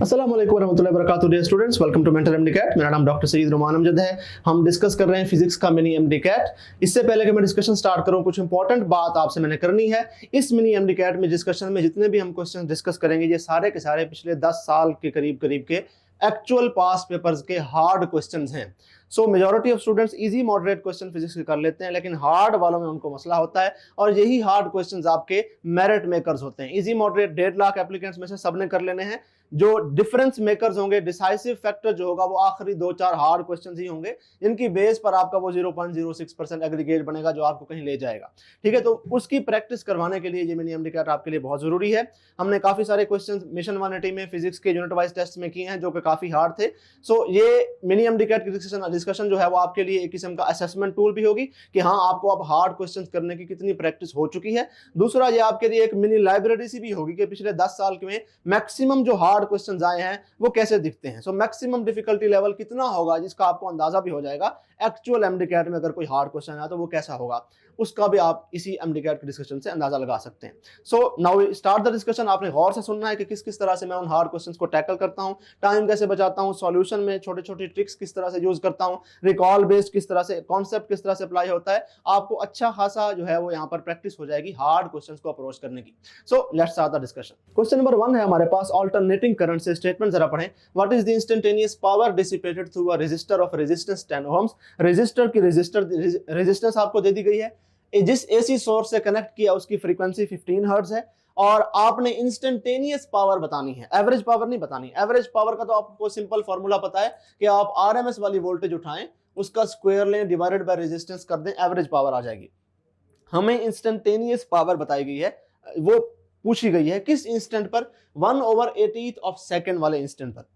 अस्सलाम वालेकुम रहमतुल्लाहि व बरकातुहू dear students, welcome to mentor MD CAT. मेरा नाम डॉक्टर सईद रुमान अमजद है। हम डिस्कस कर रहे हैं फिजिक्स का मिनी एमडी कैट। इससे पहले कि मैं डिस्कशन स्टार्ट करूं, कुछ इंपॉर्टेंट बात आपसे मैंने करनी है। इस मिनी एमडी कैट में डिस्कशन में जितने भी हम क्वेश्चन डिस्कस करेंगे, ये सारे के सारे पिछले 10 साल के करीब के एक्चुअल पास पेपर्स के हार्ड क्वेश्चंस हैं। सो majority of students easy moderate question physics के कर लेते हैं, लेकिन हार्ड वालों में उनको मसला होता है और यही हार्ड क्वेश्चंस आपके मेरिट मेकर्स होते हैं। इजी मॉडरेट 1.5 लाख एप्लीकेंट्स में से सबने कर लेने हैं। जो डिफरेंस मेकर्स होंगे, डिसाइसिव फैक्टर जो होगा, वो आखिरी 2-4 हार्ड क्वेश्चंस ही होंगे, जिनकी बेस पर आपका वो 0.06% एग्रीगेट बनेगा, जो आपको कहीं ले जाएगा। ठीक है, तो उसकी प्रैक्टिस करवाने के लिए ये मिनी एमडी कैट आपके लिए बहुत जरूरी है। हमने काफी सारे क्वेश्चंस मिशन 180 में फिजिक्स के यूनिट वाइज टेस्ट में किए हैं, जो कि काफी हार्ड थे। सो ये मिनी एमडी कैट की डिस्कशन जो है वो आपके लिए एक किस्म का असेसमेंट टूल भी होगी कि हाँ, आपको अब हार्ड क्वेश्चंस करने की कितनी प्रैक्टिस हो चुकी है। दूसरा, ये आपके लिए एक मिनी लाइब्रेरी सी भी होगी कि पिछले 10 साल में मैक्सिमम जो हार्ड क्वेश्चंस आए हैं वो कैसे दिखते हैं। सो मैक्सिमम डिफिकल्टी लेवल कितना होगा, जिसका आपको अंदाजा भी हो जाएगा एक्चुअल एमडी कैट में अगर कोई हार्ड क्वेश्चन आया तो वो कैसा होगा, उसका भी आप इसी एमडी कैट के डिस्कशन से अंदाजा लगा सकते हैं। So now we start the discussion. आपने गौर से सुनना है कि किस किस तरह से मैं उन हार्ड क्वेश्चंस को टैकल करता हूं, टाइम कैसे बचाता हूं, सॉल्यूशन में छोटे छोटे ट्रिक्स किस तरह से यूज करता हूं, रिकॉल बेस्ड किस तरह से, कॉन्सेप्ट किस तरह से अप्लाई होता है। आपको अच्छा खासा जो है वो यहाँ पर प्रैक्टिस हो जाएगी हार्ड क्वेश्चंस को अप्रोच करने की। So let's start the discussion. Question number 1 है हमारे पास, अल्टरनेटिंग करंट से स्टेटमेंट जरा पढ़ें। What is the instantaneous power dissipated through a resistor of resistance 10 ohms. Resistor की रेजिस्टेंस आपको दे दी गई है। जिस एसी सोर्स से कनेक्ट किया उसकी फ्रीक्वेंसी 15 हर्ट्ज है और आपने इंस्टेंटेनियस पावर बतानी है, एवरेज पावर नहीं बतानी। एवरेज पावर का तो आपको सिंपल फॉर्मूला पता है कि आप आरएमएस वाली वोल्टेज उठाएं, उसका स्क्वायर लें, डिवाइडेड बाय रेजिस्टेंस कर दें, एवरेज पावर आ जाएगी। हमें इंस्टेंटेनियस पावर बताई गई है, वो पूछी गई है किस इंस्टेंट पर, 1/80 ऑफ सेकेंड वाले इंस्टेंट पर।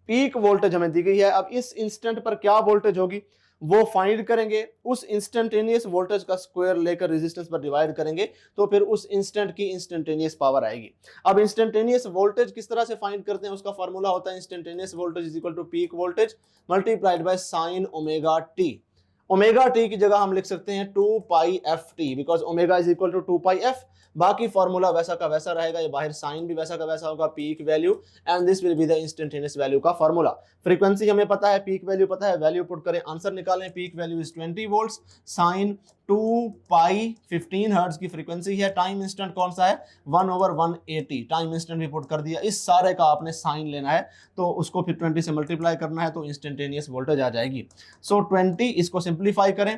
पीक वोल्टेज हमें दी गई है। अब इस इंस्टेंट पर क्या वोल्टेज होगी वो फाइंड करेंगे, उस इंस्टेंटेनियस वोल्टेज का स्क्वायर लेकर रेजिस्टेंस पर डिवाइड करेंगे तो फिर उस इंस्टेंट की इंस्टेंटेनियस पावर आएगी। अब इंस्टेंटेनियस वोल्टेज किस तरह से फाइंड करते हैं, उसका फॉर्मूला होता है instantaneous voltage is equal to peak voltage multiplied by sine omega t. Omega t की जगह हम लिख सकते हैं 2 pi f t, because omega is equal to 2 pi f. बाकी फॉर्मूला वैसा का वैसा रहेगा, ये बाहर साइन भी वैसा का वैसा होगा, peak value and this will be the instantaneous value का फॉर्मूला। फ्रीक्वेंसी हमें पता है, पीक वैल्यू पता है, वैल्यू पुट करें, आंसर निकालें। Peak value is 20 volts, sine 2 pi 15 hertz की फ्रीक्वेंसी है। टाइम इंस्टेंट कौन सा है, 1/180। टाइम इंस्टेंट भी पुट कर दिया। इस सारे का आपने साइन लेना है तो उसको फिर 20 से मल्टीप्लाई करना है तो इंस्टेंटेनियस वोल्टेज आ जाएगी। सो 20, इसको सिंप्लीफाई करें,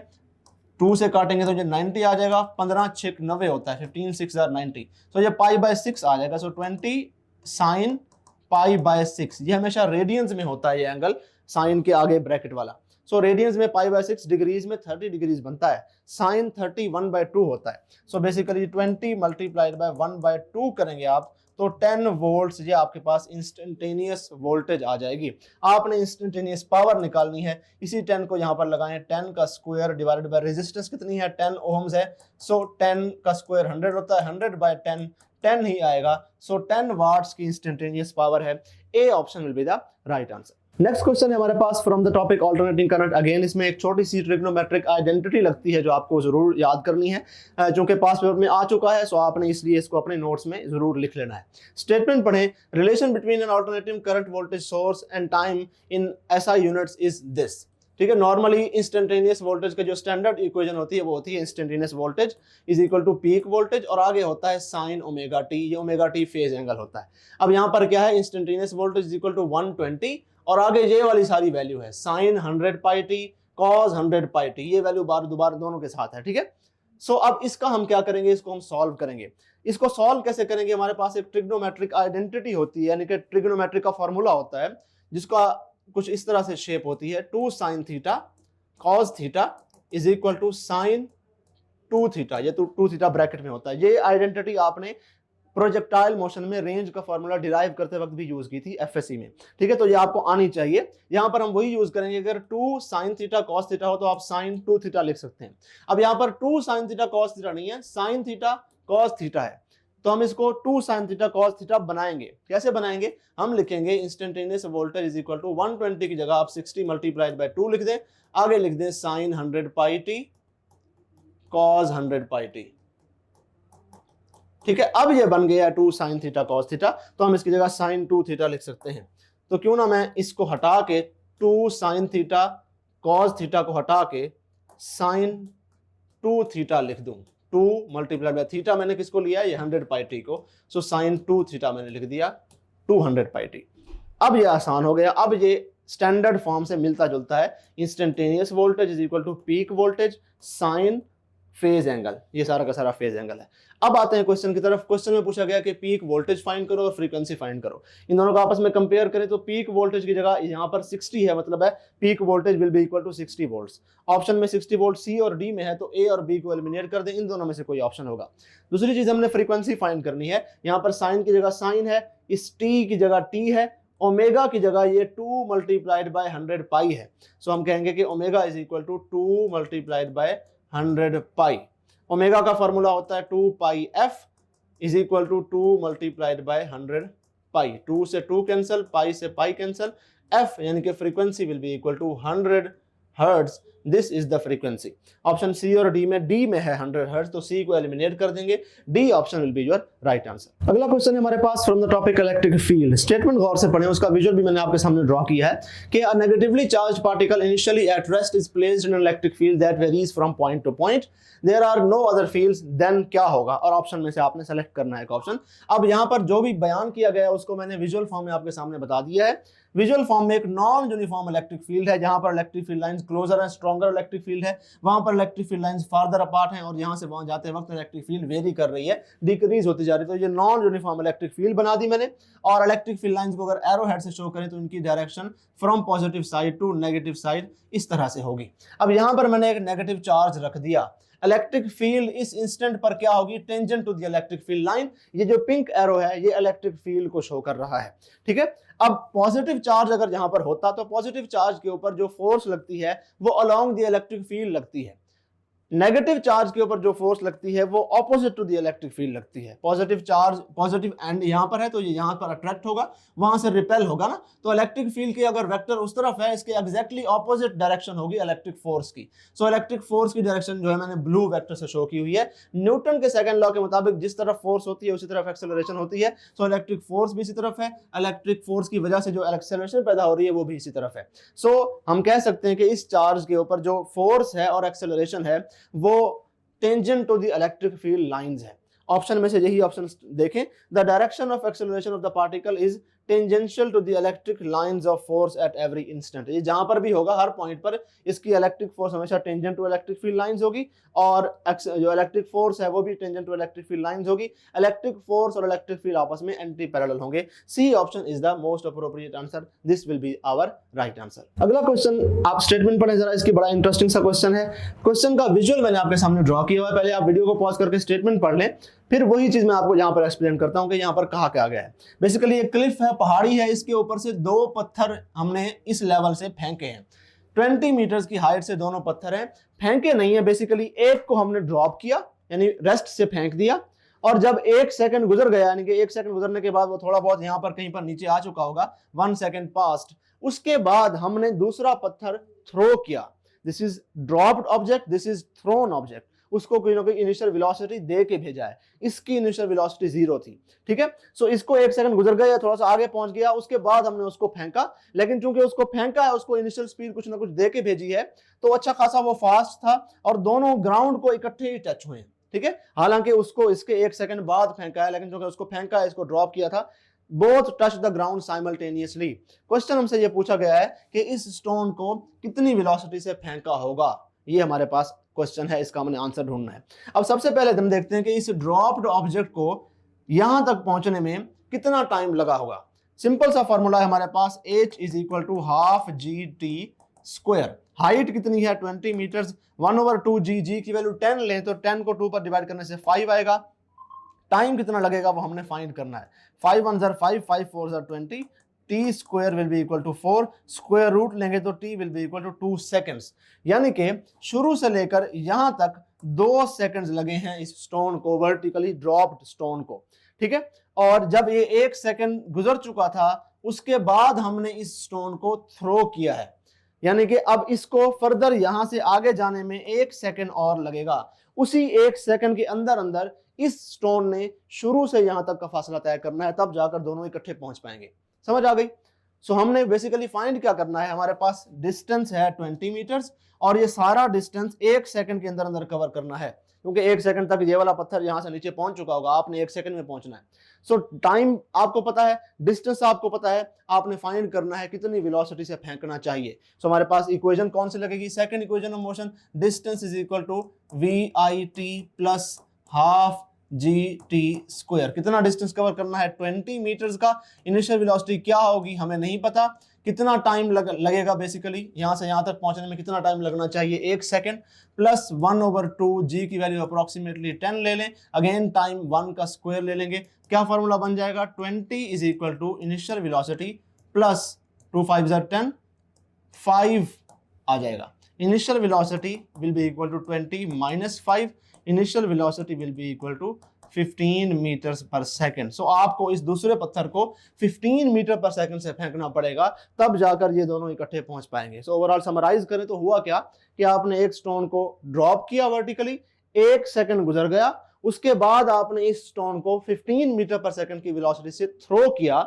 2 से काटेंगे तो ये 90 आ जाएगा, 15 6 90 होता है, 15 6 90, तो ये पाई बाय 6 आ जाएगा। सो 20 साइन पाई बाय 6, ये हमेशा रेडियंस में होता है ये एंगल, साइन के आगे ब्रैकेट वाला। सो रेडियंस में पाई बाय 6 डिग्रीज में 30 डिग्रीज बनता है, साइन 30 1/2 होता है। सो बेसिकली 20 मल्टीप्लाइड बाय 1/2 करेंगे आप तो 10 वोल्ट्स ये आपके पास इंस्टेंटेनियस वोल्टेज आ जाएगी। आपने इंस्टेंटेनियस पावर निकालनी है, इसी 10 को यहाँ पर लगाएं, 10 का स्क्वायर डिवाइडेड बाय रेजिस्टेंस कितनी है, 10 ओम्स है। सो 10 का स्क्वायर 100 होता है, 100 बाय 10 10 ही आएगा। सो 10 वाट्स की इंस्टेंटेनियस पावर है। A option will be the right answer. Next question है हमारे पास from the topic alternating current. Again इसमें एक छोटी सी ट्रिग्नोमेट्रिक आइडेंटिटी लगती है जो आपको जरूर याद करनी है, क्योंकि पास पेपर में आ चुका है, सो आपने इसलिए इसको अपने नोट्स में जरूर लिख लेना है। स्टेटमेंट पढ़ें, relation between N alternating current voltage source and time in SI units is this. ठीक है, नॉर्मली इंस्टेंटेनियस वोल्टेज का जो स्टैंडर्ड इक्वेशन होती है वो होती है instantaneous voltage is equal to peak voltage और आगे होता है साइन ओमेगा टी, ये ओमेगा टी फेज एंगल होता है। अब यहाँ पर क्या है, instantaneous voltage is equal to 120 और आगे ये वाली सारी वैल्यू है, sine 100 pi T, cos 100 pi T, ये वैल्यू बार दोबारा दोनों के साथ है। ठीक है, सो अब इसका हम क्या करेंगे, इसको हम सॉल्व करेंगे। इसको सॉल्व कैसे करेंगे, हमारे पास एक ट्रिग्नोमेट्रिक आइडेंटिटी होती है, यानी कि ट्रिग्नोमेट्रिक का फॉर्मूला होता है जिसका कुछ इस तरह से शेप होती है, 2 sine theta cos theta is equal to sine 2 theta, ये तो 2 थीटा ब्रैकेट में होता है। ये आइडेंटिटी आपने प्रोजेक्टाइल मोशन में रेंज का फॉर्मूला डिराइव करते वक्त भी यूज की थी एफएससी में। ठीक है, तो ये आपको आनी चाहिए। यहां पर हम वही यूज करेंगे, अगर 2 साइन थीटा कॉस थीटा हो तो आप साइन 2 थीटा लिख सकते हैं। अब यहां पर 2 साइन थीटा कॉस थीटा नहीं है, साइन थीटा कॉस थीटा है, तो हम इसको 2 साइन थीटा कॉस थीटा बनाएंगे। कैसे बनाएंगे, हम लिखेंगे instantaneous voltage is equal to 120 की जगह आप 60 मल्टीप्लाइड बाय 2 लिख दें, आगे लिख दें sign 100 pi T cos 100 pi T. ठीक है, अब ये बन गया 2 sin थीटा cos थीटा, तो हम इसकी जगह sin 2 थीटा लिख सकते हैं। तो क्यों ना मैं इसको हटा के 2 sin थीटा cos थीटा को हटा के sin 2 थीटा लिख दूं। 2 मल्टीप्लाइड बाय थीटा मैंने किसको लिया, ये 100 पाई टी को, सो sin 2 थीटा मैंने लिख दिया 200 पाई टी। अब ये आसान हो गया, अब ये स्टैंडर्ड फॉर्म से मिलता जुलता है। Instantaneous voltage is equal to peak voltage sine phase angle, ये सारा का सारा फेज एंगल है। अब आते हैं क्वेश्चन की तरफ। क्वेश्चन में पूछा गया कि पीक वोल्टेज फाइंड करो और फ्रीक्वेंसी फाइंड करो। इन दोनों को आपस में कंपेयर करें तो पीक वोल्टेज की जगह यहाँ पर 60 है, मतलब है peak voltage will be equal to 60 volts. Option में 60 वोल्ट सी और डी में है, तो ए और बी को एलिमिनेट कर दें, इन दोनों में से कोई ऑप्शन होगा। दूसरी चीज हमने फ्रीक्वेंसी फाइंड करनी है। यहाँ पर साइन की जगह साइन है, इस टी की जगह टी है, ओमेगा की जगह ये 2 मल्टीप्लाइड बाय 100 पाई है। सो हम कहेंगे कि omega is equal to 2 multiplied by 100 pi. Omega का फॉर्मूला होता है 2 pi f is equal to 2 multiplied by 100 pi. 2 से 2 कैंसल, पाई से पाई कैंसल, एफ यानी कि frequency will be equal to 100 hertz. This is the frequency. Option C और D में है 100 हर्ट्ज, तो सी को एलिमिनेट कर देंगे, D option will be your right answer. अगला क्वेश्चन है हमारे पास from the topic electric field. Statement गौर से पढ़ें, उसका विजुअल भी मैंने आपके सामने ड्रॉ किया है कि a negatively charge particle initially at rest is placed in electric field that varies from point to point, there are no other fields, then क्या होगा, और ऑप्शन में से आपने सेलेक्ट करना है एक ऑप्शन। अब यहाँ पर जो भी बयान किया गया है उसको मैंने विजुअल फॉर्म में आपके सामने बता दिया है। विजुअल फॉर्म में एक नॉन यूनिफॉर्म इलेक्ट्रिक फील्ड है, जहां पर इलेक्ट्रिक फील्ड लाइंस क्लोजर है, स्ट्रॉन्गर इलेक्ट्रिक फील्ड है, वहां पर electric field lines farther apart हैं, और यहां से वहां जाते वक्त इलेक्ट्रिक फील्ड वेरी कर रही है, डिक्रीज होती जा रही है। तो ये नॉन यूनिफॉर्म इलेक्ट्रिक फील्ड बना दी मैंने। और इलेक्ट्रिक फील्ड लाइंस को अगर एरो हेड से शो करें तो इनकी direction from positive side to negative side इस तरह से होगी। अब यहां पर मैंने एक नेगेटिव चार्ज रख दिया। इलेक्ट्रिक फील्ड इस इंस्टेंट पर क्या होगी, tangent to the electric field line. ये जो पिंक एरो है ये इलेक्ट्रिक फील्ड को शो कर रहा है, ठीक है। अब पॉजिटिव चार्ज अगर यहां पर होता तो पॉजिटिव चार्ज के ऊपर जो फोर्स लगती है वो अलोंग द इलेक्ट्रिक फील्ड लगती है। नेगेटिव चार्ज के ऊपर जो फोर्स लगती है वो opposite to the electric field लगती है। पॉजिटिव चार्ज पॉजिटिव एंड यहां पर है तो ये यहां पर अट्रैक्ट होगा, वहां से रिपेल होगा ना, तो इलेक्ट्रिक फील्ड की अगर वेक्टर उस तरफ है, इसके एग्जैक्टली ऑपोजिट डायरेक्शन होगी इलेक्ट्रिक फोर्स की। सो इलेक्ट्रिक फोर्स की डायरेक्शन जो है मैंने ब्लू वेक्टर से शो की हुई है। न्यूटन के सेकंड लॉ के मुताबिक जिस तरफ फोर्स होती है उसी तरफ एक्सेलरेशन होती है। सो इलेक्ट्रिक फोर्स भी इसी तरफ है, इलेक्ट्रिक फोर्स की वजह से जो एक्सेलरेशन पैदा हो रही है वो भी इसी तरफ है। सो हम कह सकते हैं कि इस चार्ज के ऊपर जो फोर्स है और एक्सेलरेशन है वो tangent to the electric field lines है। ऑप्शन में से यही ऑप्शन देखें, the direction of acceleration of the particle is tangential to the electric lines of force at every instant. ये जहां पर भी होगा हर पॉइंट पर इसकी इलेक्ट्रिक फोर्स हमेशा tangent to electric field lines होगी, और जो इलेक्ट्रिक फोर्स है वो भी tangent to electric field lines होगी। इलेक्ट्रिक फोर्स और इलेक्ट्रिक फील्ड आपस में एंटी पैरेलल होंगे। C option is the most appropriate answer, this will be our right answer. अगला क्वेश्चन आप स्टेटमेंट पढ़ें जरा, इसकी बड़ा इंटरेस्टिंग सा क्वेश्चन है। क्वेश्चन का विजुअल मैंने आपके सामने ड्रॉ किया हुआ है, पहले आप वीडियो को पॉज करके स्टेटमेंट पढ़ लें, फिर वही चीज मैं आपको यहाँ पर एक्सप्लेन करता हूँ कि यहाँ पर कहा क्या गया है। बेसिकली एक क्लिफ है, पहाड़ी है, इसके ऊपर से 2 पत्थर हमने इस लेवल से फेंके हैं। 20 मीटर्स की हाइट से दोनों पत्थर हैं, फेंके नहीं है, बेसिकली एक को हमने ड्रॉप किया यानी रेस्ट से फेंक दिया, और जब 1 सेकंड गुजर गया यानी कि 1 सेकंड गुजरने के बाद वो थोड़ा बहुत यहाँ पर कहीं पर नीचे आ चुका होगा, 1 सेकंड पास्ट, उसके बाद हमने दूसरा पत्थर थ्रो किया। This is dropped object, this is throne object. उसको कोई ना कोई इनिशियल वेलोसिटी दे के भेजा है, इसकी इनिशियल वेलोसिटी 0 थी, ठीक है। सो इसको 1 सेकंड गुजर गया, थोड़ा सा आगे पहुंच गया, उसके बाद हमने उसको फेंका, लेकिन चूंकि उसको फेंका है, उसको इनिशियल स्पीड कुछ ना कुछ दे के भेजी है, तो अच्छा खासा वो फास्ट था और दोनों ग्राउंड को इकट्ठे ही टच हुए, ठीक है। हालांकि उसको इसके 1 सेकंड बाद फेंका है, लेकिन चूंकि उसको फेंका है, इसको ड्रॉप किया था, both touch the ground simultaneously. Question हमसे ये पूछा गया है कि इस स्टोन को कितनी वेलोसिटी से फेंका होगा, ये हमारे पास क्वेश्चन है, इसका हमने आंसर ढूंढना है। अब सबसे पहले हम देखते हैं कि इस ड्रॉप्ड ऑब्जेक्ट को यहां तक पहुंचने में कितना टाइम लगा होगा। सिंपल सा फॉर्मूला है हमारे पास, h is equal to half g t square. Height कितनी है 20 मीटर्स, 1/2 जी, जी की वैल्यू 10 लें तो 10 को 2 पर डिवाइड करने से 5 आएगा। टाइम कितना लगेगा वो हमने फाइंड करना है। 5 1 5, 5 4 20, t square will be equal to 4, square root लेंगे तो t will be equal to 2 seconds, यानी कि शुरू से लेकर यहां तक 2 सेकेंड्स लगे हैं इस स्टोन को, वर्टिकली ड्रॉप्ड स्टोन को, ठीक है। और जब ये 1 सेकेंड गुजर चुका था उसके बाद हमने इस स्टोन को थ्रो किया है, यानी कि अब इसको फर्दर यहां से आगे जाने में 1 सेकंड और लगेगा। उसी 1 सेकंड के अंदर अंदर इस स्टोन ने शुरू से यहां तक का फासला तय करना है, तब जाकर दोनों इकट्ठे पहुंच पाएंगे। समझ आ गई? सो हमने बेसिकली फाइंड क्या करना है, हमारे पास डिस्टेंस है 20 मीटर्स और ये सारा डिस्टेंस 1 सेकंड के अंदर अंदर कवर करना है, क्योंकि 1 सेकंड तक ये वाला पत्थर यहां से नीचे पहुंच चुका होगा, आपने 1 सेकंड में पहुंचना है। सो टाइम आपको पता है, डिस्टेंस आपको पता है, आपने फाइंड करना है कितनी वेलोसिटी से फेंकना चाहिए। सो हमारे पास इक्वेशन कौन सी लगेगी, second equation of motion, distance is equal to VIT plus half GT square. कितना डिस्टेंस कवर करना है, 20 मीटर्स का। इनिशियल वेलोसिटी क्या होगी हमें नहीं पता, कितना टाइम लगेगा बेसिकली यहां से यहां तक पहुंचने में कितना टाइम लगना चाहिए, 1 सेकंड, प्लस 1/2 G की वैल्यू अप्रोक्सीमेटली 10 ले लें, अगेन टाइम 1 का स्क्वायर ले लेंगे। क्या फॉर्मूला बन जाएगा, 20 is equal to initial velocity plus 2 5 10 5 आ जाएगा। Initial velocity will be equal to 20 minus 5, initial velocity will be equal to 15 meters per second. So आपको इस दूसरे पत्थर को 15 मीटर पर सेकंड से फेंकना पड़ेगा, तब जाकर ये दोनों इकट्ठे पहुंच पाएंगे। सो ओवरऑल समराइज करें तो हुआ क्या कि आपने एक स्टोन को ड्रॉप किया वर्टिकली, 1 सेकंड गुजर गया, उसके बाद आपने इस स्टोन को 15 मीटर पर सेकंड की वेलोसिटी से थ्रो किया,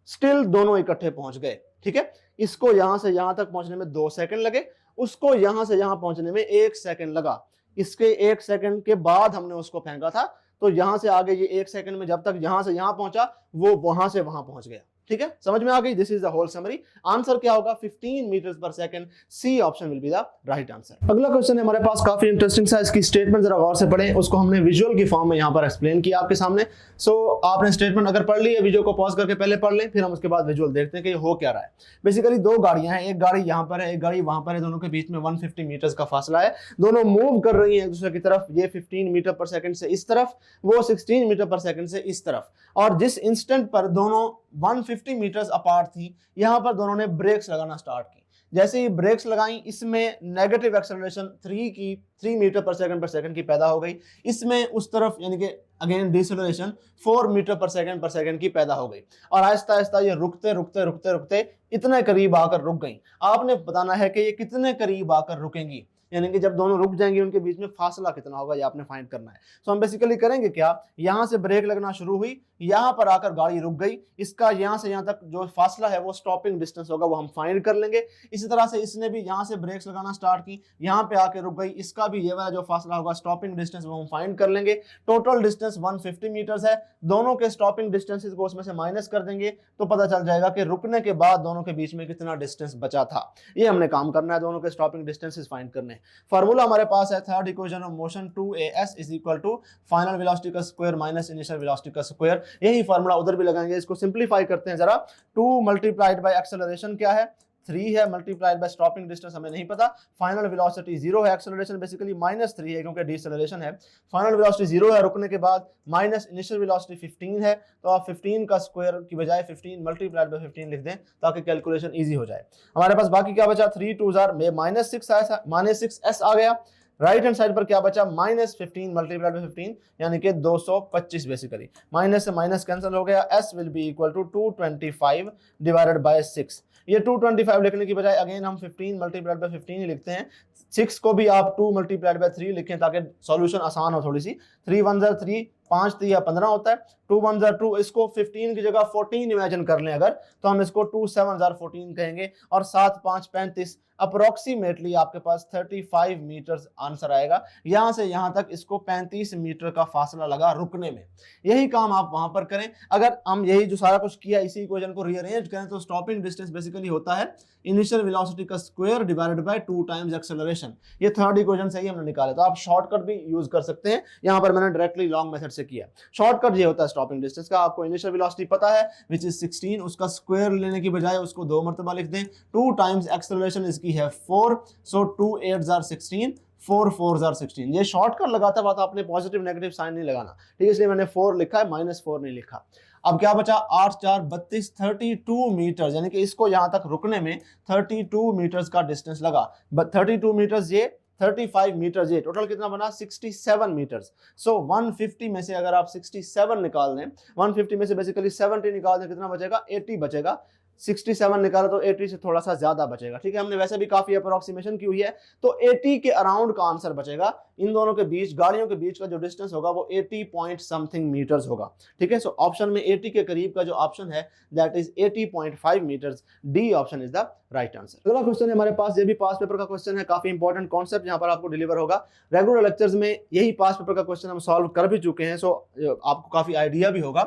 स्टिल दोनों इकट्ठे पहुंच गए। ठीक है, इसको यहां से यहां तक पहुंचने में 2 सेकंड लगे, उसको यहां से यहां पहुंचने में 1 सेकंड लगा। इसके 1 सेकंड के बाद हमने उसको फेंका था, तो यहां से आगे ये 1 सेकंड में जब तक यहां से यहां पहुंचा, वो वहां से वहां पहुंच गया। ठीक है, समझ में आ गई? This is the whole summary. Answer क्या होगा, 15 meters per second. C option will be the right answer. अगला क्वेश्चन है हमारे पास, काफी इंटरेस्टिंग सा, इसकी स्टेटमेंट जरा गौर से पढ़ें, उसको हमने विजुअल की फॉर्म में यहां पर एक्सप्लेन किया आपके सामने। सो आपने स्टेटमेंट अगर पढ़ ली है, वीडियो को पॉज करके पहले पढ़ लें, फिर हम उसके बाद विजुअल देखते हैं कि ये हो क्या रहा है। बेसिकली 2 गाड़ियां हैं, एक गाड़ी यहां पर है, एक गाड़ी वहां पर है, दोनों के बीच में 150 मीटर्स का फासला है, दोनों मूव कर रही है एक दूसरे की तरफ। ये 15 मीटर पर सेकंड से इस तरफ, वो 16 मीटर पर सेकंड से इस तरफ, और जिस इंस्टेंट पर दोनों 150 मीटर्स अपार्ट थी, यहां पर दोनों ने ब्रेक्स लगाना स्टार्ट की। जैसे ही ब्रेक्स लगाई, इसमें negative acceleration 3 metre per second की पैदा हो गई, इसमें उस तरफ यानी कि again deceleration 4 metre per second की पैदा हो गई, और आहिस्ता आहिस्ता ये रुकते रुकते रुकते रुकते इतने करीब आकर रुक गई। आपने बताना है कि ये कितने करीब आकर रुकेंगी, यानी कि जब दोनों रुक जाएंगे उनके बीच में फासला कितना होगा, ये आपने फाइंड करना है। सो हम बेसिकली करेंगे क्या, यहां से ब्रेक लगना शुरू हुई, यहां पर आकर गाड़ी रुक गई, इसका यहां से यहां तक जो फासला है वो स्टॉपिंग डिस्टेंस होगा, वो हम फाइंड कर लेंगे। इसी तरह से इसने भी यहां से ब्रेक्स लगाना स्टार्ट की, यहां पे आके रुक गई, इसका भी ये वाला जो फासला होगा स्टॉपिंग डिस्टेंस, वो हम फाइंड कर लेंगे। टोटल डिस्टेंस 150 मीटर्स है, दोनों के स्टॉपिंग डिस्टेंसेस को उसमें से माइनस कर देंगे, तो पता चल जाएगा कि रुकने के बाद दोनों के बीच में कितना डिस्टेंस बचा था। ये हमने काम करना है, दोनों के स्टॉपिंग डिस्टेंसेस फाइंड करने। फार्मूला हमारे पास है, third equation of motion 2as is equal to final velocity का स्क्वायर माइनस इनिशियल वेलोसिटी का स्क्वायर। यही फार्मूला उधर भी लगाएंगे। इसको सिंपलीफाई करते हैं जरा। 2 मल्टीप्लाइड बाय एक्सेलरेशन क्या है, 3 है, मल्टीप्लाइड बाय स्टॉपिंग डिस्टेंस हमें नहीं पता, फाइनल वेलोसिटी 0 है, एक्सेलरेशन बेसिकली -3 है क्योंकि डिसेलरेशन है, फाइनल वेलोसिटी 0 है रुकने के बाद, माइनस इनिशियल वेलोसिटी 15 है, तो आप 15 का स्क्वायर की बजाय 15 मल्टीप्लाइड बाय 15 लिख दें ताकि कैलकुलेशन इजी हो जाए। हमारे पास बाकी क्या बचा, 3 2 में -6s आ गया। राइट हैंड साइड पर क्या बचा, -15 मल्टीप्लाइड बाय 15 यानी कि 225। बेसिकली माइनस से माइनस कैंसिल हो गया, s will be equal to 225 divided by 6। ये 225 लिखने की बजाय अगेन हम 15 मल्टीप्लाइड बाय 15 ही लिखते हैं। 6 को भी आप 2 मल्टीप्लाइड बाय 3 लिखें ताकि सॉल्यूशन आसान हो थोड़ी सी। 3 1 3, 5 3 15 होता है, 2 1 2, इसको 15 की जगह 14 इमेजिन कर लें अगर, तो हम इसको 2 7 14 कहेंगे, और 7 5 35, अप्रोक्सीमेटली आपके पास 35 मीटर्स आंसर आएगा। यहां से यहां तक इसको 35 मीटर का फासला लगा रुकने में। यही काम आप वहां पर करें। अगर हम यही जो सारा कुछ किया इसी इक्वेशन को रीअरेंज करें तो स्टॉपिंग डिस्टेंस बेसिकली होता है इनिशियल वेलोसिटी का square divided by 2 times acceleration. ये थर्ड इक्वेशन से ही हमने निकाला, तो आप शॉर्टकट भी यूज कर सकते हैं। यहां पर मैंने डायरेक्टली लॉन्ग मेथड से किया। शॉर्टकट ये होता है स्टॉपिंग डिस्टेंस का, आपको इनिशियल वेलोसिटी पता है विच इज 16, उसका स्क्वायर लेने की बजाय उसको 2 मरतबा लिख दें। 2 टाइम्स एक्सेलरेशन इसकी है 4, सो 2 8 16, 4 4 16। ये शॉर्टकट लगाता बात, आपने पॉजिटिव नेगेटिव साइन नहीं लगाना, ठीक है, इसलिए मैंने 4 लिखा है, -4 नहीं लिखा। अब क्या बचा, 8 4 32, 32 मीटर, यानी कि इसको यहां तक रुकने में 32 मीटर्स का डिस्टेंस लगा। 32 मीटर्स ये, 35 मीटर्स ये, टोटल कितना बना, 67 मीटर्स। सो 150 में से अगर आप 67 निकाल दें, 150 में से बेसिकली 70 निकाल दें, कितना बचेगा, 80 बचेगा। 67 निकाला तो 80 से थोड़ा सा ज्यादा बचेगा, ठीक है। हमने वैसे भी काफी अप्रोक्सीमेशन की हुई है, तो 80 के अराउंड का आंसर बचेगा। इन दोनों के बीच, गाड़ियों के बीच का जो डिस्टेंस होगा वो 80 पॉइंट समथिंग मीटर्स होगा, ठीक है। सो ऑप्शन में 80 के करीब का जो ऑप्शन है that is 80.5 meters. D option is the right answer. अगला क्वेश्चन है हमारे पास, ये भी पास पेपर का क्वेश्चन है, काफी इंपॉर्टेंट कॉन्सेप्ट यहाँ पर आपको डिलीवर होगा। रेगुलर लेक्चर्स में यही पास पेपर का क्वेश्चन हम सॉल्व कर भी चुके हैं, सो आपको काफी आइडिया भी होगा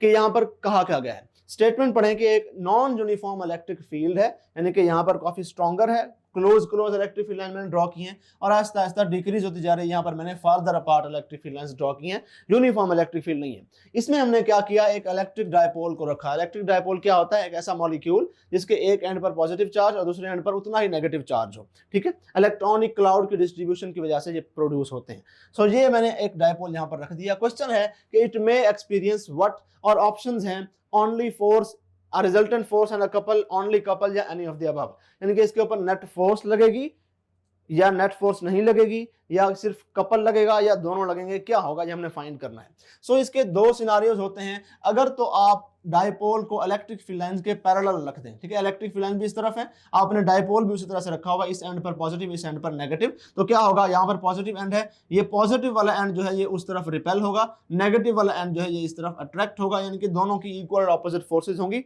कि यहाँ पर कहा क्या गया है। स्टेटमेंट पढ़ें कि एक नॉन यूनिफॉर्म इलेक्ट्रिक फील्ड है, यानी कि यहाँ पर काफी स्ट्रॉन्गर है, क्लोज इलेक्ट्रिक फील्ड लाइन मैंने ड्रॉ की है और आहिस्ता आहिस्ता डिक्रीज होती जा रही है। यहाँ पर मैंने farther apart electric field lines draw की हैं, यूनिफॉर्म इलेक्ट्रिक फील्ड नहीं है। इसमें हमने क्या किया, एक इलेक्ट्रिक डायपोल को रखा। इलेक्ट्रिक डायपोल क्या होता है, एक ऐसा मॉलिक्यूल जिसके एक एंड पर पॉजिटिव चार्ज और दूसरे एंड पर उतना ही नेगेटिव चार्ज हो, ठीक है। इलेक्ट्रॉनिक क्लाउड की डिस्ट्रीब्यूशन की वजह से ये प्रोड्यूस होते हैं। सो ये मैंने एक डायपोल यहाँ पर रख दिया। क्वेश्चन है कि इट मे एक्सपीरियंस व्हाट, और ऑप्शंस हैं only force, a resultant force and a couple, only couple या any of the above, यानी कि इसके ऊपर नेट फोर्स लगेगी या नेट फोर्स नहीं लगेगी या सिर्फ कपल लगेगा या दोनों लगेंगे, क्या होगा ये हमने फाइंड करना है। सो इसके दो सिनारियोज होते हैं। अगर तो आप डायपोल को इलेक्ट्रिक फील्ड लाइंस के पैरेलल रख दें, ठीक है, इलेक्ट्रिक फील्ड लाइन भी इस तरफ है, आपने डायपोल भी उसी तरह से रखा होगा, इस एंड पर पॉजिटिव इस एंड पर नेगेटिव, तो क्या होगा, यहाँ पर पॉजिटिव एंड है, ये पॉजिटिव वाला एंड जो है ये उस तरफ रिपेल होगा, नेगेटिव वाला एंड जो है ये इस तरफ अट्रैक्ट होगा, यानी कि दोनों की इक्वल और ऑपोजिट फोर्सेज होंगी।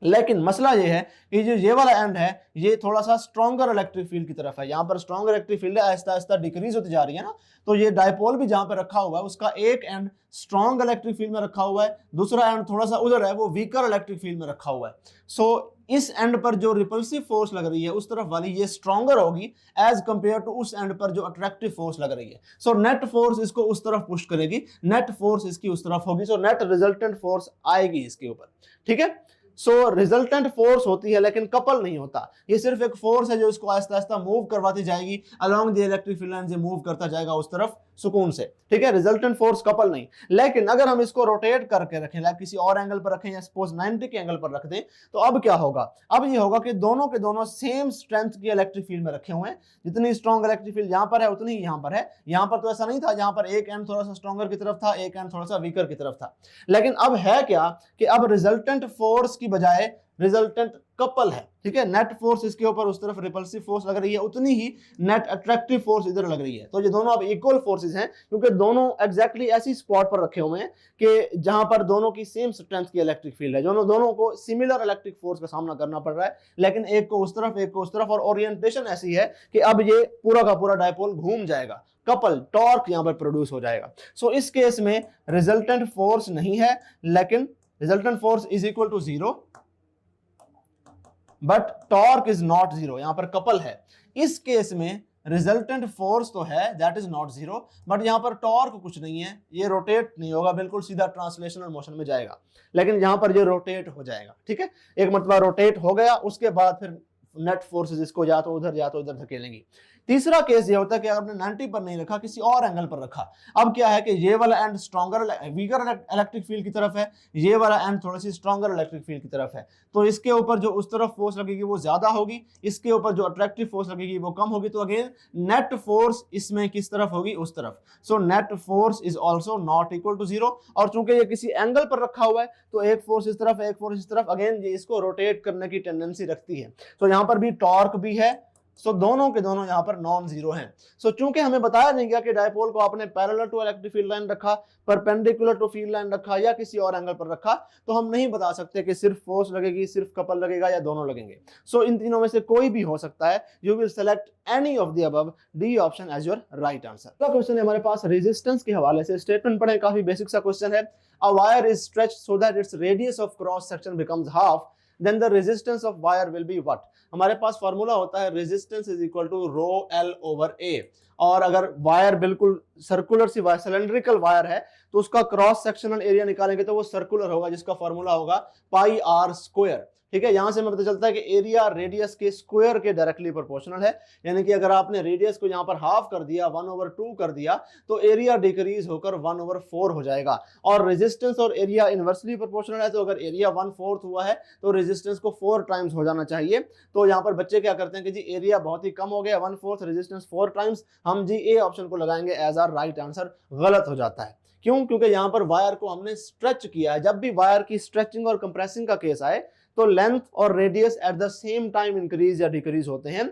लेकिन मसला ये है कि जो ये वाला एंड है ये थोड़ा सा स्ट्रॉन्गर इलेक्ट्रिक फील्ड की तरफ है, यहाँ पर स्ट्रॉन्गर इलेक्ट्रिक फील्ड है, आहिस्ता आहिस्ता डिक्रीज होती जा रही है ना, तो ये डायपोल भी जहाँ पे रखा हुआ है उसका एक एंड स्ट्रॉन्ग इलेक्ट्रिक फील्ड में रखा हुआ है, दूसरा एंड थोड़ा सा उधर है वो वीकर इलेक्ट्रिक फील्ड में रखा हुआ है। सो इस एंड पर जो रिपल्सिव फोर्स लग रही है उस तरफ वाली ये स्ट्रॉन्गर होगी एज कंपेयर टू उस एंड पर जो अट्रैक्टिव फोर्स लग रही है। सो नेट फोर्स इसको उस तरफ पुश करेगी, नेट फोर्स इसकी उस तरफ होगी, सो नेट रिजल्टेंट फोर्स आएगी इसके ऊपर, ठीक है। सो रिजल्टेंट फोर्स होती है लेकिन कपल नहीं होता, ये सिर्फ एक फोर्स है जो इसको आहिस्ता आहिस्ता मूव करवाती जाएगी along the electric field line से, मूव करता जाएगा उस तरफ सुकून से, ठीक है। रिजल्टेंट फोर्स कपल नहीं। लेकिन अगर हम इसको रोटेट करके रखें, लाइक किसी और एंगल पर रखें या सपोज 90 के एंगल पर रख दें, तो अब क्या होगा, अब ये होगा कि दोनों के दोनों सेम स्ट्रेंथ की इलेक्ट्रिक फील्ड में रखे हुए हैं, जितनी स्ट्रॉन्ग इलेक्ट्रिक फील्ड यहाँ पर है उतनी ही यहाँ पर है। यहाँ पर तो ऐसा नहीं था, यहाँ पर एक एंड थोड़ा सा स्ट्रॉन्गर की तरफ था, एक एंड थोड़ा सा वीकर की तरफ था। लेकिन अब है क्या कि अब रिजल्टेंट फोर्स की बजाय रिजल्टेंट कपल है, ठीक है। नेट फोर्स इसके ऊपर उस तरफ रिपल्सिव फोर्स लग रही है, उतनी ही नेट अट्रैक्टिव फोर्स इधर लग रही है। तो ये दोनों अब इक्वल फोर्सेस हैं क्योंकि दोनों एग्जैक्टली ऐसी स्पॉट पर रखे हुए हैं कि जहां पर दोनों की सेम स्ट्रेंथ की इलेक्ट्रिक फील्ड है, दोनों को सिमिलर इलेक्ट्रिक फोर्स का सामना करना पड़ रहा है, लेकिन एक को उस तरफ एक को उस तरफ, और ओरिएंटेशन ऐसी है कि अब ये पूरा का पूरा डायपोल घूम जाएगा, कपल टॉर्क यहां पर प्रोड्यूस हो जाएगा। सो इस केस में रिजल्टेंट फोर्स नहीं है, लेकिन resultant force is equal to 0 but torque is not 0, यहां पर कपल है। इस केस में रिजल्टेंट फोर्स तो है दैट इज नॉट 0 बट यहां पर टॉर्क कुछ नहीं है, ये रोटेट नहीं होगा, बिल्कुल सीधा ट्रांसलेशनल मोशन में जाएगा, लेकिन यहां पर ये रोटेट हो जाएगा, ठीक है। एक मरतबा रोटेट हो गया उसके बाद फिर नेट फोर्सेस इसको या तो उधर धकेलेंगी। तीसरा केस ये होता है कि अगर आपने 90 पर नहीं रखा, किसी और एंगल पर रखा, अब क्या है कि ये वाला and stronger weaker electric field की तरफ है, ये वाला एंड थोड़ी सी स्ट्रॉन्गर इलेक्ट्रिक फील्ड की तरफ है, तो इसके ऊपर जो उस तरफ फोर्स लगेगी वो ज्यादा होगी, इसके ऊपर जो अट्रैक्टिव फोर्स लगेगी वो कम होगी, तो अगेन नेट फोर्स इसमें किस तरफ होगी, उस तरफ। So net force is also not equal to 0, और चूंकि ये किसी एंगल पर रखा हुआ है तो एक फोर्स इस तरफ एक फोर्स इस तरफ, अगेन ये इसको रोटेट करने की टेंडेंसी रखती है। तो यहाँ पर भी टॉर्क भी है, सो दोनों के दोनों यहां पर नॉन जीरो हैं। सो चूंकि हमें बताया नहीं गया कि डायपोल को आपने parallel to electric field line रखा, परपेंडिकुलर टू फील्ड लाइन रखा या किसी और एंगल पर रखा, तो हम नहीं बता सकते कि सिर्फ फोर्स लगेगी, सिर्फ कपल लगेगा या दोनों लगेंगे। सो इन तीनों में से कोई भी हो सकता है। You will select any of the above, D option as your right answer. अगला क्वेश्चन है हमारे पास रेजिस्टेंस के हवाले से, स्टेटमेंट पढ़ें, काफी बेसिक सा क्वेश्चन है। A wire is stretched so that its radius of cross section becomes half, then the resistance of wire will be what? हमारे पास फॉर्मूला होता है resistance is equal to rho L over A, और अगर wire बिल्कुल circular सी wire, cylindrical wire है, तो उसका क्रॉस सेक्शनल एरिया निकालेंगे तो वो सर्कुलर होगा, जिसका फॉर्मूला होगा पाई आर स्क्वायर, ठीक है। यहां से हमें पता चलता है कि एरिया रेडियस के स्क्वायर के डायरेक्टली प्रोपोर्शनल है, यानी कि अगर आपने रेडियस को यहां पर हाफ कर दिया, 1/2 कर दिया, तो एरिया डिक्रीज होकर 1/4 हो जाएगा। और रेजिस्टेंस और एरिया इनवर्सली प्रोपोर्शनल है, तो अगर एरिया 1/4 हुआ है तो रेजिस्टेंस को 4 टाइम्स हो जाना चाहिए। तो यहां पर बच्चे क्या करते हैं कि जी एरिया बहुत ही कम हो गया, 1/4 रेजिस्टेंस 4 टाइम्स, हम जी ए ऑप्शन को लगाएंगे एज आर राइट आंसर, गलत हो जाता है। क्यों? क्योंकि यहाँ पर वायर को हमने स्ट्रेच किया है। जब भी वायर की स्ट्रेचिंग और कंप्रेसिंग का केस आए तो लेंथ और radius at the same time increase या डिक्रीज होते हैं।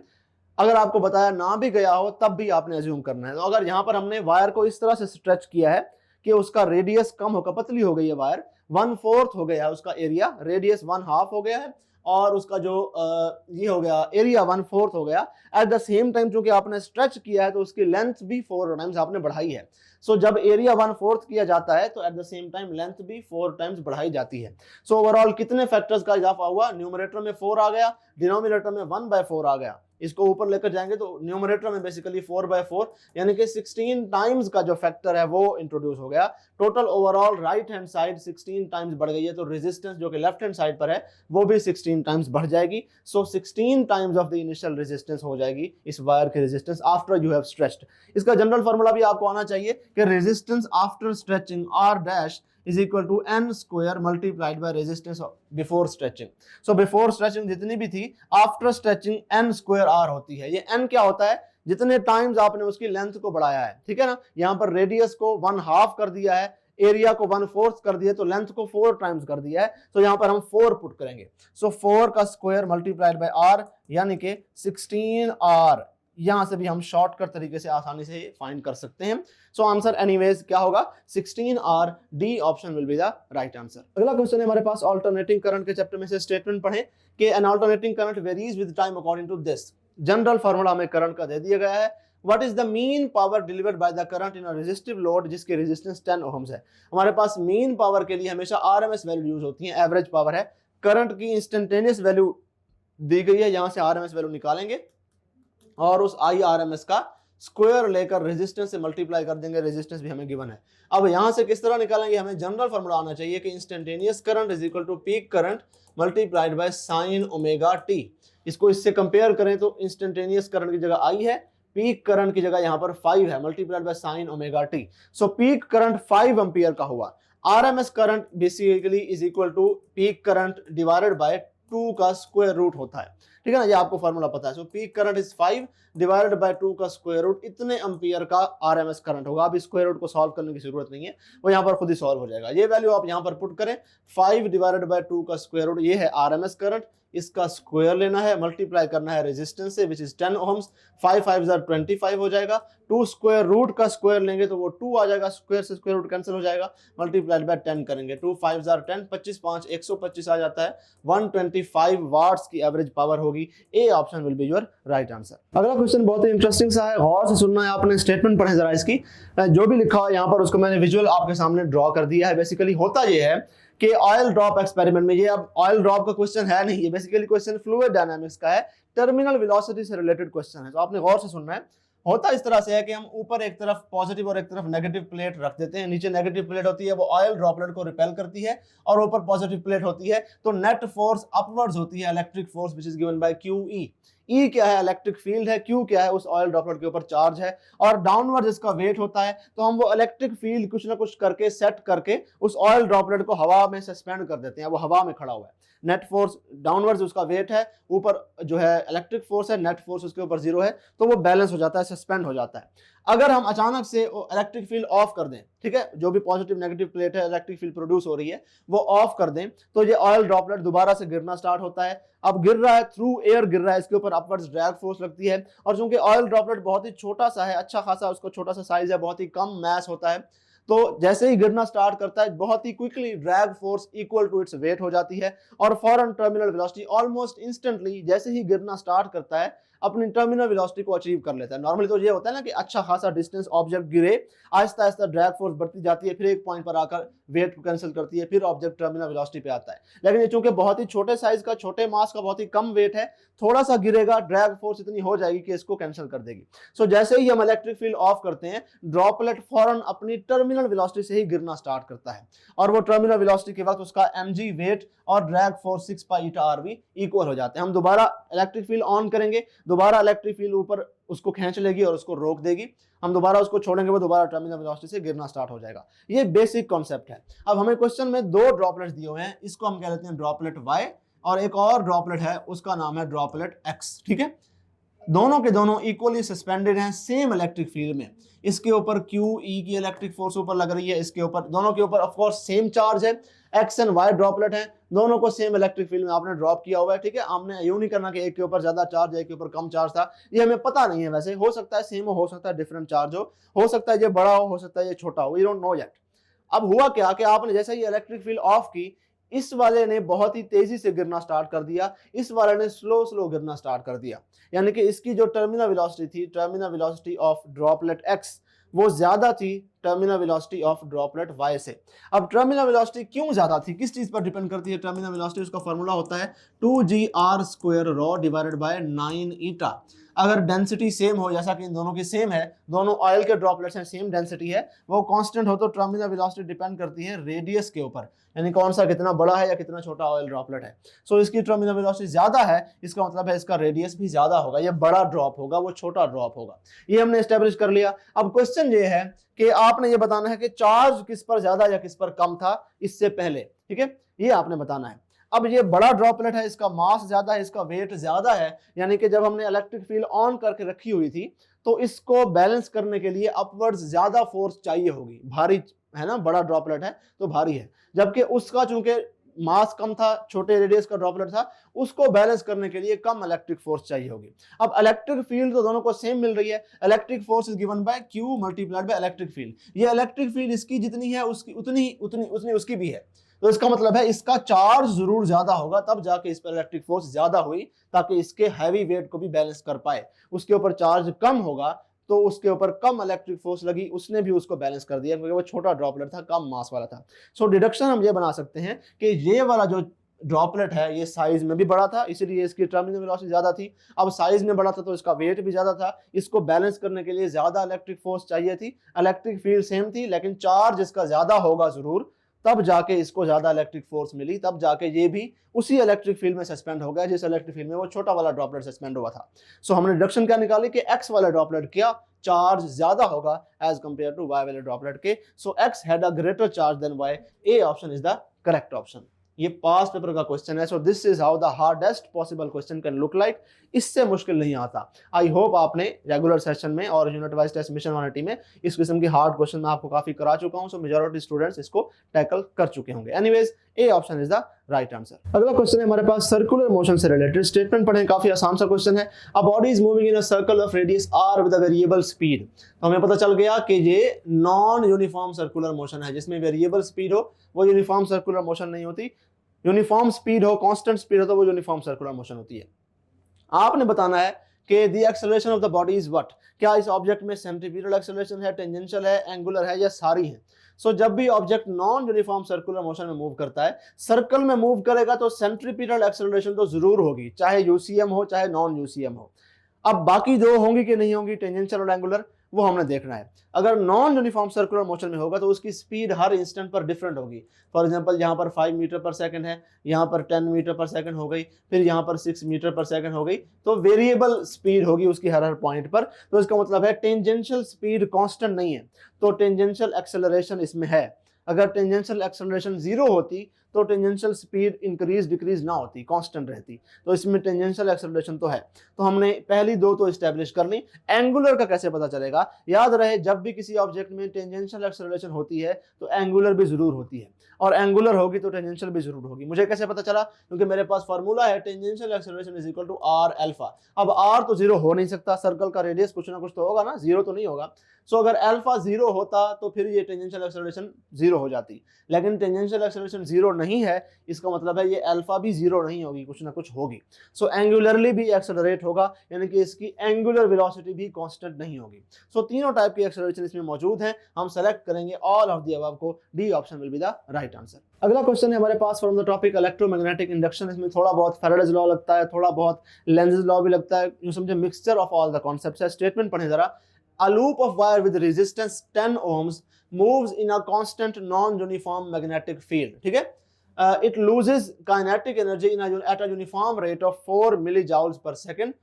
अगर आपको बताया ना भी गया हो तब भी आपने अज्यूम करना है। तो अगर यहाँ पर हमने वायर को इस तरह से स्ट्रेच किया है कि उसका रेडियस कम होकर पतली हो गई है, वायर 1/4 हो गया उसका एरिया, रेडियस 1/2 हो गया है और उसका जो ये हो गया एरिया 1/4 हो गया। एट द सेम टाइम चूंकि आपने स्ट्रेच किया है तो उसकी लेंथ भी 4 टाइम्स आपने बढ़ाई है। सो जब एरिया 1/4 किया जाता है तो at the same time length भी 4 टाइम्स बढ़ाई जाती है। सो ओवरऑल कितने फैक्टर्स का इजाफा हुआ? न्यूमरेटर में 4 आ गया, डिनोमिनेटर में 1/4 आ गया। इसको ऊपर लेकर जाएंगे तो न्यूमरेटर में बेसिकली 4/4 यानी कि 16 टाइम्स का जो फैक्टर है वो इंट्रोड्यूस हो गया। Total overall right hand side 16 times बढ़ गई है, तो रेजिस्टेंस जो कि लेफ्ट हैंड साइड पर है वो भी 16 टाइम्स बढ़ जाएगी। So 16 times of the initial resistance हो जाएगी इस वायर की resistance after you have stretched. इसका जनरल फॉर्मूला भी आपको आना चाहिए कि resistance after stretching R dash is equal to n square multiplied by resistance before stretching. So before stretching जितनी भी थी, after stretching n square r होती है। ये n क्या होता है? जितने टाइम्स आपने उसकी लेंथ को बढ़ाया है, ठीक है ना। यहाँ पर रेडियस को 1/2 कर दिया है, एरिया को 1/4 कर दिया, तो लेंथ को 4 टाइम्स कर दिया है। तो यहाँ पर हम 4 पुट करेंगे। सो 4 का स्क्वायर मल्टीप्लाइड बाय r यानी कि 16r। यहां से भी हम शॉर्टकट तरीके से आसानी से फाइंड कर सकते हैं। सो आंसर एनीवेज क्या होगा? 16R, D option will be the right answer. अगला क्वेश्चन है हमारे पास अल्टरनेटिंग करंट के चैप्टर में से स्टेटमेंट पढ़ें कि an alternating current varies with time according to this. General formula हमें करंट का दे दिया गया है। What is the mean power delivered by the current in a resistive load जिसकी रेजिस्टेंस 10 ओम्स है। हमारे पास मीन पावर के लिए हमेशा आरएमएस वैल्यू यूज होती है, एवरेज पावर है। करंट की इंस्टेंटेनियस वैल्यू दी गई है, यहां से आरएमएस वैल्यू निकालेंगे और उस IRMS का स्क्वायर लेकर रेजिस्टेंस से मल्टीप्लाई कर देंगे। रेजिस्टेंस भी हमें गिवन है। अब यहां से किस तरह निकालेंगे? हमें जनरल फार्मूला आना चाहिए कि instantaneous current is equal to peak current multiplied by sine omega t. इसको इससे कंपेयर करें तो इंस्टेंटेनियस करंट की जगह I है, पीक करंट की जगह यहां पर 5 है, multiplied by sine omega t. So peak current 5 ampere का हुआ। RMS current basically is equal to peak current divided by 2 का स्क्वायर रूट होता है, ठीक है ना। ये आपको फार्मूला पता है। So peak current is 5 divided by 2 का स्क्वायर रूट, इतने एम्पियर का आरएमएस करंट होगा। अब स्क्वायर रूट को सॉल्व करने की जरूरत नहीं है, वो यहाँ पर खुद ही सॉल्व हो जाएगा। ये वैल्यू आप यहाँ पर पुट करें, 5 डिवाइडेड बाय 2 का स्क्वायर रूट, ये है आरएमएस करंट। इसका स्क्वायर लेना है, मल्टीप्लाई करना है रेजिस्टेंस से विच इज 10 ओम्स। 5 5 25 हो जाएगा। 2 स्क्वायर रूट का स्क्वायर लेंगे तो वो 2 आ जाएगा, स्क्वायर से स्क्वायर रूट कैंसिल हो जाएगा, मल्टीप्लाइड बाय 10 करेंगे। 2 5 10, 25 5 125 आ जाता है। 125 वाट्स की एवरेज पावर होगी। ए option will be your right answer. अगला क्वेश्चन बहुत ही इंटरेस्टिंग सा है, गौर से सुनना है आपने। स्टेटमेंट पढ़े जरा इसकी, जो भी लिखा हुआ है यहाँ पर उसको मैंने विजुअल आपके सामने ड्रॉ कर दिया है। बेसिकली होता यह है कि ऑयल ड्रॉप एक्सपेरिमेंट में, ये अब ऑयल ड्रॉप का क्वेश्चन है नहीं, ये बेसिकली क्वेश्चन फ्लूइड डायनामिक्स का है, टर्मिनल वेलोसिटी से रिलेटेड क्वेश्चन है। तो आपने गौर से सुनना है। होता इस तरह से है कि हम ऊपर एक तरफ पॉजिटिव और एक तरफ नेगेटिव प्लेट रख देते हैं। नीचे नेगेटिव प्लेट होती है, वो ऑयल ड्रॉपलेट को रिपेल करती है, और ऊपर पॉजिटिव प्लेट होती है। तो नेट फोर्स अपवर्ड्स होती है, electric force which is given by QE। E क्या है? इलेक्ट्रिक फील्ड है। Q क्या है? उस ऑयल ड्रॉपलेट के ऊपर चार्ज है। और डाउनवर्ड इसका वेट होता है। तो हम वो इलेक्ट्रिक फील्ड कुछ ना कुछ करके सेट करके उस ऑयल ड्रॉपलेट को हवा में सस्पेंड कर देते हैं। वो हवा में खड़ा हुआ है। नेट फोर्स डाउनवर्ड उसका वेट है, ऊपर जो है इलेक्ट्रिक फोर्स है, नेट फोर्स उसके ऊपर 0 है, तो वो बैलेंस हो जाता है, सस्पेंड हो जाता है। अगर हम अचानक से इलेक्ट्रिक फील्ड ऑफ कर दें, ठीक है, जो भी पॉजिटिव नेगेटिव प्लेट है, इलेक्ट्रिक फील्ड प्रोड्यूस हो रही है, वो ऑफ कर दें, तो ये ऑयल ड्रॉपलेट दोबारा से गिरना स्टार्ट होता है। अब गिर रहा है, थ्रू एयर गिर रहा है, इसके ऊपर अपवर्ड्स ड्रैग फोर्स लगती है। और चूंकि ऑयल ड्रॉपलेट बहुत ही छोटा सा है, अच्छा खासा उसका छोटा सा साइज है, बहुत ही कम मैस होता है, तो जैसे ही गिरना स्टार्ट करता है, बहुत ही quickly drag force equal to its weight हो जाती है, और फॉरन टर्मिनल वेलोसिटी ऑलमोस्ट इंस्टेंटली जैसे ही गिरना स्टार्ट करता है अपनी टर्मिनल वेलोसिटी को अचीव कर लेता है। नॉर्मली तो ये होता है ना कि अच्छा खासा डिस्टेंस ऑब्जेक्ट गिरे, आहिस्ता आहिस्ता ड्रैग फोर्स बढ़ती जाती है, फिर एक पॉइंट पर आकर वेट को कैंसिल करती है, फिर ऑब्जेक्ट टर्मिनल वेलोसिटी पे आता है। लेकिन ये चूंकि बहुत ही छोटे साइज का, छोटे मास का, बहुत ही कम वेट है, थोड़ा सा गिरेगा, ड्रैग फोर्स इतनी हो जाएगी कि इसको कैंसिल कर देगी। सो जैसे ही हम इलेक्ट्रिक फील्ड ऑफ करते हैं, ड्रॉपलेट फौरन अपनी टर्मिनल वेलोसिटी से ही गिरना स्टार्ट करता है, और वो टर्मिनल वेलोसिटी के वक्त उसका mg वेट और ड्रैग फोर्स 6 पाई ईटा rv इक्वल हो जाते हैं। हम दोबारा इलेक्ट्रिक फील्ड ऑन करेंगे, दोबारा इलेक्ट्रिक फील्ड ऊपर उसको खींच लेगी और उसको रोक देगी। हम दोबारा उसको छोड़ेंगे, वो दोबारा टर्मिनल वेलोसिटी से गिरना स्टार्ट हो जाएगा। ये बेसिक कॉन्सेप्ट है। अब हमें क्वेश्चन में 2 ड्रॉपलेट्स दिए हुए हैं, इसको हम कह लेते हैं ड्रॉपलेट y, और एक और ड्रॉपलेट है, उसका नाम है ड्रॉपलेट x, ठीक है। दोनों के दोनों इक्वली सस्पेंडेड हैं सेम इलेक्ट्रिक फील्ड में। इसके ऊपर क्यू ई की इलेक्ट्रिक फोर्स ऊपर लग रही है, इसके ऊपर, दोनों के ऊपर ऑफ कोर्स सेम चार्ज है, एक्स एंड वाई ड्रॉपलेट है, दोनों को सेम इलेक्ट्रिक फील्ड में आपने ड्रॉप किया हुआ है। ठीक है, आपने यूं नहीं करना कि एक के ऊपर ज्यादा चार्ज है एक के ऊपर कम चार्ज था, ये हमें पता नहीं है। वैसे हो सकता है सेम हो सकता है डिफरेंट चार्ज हो सकता है ये बड़ा हो सकता है ये छोटा हो, वी डोंट नो येट। अब हुआ क्या कि आपने जैसे ही इलेक्ट्रिक फील्ड ऑफ की, इस वाले ने बहुत ही तेजी से गिरना स्टार्ट कर दिया, इस वाले ने स्लो स्लो गिरना स्टार्ट कर दिया। यानी कि इसकी जो टर्मिनल वेलोसिटी थी, terminal velocity of droplet X, वो ज्यादा थी terminal velocity of droplet Y से। अब टर्मिनल वेलोसिटी क्यों ज्यादा थी, किस चीज पर डिपेंड करती है टर्मिनल वेलोसिटी? उसका फॉर्मूला होता है 2gr² रॉ डिवाइडेड बाय 9 ईटा। अगर डेंसिटी सेम हो, जैसा कि इन दोनों की सेम है, दोनों ऑयल के ड्रॉपलेट्स हैं, सेम डेंसिटी है, वो कांस्टेंट हो, तो टर्मिनल वेलोसिटी डिपेंड करती है रेडियस के ऊपर, यानी कौन सा कितना बड़ा है या कितना छोटा ऑयल ड्रॉपलेट है। सो इसकी टर्मिनल वेलोसिटी ज्यादा है, इसका मतलब है इसका रेडियस भी ज्यादा होगा, ये बड़ा ड्रॉप होगा वो छोटा ड्रॉप होगा। ये हमने एस्टेब्लिश कर लिया। अब क्वेश्चन ये है कि आपने ये बताना है कि चार्ज किस पर ज्यादा या किस पर कम था इससे पहले। ठीक है, ये आपने बताना है। अब ये बड़ा ड्रॉपलेट है, इसका मास ज्यादा है, इसका वेट ज्यादा है, यानी कि जब हमने इलेक्ट्रिक फील्ड ऑन करके रखी हुई थी तो इसको बैलेंस करने के लिए अपवर्ड्स ज्यादा फोर्स चाहिए होगी, भारी है ना, बड़ा ड्रॉपलेट है तो भारी है, जबकि उसका चूंकि मास कम था, छोटे रेडियस का ड्रॉपलेट था, उसको बैलेंस करने के लिए कम इलेक्ट्रिक फोर्स चाहिए होगी। अब इलेक्ट्रिक फील्ड तो दोनों को सेम मिल रही है, electric force is given by Q multiplied by electric field. ये इलेक्ट्रिक फील्ड इसकी जितनी है उसकी उतनी उसकी भी है, तो इसका मतलब है इसका चार्ज जरूर ज्यादा होगा, तब जाके इस पर इलेक्ट्रिक फोर्स ज्यादा हुई, ताकि इसके हैवी वेट को भी बैलेंस कर पाए। उसके ऊपर चार्ज कम होगा तो उसके ऊपर कम इलेक्ट्रिक फोर्स लगी, उसने भी उसको बैलेंस कर दिया, क्योंकि वो छोटा ड्रॉपलेट था, कम मास वाला था। सो डिडक्शन हम ये बना सकते हैं कि ये वाला जो ड्रॉपलेट है ये साइज में भी बड़ा था, इसलिए इसकी टर्मिनल वेलोसिटी ज्यादा थी। अब साइज में बड़ा था तो इसका वेट भी ज्यादा था, इसको बैलेंस करने के लिए ज्यादा इलेक्ट्रिक फोर्स चाहिए थी। इलेक्ट्रिक फील्ड सेम थी, लेकिन चार्ज इसका ज्यादा होगा जरूर, तब जाके इसको ज्यादा इलेक्ट्रिक फोर्स मिली, तब जाके ये भी उसी इलेक्ट्रिक फील्ड में सस्पेंड हो गया जिस इलेक्ट्रिक फील्ड में वो छोटा वाला ड्रॉपलेट सस्पेंड हुआ था। सो हमने डिडक्शन क्या निकाली कि एक्स वाला ड्रॉपलेट क्या चार्ज ज्यादा होगा एज कंपेयर टू वाई वाले ड्रॉपलेट के। So X had a greater charge than Y. A option is the correct option. ये पास पेपर का क्वेश्चन है। So this is how the hardest possible question can look like. इससे मुश्किल नहीं आता। I hope आपने regular session में और यूनिट वाइज टेस्ट मिशन 180 में इस किस्म की हार्ड क्वेश्चन मैं आपको काफी करा चुका हूं। सो मेजॉरिटी स्टूडेंट्स इसको टैकल कर चुके होंगे। Anyways A option is the right answer. अगला क्वेश्चन है हमारे पास सर्कुलर मोशन से रिलेटेड। स्टेटमेंट पढ़ें, काफी आसान सा क्वेश्चन है। A body is moving in a circle of radius r with a variable speed. तो हमें पता चल गया कि ये नॉन यूनिफॉर्म सर्कुलर मोशन है, जिसमें वेरिएबल स्पीड हो वो यूनिफॉर्म सर्कुलर मोशन नहीं होती। यूनिफॉर्म स्पीड हो, कांस्टेंट स्पीड हो तो वो यूनिफॉर्म सर्कुलर मोशन होती है। आपने बताना है कि the acceleration of the body is what. क्या इस ऑब्जेक्ट में सेंट्रीपिटल एक्सेलरेशन है, टेंजेंशियल है, एंगुलर है, या सारी है? सो जब भी object non uniform circular motion में मूव करता है, सर्कल में मूव करेगा तो सेंट्रीपिटल एक्सेलरेशन तो जरूर होगी, चाहे यूसीएम हो चाहे नॉन यूसीएम हो। अब बाकी दो होंगी कि नहीं होंगी, टेंजेंशियल और एंगुलर, वो हमने देखना है। अगर नॉन यूनिफॉर्म सर्कुलर मोशन में होगा तो उसकी स्पीड हर इंस्टेंट पर डिफरेंट होगी। फॉर एग्जांपल यहाँ पर 5 मीटर पर सेकंड है, यहाँ पर 10 मीटर पर सेकंड हो गई, फिर यहाँ पर 6 मीटर पर सेकंड हो गई, तो वेरिएबल स्पीड होगी उसकी हर पॉइंट पर। तो इसका मतलब है टेंजेंशियल स्पीड कांस्टेंट नहीं है, तो टेंजेंशियल एक्सेलरेशन इसमें है। अगर टेंजेंशियल एक्सेलरेशन 0 होती तो टेंजेंशियल स्पीड इंक्रीज डिक्रीज ना होती, कांस्टेंट रहती। तो इसमें टेंजेंशियल एक्सेलरेशन तो है। तो हमने पहली दो तो एस्टेब्लिश कर ली। एंगुलर का कैसे पता चलेगा? याद रहे, जब भी किसी ऑब्जेक्ट में टेंजेंशियल एक्सेलरेशन होती है तो एंगुलर भी जरूर होती है, और एंगुलर होगी तो टेंजेंशियल भी जरूर होगी। मुझे कैसे पता चला? क्योंकि मेरे पास फार्मूला है tangential acceleration is equal to r alpha. अब r तो 0 हो नहीं सकता, सर्कल का रेडियस कुछ ना कुछ तो होगा ना, 0 तो नहीं होगा। सो अगर अल्फा 0 होता तो फिर ये टेंजेंशियल एक्सेलरेशन 0 हो जाती, लेकिन टेंजेंशियल एक्सेलरेशन 0 नहीं है, इसका मतलब है ये अल्फा भी 0 नहीं होगी, कुछ ना कुछ होगी। सो एंगुलरली भी एक्सेलरेट होगा, यानी कि इसकी एंगुलर वेलोसिटी भी कांस्टेंट नहीं होगी। सो तीनों टाइप की एक्सेलरेशन इसमें मौजूद हैं। हम सेलेक्ट करेंगे ऑल ऑफ द अबव को, D option will be the right answer. अगला क्वेश्चन है हमारे पास from the topic electromagnetic induction. इसमें थोड़ा बहुत फैराडेज लॉ लगता है, थोड़ा बहुत लेंज़ेस लॉ भी लगता है, यूं समझे mixture of all the concepts है। स्टेटमेंट पढ़ें जरा। A loop of wire with resistance 10 ohms moves in a constant non-uniform magnetic field. ठीक है? It loses kinetic energy at a uniform rate of 4 millijoules per second.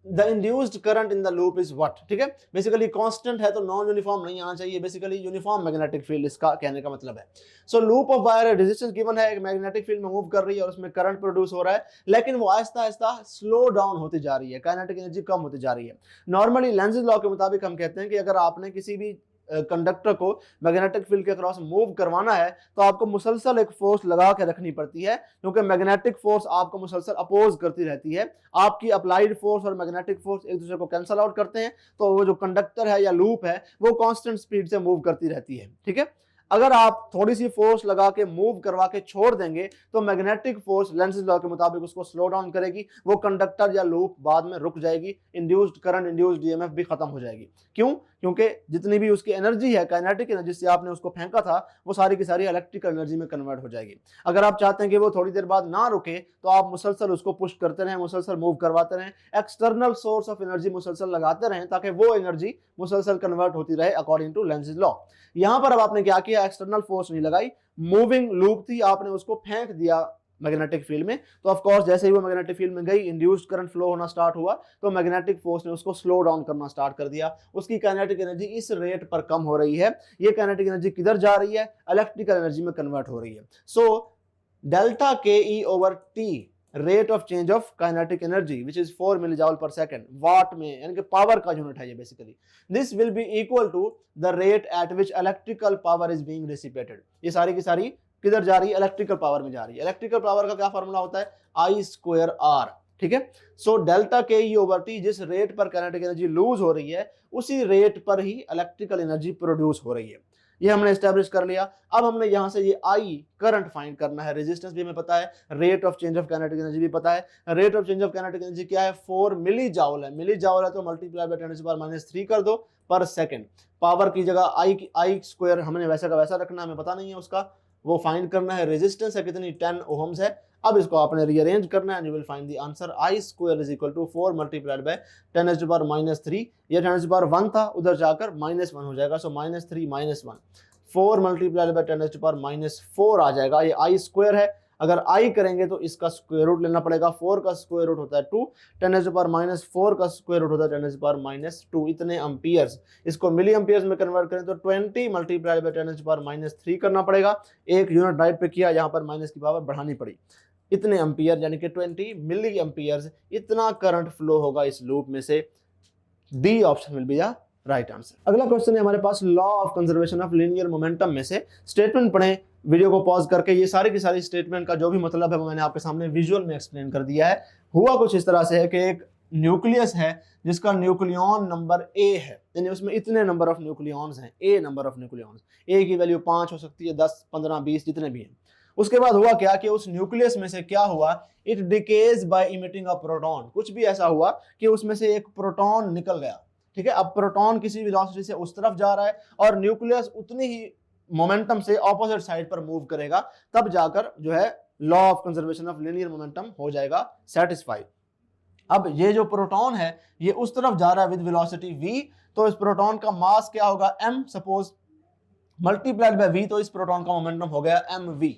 The induced current in the loop is what, ठीक है, basically constant है तो non uniform नहीं आना चाहिए, basically uniform magnetic field इसका कहने का मतलब है। So loop of wire resistance given है, एक मैग्नेटिक फील्ड में मूव कर रही है और उसमें करंट प्रोड्यूस हो रहा है, लेकिन वो आहिस्ता आहिस्ता स्लो डाउन होती जा रही है, काइनेटिक एनर्जी कम होती जा रही है। नॉर्मली लेंज़ लॉ के मुताबिक हम कहते हैं कि अगर आपने किसी भी कंडक्टर को मैग्नेटिक फील्ड के अक्रॉस मूव करवाना है तो आपको मुसलसल एक फोर्स लगा के रखनी पड़ती है, क्योंकि मैग्नेटिक फोर्स आपको मुसलसल अपोज करती रहती है। आपकी अप्लाइड फोर्स और मैग्नेटिक फोर्स एक दूसरे को कैंसल आउट करते हैं, तो वो जो कंडक्टर है या लूप है वो कांस्टेंट स्पीड से मूव करती रहती है, ठीक है। अगर आप थोड़ी सी फोर्स लगा के मूव करवा के छोड़ देंगे तो मैग्नेटिक फोर्स लेंज़ लॉ के मुताबिक उसको स्लो डाउन करेगी, वो कंडक्टर या लूप बाद में रुक जाएगी, इंड्यूस्ड करंट इंड्यूस्ड ईएमएफ भी खत्म हो जाएगी। क्यों? क्योंकि जितनी भी उसकी एनर्जी है, काइनेटिक एनर्जी से आपने उसको फेंका था, वो सारी की सारी इलेक्ट्रिकल एनर्जी में कन्वर्ट हो जाएगी। अगर आप चाहते हैं कि वो थोड़ी देर बाद ना रुके तो आप मुसलसल उसको पुश करते रहें, मुसलसल मूव करवाते रहें, एक्सटर्नल सोर्स ऑफ एनर्जी मुसलसल लगाते रहें ताकि वो एनर्जी मुसलसल कन्वर्ट होती रहे अकॉर्डिंग टू लेंज़ लॉ। यहां पर अब आपने क्या किया, एक्सटर्नल फोर्स नहीं लगाई, मूविंग लूप थी, आपने उसको फेंक दिया मैग्नेटिक फील्ड में, तो ऑफ कोर्स जैसे ही वो मैग्नेटिक फील्ड में गई, इंड्यूस्ड करंट फ्लो होना स्टार्ट हुआ, तो मैग्नेटिक फोर्स ने उसको स्लो डाउन करना स्टार्ट कर दिया। उसकी काइनेटिक एनर्जी इस रेट पर कम हो रही है। ये काइनेटिक एनर्जी किधर जा रही है? इलेक्ट्रिकल एनर्जी में कन्वर्ट हो रही है। सो डेल्टा के ई over T rate of change of kinetic energy which is 4 मिलीजाउल पर सेकंड, वाट में, यानी कि पावर का यूनिट है ये basically. This will be equal to the rate at which electrical power is being dissipated. ये सारी की सारी किधर जा रही है? इलेक्ट्रिकल पावर में जा रही है। इलेक्ट्रिकल पावर का क्या फॉर्मूला होता है? आई स्क्वायर आर, ठीक है। सो डेल्टा के ई ओवर टी, जिस रेट पर काइनेटिक एनर्जी लूज हो रही है उसी रेट पर ही इलेक्ट्रिकल एनर्जी प्रोड्यूस हो रही है। ये हमने एस्टैब्लिश कर लिया। अब हमने यहां से ये आई करंट फाइंड करना है, रेजिस्टेंस भी हमें पता है, rate of change of kinetic energy भी पता है। Rate of change of kinetic energy क्या है? 4 मिली जाउल है। मिली जाउल है तो मल्टीप्लाई बाय 10⁻³ कर दो पर सेकंड। पावर की जगह आई स्क्वायर हमने वैसा का वैसा रखना, हमें पता नहीं है उसका, वो फाइंड करना है। रेजिस्टेंस है कितनी? 10 ओहम्स है। अब इसको आपने रीअरेंज करना है, you will find the answer I square is equal to 4 multiplied by 10⁻³ ये 10⁻1 था, उधर जाकर -1 हो जाएगा। सो -3 -1, 4 मल्टीप्लाइड बाय 10⁻⁴ आ जाएगा। ये आई स्क्वायर है। अगर आई करेंगे तो इसका स्क्वायर रूट लेना पड़ेगा। 4 का स्क्वायर रूट होता है 2, 10⁻⁴ का स्क्वायर रूट होता है 10⁻², इतने एम्पियर्स। इसको मिली एम्पियर्स में कन्वर्ट करें तो 20 मल्टीप्लाइड बाय 10⁻³ करना पड़ेगा। एक यूनिट राइट पे किया, यहाँ पर माइनस की पावर बढ़ानी पड़ी। इतने एम्पियर यानी कि 20 मिली एम्पियर्स, इतना करंट फ्लो होगा इस लूप में से। D option will be the right answer. अगला क्वेश्चन है हमारे पास law of conservation of linear momentum में से स्टेटमेंट पढ़ें वीडियो को पॉज करके। ये सारी की सारी स्टेटमेंट का जो भी मतलब है वो मैंने आपके सामने विजुअल में एक्सप्लेन कर दिया है। हुआ कुछ इस तरह से है कि एक न्यूक्लियस है जिसका न्यूक्लियन नंबर ए है, यानी उसमें इतने नंबर ऑफ न्यूक्लियॉन्स हैं, ए नंबर ऑफ न्यूक्लियॉन्स। ए की वैल्यू 5 हो सकती है, 10, 15, 20 जितने भी हैं। उसके बाद हुआ क्या कि उस न्यूक्लियस में से क्या हुआ? It decays by emitting a proton. कुछ भी ऐसा हुआ कि उसमें से एक प्रोटॉन निकल गया, ठीक है। अब प्रोटॉन किसी वेलोसिटी से उस तरफ जा रहा है और न्यूक्लियस उतनी ही मोमेंटम से ऑपोजिट साइड पर मूव करेगा, तब जाकर जो है law of conservation of linear momentum हो जाएगा सेटिस्फाई। अब ये जो प्रोटॉन है ये उस तरफ जा रहा है विद वेलोसिटी v, तो इस प्रोटॉन का मास क्या होगा? m suppose, multiplied by v, तो इस प्रोटॉन का मोमेंटम हो गया mv।